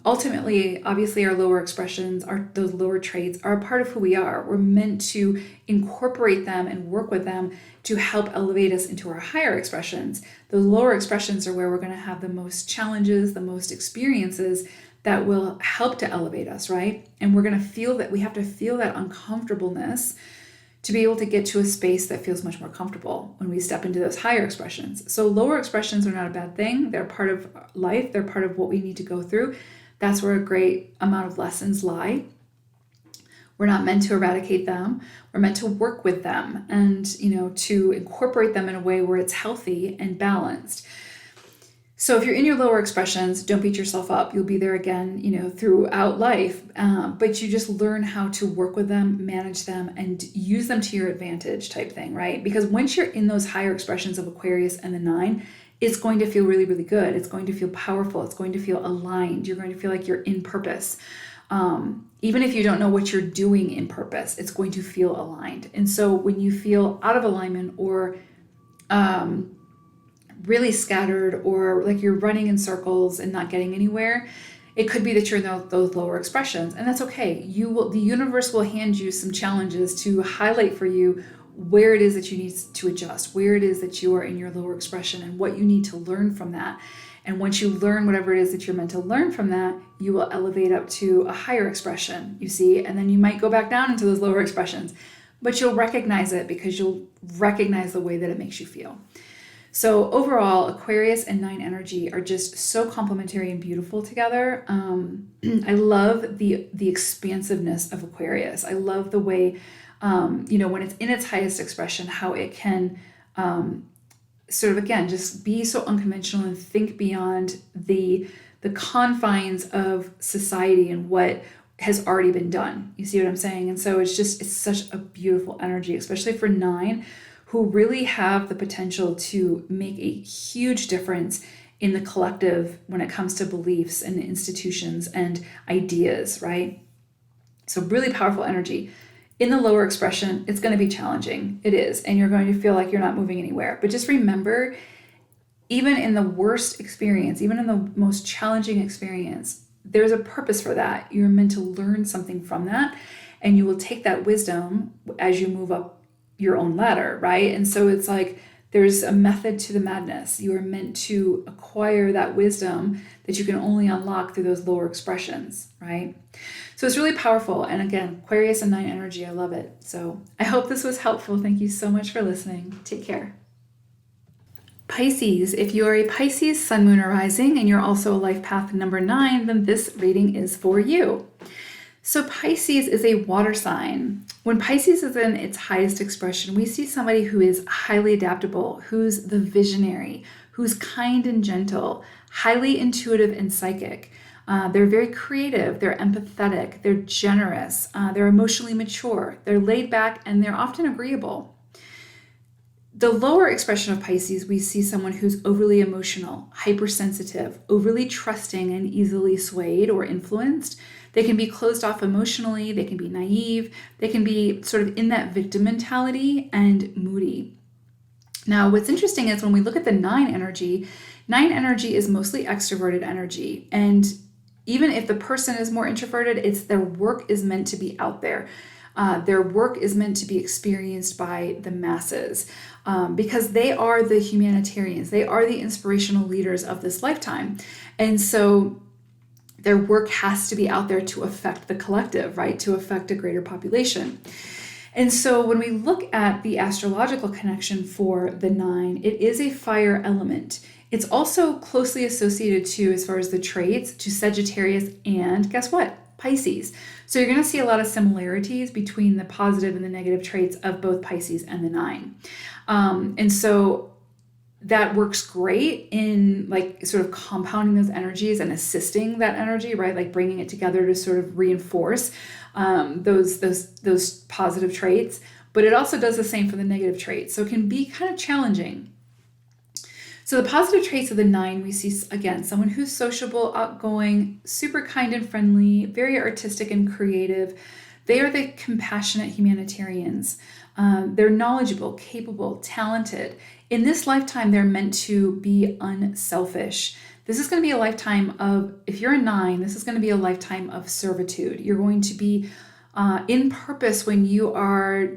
Speaker 1: Ultimately, obviously, our lower expressions, those lower traits are a part of who we are. We're meant to incorporate them and work with them to help elevate us into our higher expressions. Those lower expressions are where we're going to have the most challenges, the most experiences that will help to elevate us, right? And we're going to feel that, we have to feel that uncomfortableness to be able to get to a space that feels much more comfortable when we step into those higher expressions. So lower expressions are not a bad thing. They're part of life. They're part of what we need to go through. That's where a great amount of lessons lie. We're not meant to eradicate them. We're meant to work with them and, to incorporate them in a way where it's healthy and balanced. So if you're in your lower expressions, don't beat yourself up. You'll be there again, throughout life. But you just learn how to work with them, manage them, and use them to your advantage type thing, right? Because once you're in those higher expressions of Aquarius and the 9, it's going to feel really, really good. It's going to feel powerful. It's going to feel aligned. You're going to feel like you're in purpose. Even if you don't know what you're doing in purpose, it's going to feel aligned. And so when you feel out of alignment or really scattered, or like you're running in circles and not getting anywhere, it could be that you're in those lower expressions, and that's okay. The universe will hand you some challenges to highlight for you where it is that you need to adjust, where it is that you are in your lower expression, and what you need to learn from that. And once you learn whatever it is that you're meant to learn from that, you will elevate up to a higher expression, you see, and then you might go back down into those lower expressions. but you'll recognize it because you'll recognize the way that it makes you feel. So overall, Aquarius and 9 energy are just so complementary and beautiful together. I love the expansiveness of Aquarius. I love the way, when it's in its highest expression, how it can sort of, again, just be so unconventional and think beyond the confines of society and what has already been done. You see what I'm saying? And so it's such a beautiful energy, especially for 9, who really have the potential to make a huge difference in the collective when it comes to beliefs and institutions and ideas, right? So really powerful energy. In the lower expression, it's going to be challenging. It is. And you're going to feel like you're not moving anywhere. But just remember, even in the worst experience, even in the most challenging experience, there's a purpose for that. You're meant to learn something from that. And you will take that wisdom as you move up your own ladder, right? And so it's like there's a method to the madness. You are meant to acquire that wisdom that you can only unlock through those lower expressions, right? So it's really powerful. And again, Aquarius and 9 energy, I love it. So I hope this was helpful. Thank you so much for listening. Take care. Pisces, if you are a Pisces sun, moon, or rising, and you're also a life path number 9, then this reading is for you. So Pisces is a water sign. When Pisces is in its highest expression, we see somebody who is highly adaptable, who's the visionary, who's kind and gentle, highly intuitive and psychic. They're very creative, they're empathetic, they're generous, they're emotionally mature, they're laid back, and they're often agreeable. The lower expression of Pisces, we see someone who's overly emotional, hypersensitive, overly trusting, and easily swayed or influenced. They can be closed off emotionally, they can be naive, they can be sort of in that victim mentality and moody. Now, what's interesting is when we look at the 9 energy is mostly extroverted energy. And even if the person is more introverted, it's their work is meant to be out there. Their work is meant to be experienced by the masses because they are the humanitarians. They are the inspirational leaders of this lifetime. And so their work has to be out there to affect the collective, right? To affect a greater population. And so when we look at the astrological connection for the 9, it is a fire element. It's also closely associated to, as far as the traits, to Sagittarius and guess what? Pisces. So you're going to see a lot of similarities between the positive and the negative traits of both Pisces and the 9. And so that works great in like sort of compounding those energies and assisting that energy, right? Like bringing it together to sort of reinforce those positive traits. But it also does the same for the negative traits. So it can be kind of challenging. So the positive traits of the 9, we see, again, someone who's sociable, outgoing, super kind and friendly, very artistic and creative. They are the compassionate humanitarians. They're knowledgeable, capable, talented. In this lifetime, they're meant to be unselfish. This is going to be a lifetime of, if you're a 9, this is going to be a lifetime of servitude. You're going to be in purpose when you are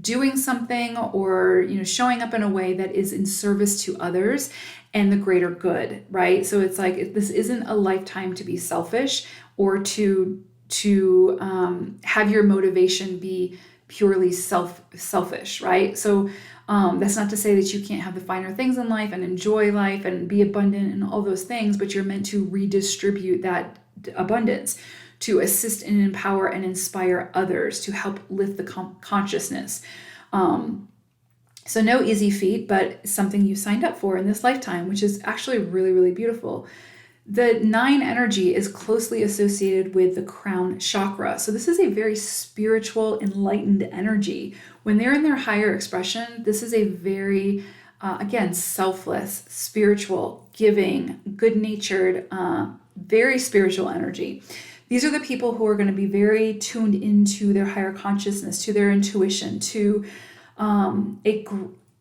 Speaker 1: doing something or showing up in a way that is in service to others and the greater good, right? So it's like this isn't a lifetime to be selfish or to have your motivation be purely selfish, right? So that's not to say that you can't have the finer things in life and enjoy life and be abundant and all those things, but you're meant to redistribute that abundance to assist and empower and inspire others to help lift the consciousness. So no easy feat, but something you signed up for in this lifetime, which is actually really, really beautiful. The 9 energy is closely associated with the crown chakra. So this is a very spiritual, enlightened energy. When they're in their higher expression, this is a very, again, selfless, spiritual, giving, good-natured, very spiritual energy. These are the people who are going to be very tuned into their higher consciousness, to their intuition, to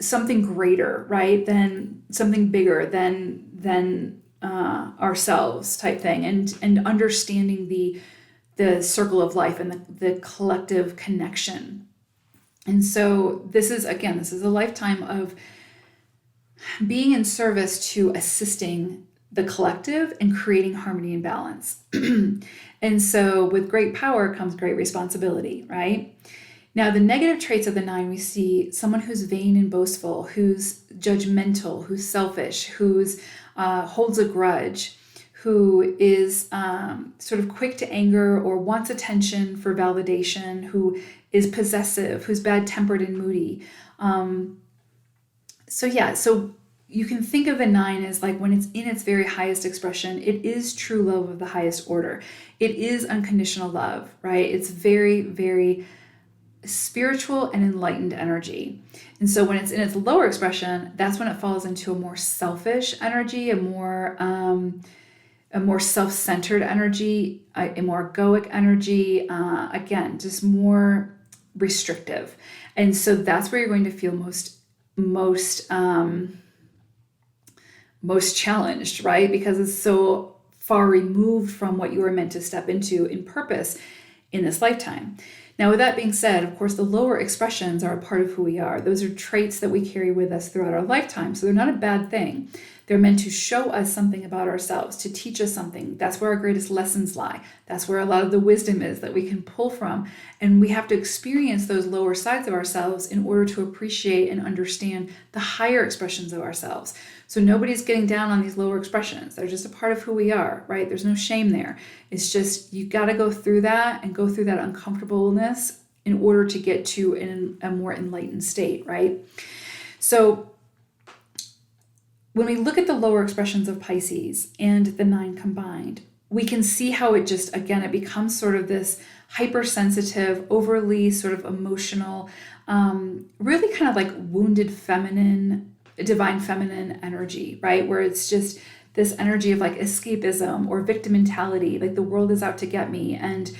Speaker 1: something greater, right? Than something bigger than ourselves type thing, and understanding the circle of life and the collective connection. And so this is a lifetime of being in service to assisting the collective and creating harmony and balance. And so with great power comes great responsibility, right? Now, the negative traits of the 9, we see someone who's vain and boastful, who's judgmental, who's selfish, who's holds a grudge, who is sort of quick to anger or wants attention for validation, who is possessive, who's bad-tempered and moody. So you can think of the 9 as like when it's in its very highest expression, it is true love of the highest order. It is unconditional love, right? It's very, very spiritual and enlightened energy. And so when it's in its lower expression, that's when it falls into a more selfish energy, a more self-centered energy, a more egoic energy, again, just more restrictive. And so that's where you're going to feel most challenged, right? Because it's so far removed from what you were meant to step into in purpose in this lifetime. Now, with that being said, of course, the lower expressions are a part of who we are. Those are traits that we carry with us throughout our lifetime. So they're not a bad thing. They're meant to show us something about ourselves, to teach us something. That's where our greatest lessons lie. That's where a lot of the wisdom is that we can pull from. And we have to experience those lower sides of ourselves in order to appreciate and understand the higher expressions of ourselves. So nobody's getting down on these lower expressions. They're just a part of who we are, right? There's no shame there. It's just you got to go through that and go through that uncomfortableness in order to get to a more enlightened state, right? So when we look at the lower expressions of Pisces and the 9 combined, we can see how it just, again, it becomes sort of this hypersensitive, overly sort of emotional, really kind of like wounded feminine, divine feminine energy, right? Where it's just this energy of like escapism or victim mentality, like the world is out to get me. And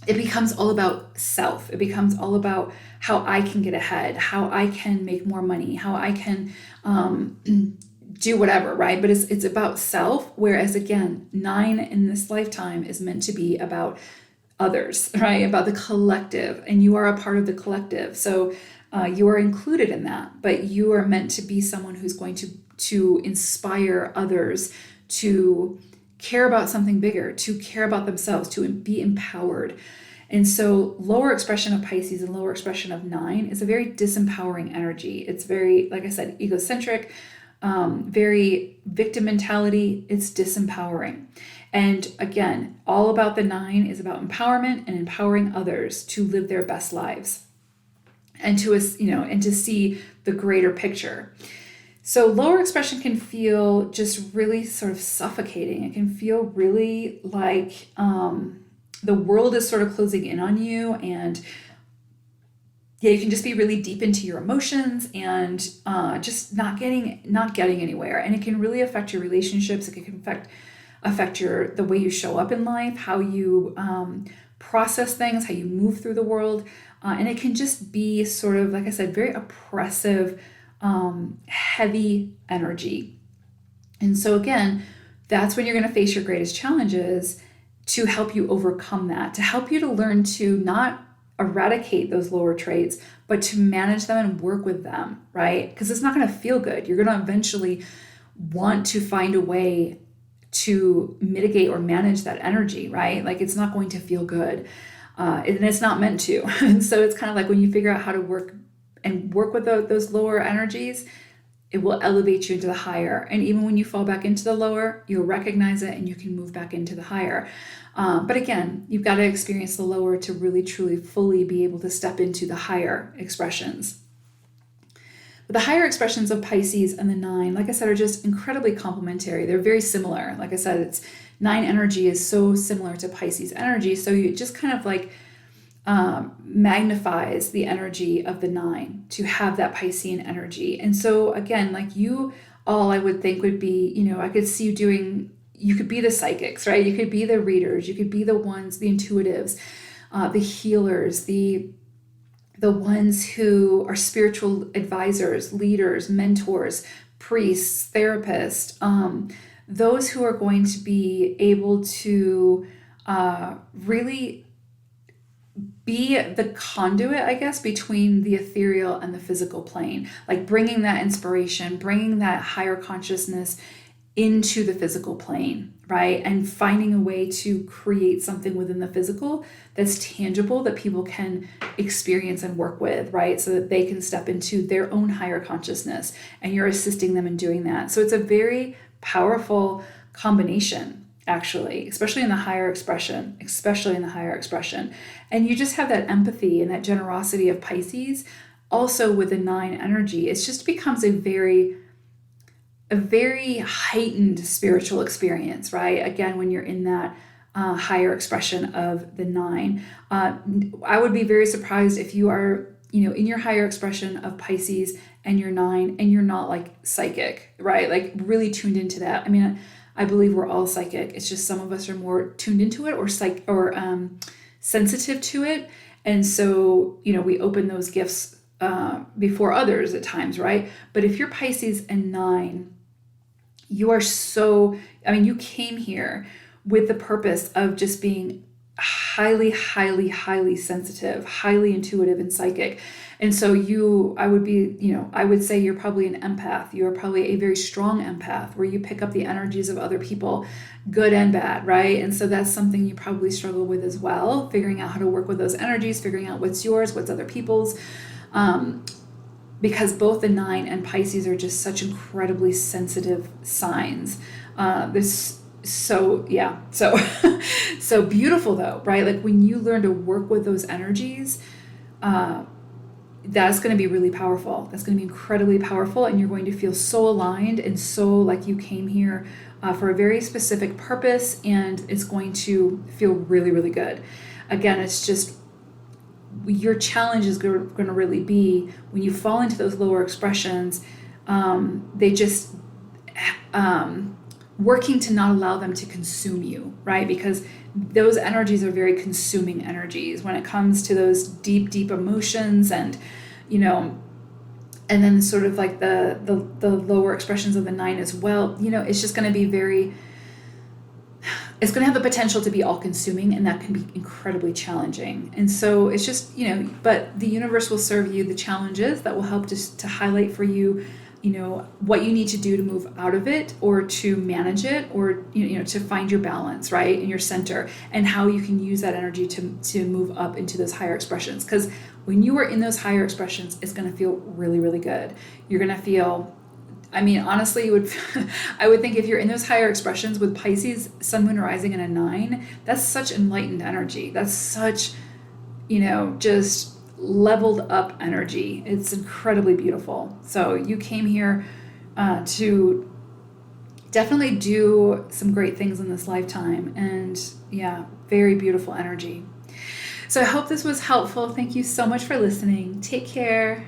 Speaker 1: it becomes all about self. It becomes all about how I can get ahead, how I can make more money, how I can do whatever, right? But it's about self. Whereas again, 9 in this lifetime is meant to be about others, right? About the collective, and you are a part of the collective. So you are included in that, but you are meant to be someone who's going to inspire others to care about something bigger, to care about themselves, to be empowered. And so lower expression of Pisces and lower expression of 9 is a very disempowering energy. It's very, like I said, egocentric, very victim mentality. It's disempowering. And again, all about the 9 is about empowerment and empowering others to live their best lives and to see the greater picture. So lower expression can feel just really sort of suffocating. It can feel really like the world is sort of closing in on you, and you can just be really deep into your emotions and just not getting anywhere. And it can really affect your relationships. It can affect the way you show up in life, how you process things, how you move through the world, and it can just be sort of, like I said, very oppressive, heavy energy. And so again, that's when you're going to face your greatest challenges, to help you overcome that, to help you to learn to not eradicate those lower traits, but to manage them and work with them, right? Because it's not going to feel good. You're going to eventually want to find a way to mitigate or manage that energy, right? Like it's not going to feel good, and it's not meant to. And so it's kind of like when you figure out how to work with those lower energies, it will elevate you into the higher. And even when you fall back into the lower, you'll recognize it and you can move back into the higher. But again, you've got to experience the lower to really, truly, fully be able to step into the higher expressions. But the higher expressions of Pisces and the 9, like I said, are just incredibly complementary. They're very similar. Like I said, it's 9 energy is so similar to Pisces energy. So you just kind of like magnifies the energy of the 9 to have that Piscean energy. And so again, like you all, I would think would be, I could see you could be the psychics, right? You could be the readers, you could be the ones, the intuitives, the healers, the ones who are spiritual advisors, leaders, mentors, priests, therapists, those who are going to be able to really be the conduit, I guess, between the ethereal and the physical plane, like bringing that inspiration, bringing that higher consciousness into the physical plane, right? And finding a way to create something within the physical that's tangible that people can experience and work with, right? So that they can step into their own higher consciousness, and you're assisting them in doing that. So it's a very powerful combination, actually, especially in the higher expression, And you just have that empathy and that generosity of Pisces. Also with the 9 energy, it just becomes a very heightened spiritual experience, right? Again, when you're in that higher expression of the 9, I would be very surprised if you are, in your higher expression of Pisces and you're 9 and you're not like psychic, right? Like really tuned into that. I mean, I believe we're all psychic. It's just some of us are more tuned into it or sensitive to it. And so, we open those gifts before others at times, right? But if you're Pisces and 9, you are you came here with the purpose of just being highly, highly, highly sensitive, highly intuitive and psychic. And so I would say you're probably an empath. You're probably a very strong empath where you pick up the energies of other people, good and bad, right? And so that's something you probably struggle with as well, figuring out how to work with those energies, figuring out what's yours, what's other people's. Because both the 9 and Pisces are just such incredibly sensitive signs. So beautiful though, right? Like when you learn to work with those energies, that's going to be really powerful. That's going to be incredibly powerful, and you're going to feel so aligned and so like you came here for a very specific purpose, and it's going to feel really, really good. Again, it's just your challenge is going to really be when you fall into those lower expressions, they just working to not allow them to consume you, right? Because those energies are very consuming energies when it comes to those deep, deep emotions, and and then sort of like the lower expressions of the 9 as well. It's just going to be it's going to have the potential to be all-consuming, and that can be incredibly challenging. And so it's just, but the universe will serve you the challenges that will help to highlight for you, what you need to do to move out of it or to manage it, or, to find your balance, right, in your center, and how you can use that energy to move up into those higher expressions. Because when you are in those higher expressions, it's going to feel really, really good. You're going to feel... honestly, I would think if you're in those higher expressions with Pisces, Sun, Moon, Rising, and a 9, that's such enlightened energy. That's such, just leveled up energy. It's incredibly beautiful. So you came here to definitely do some great things in this lifetime. And yeah, very beautiful energy. So I hope this was helpful. Thank you so much for listening. Take care.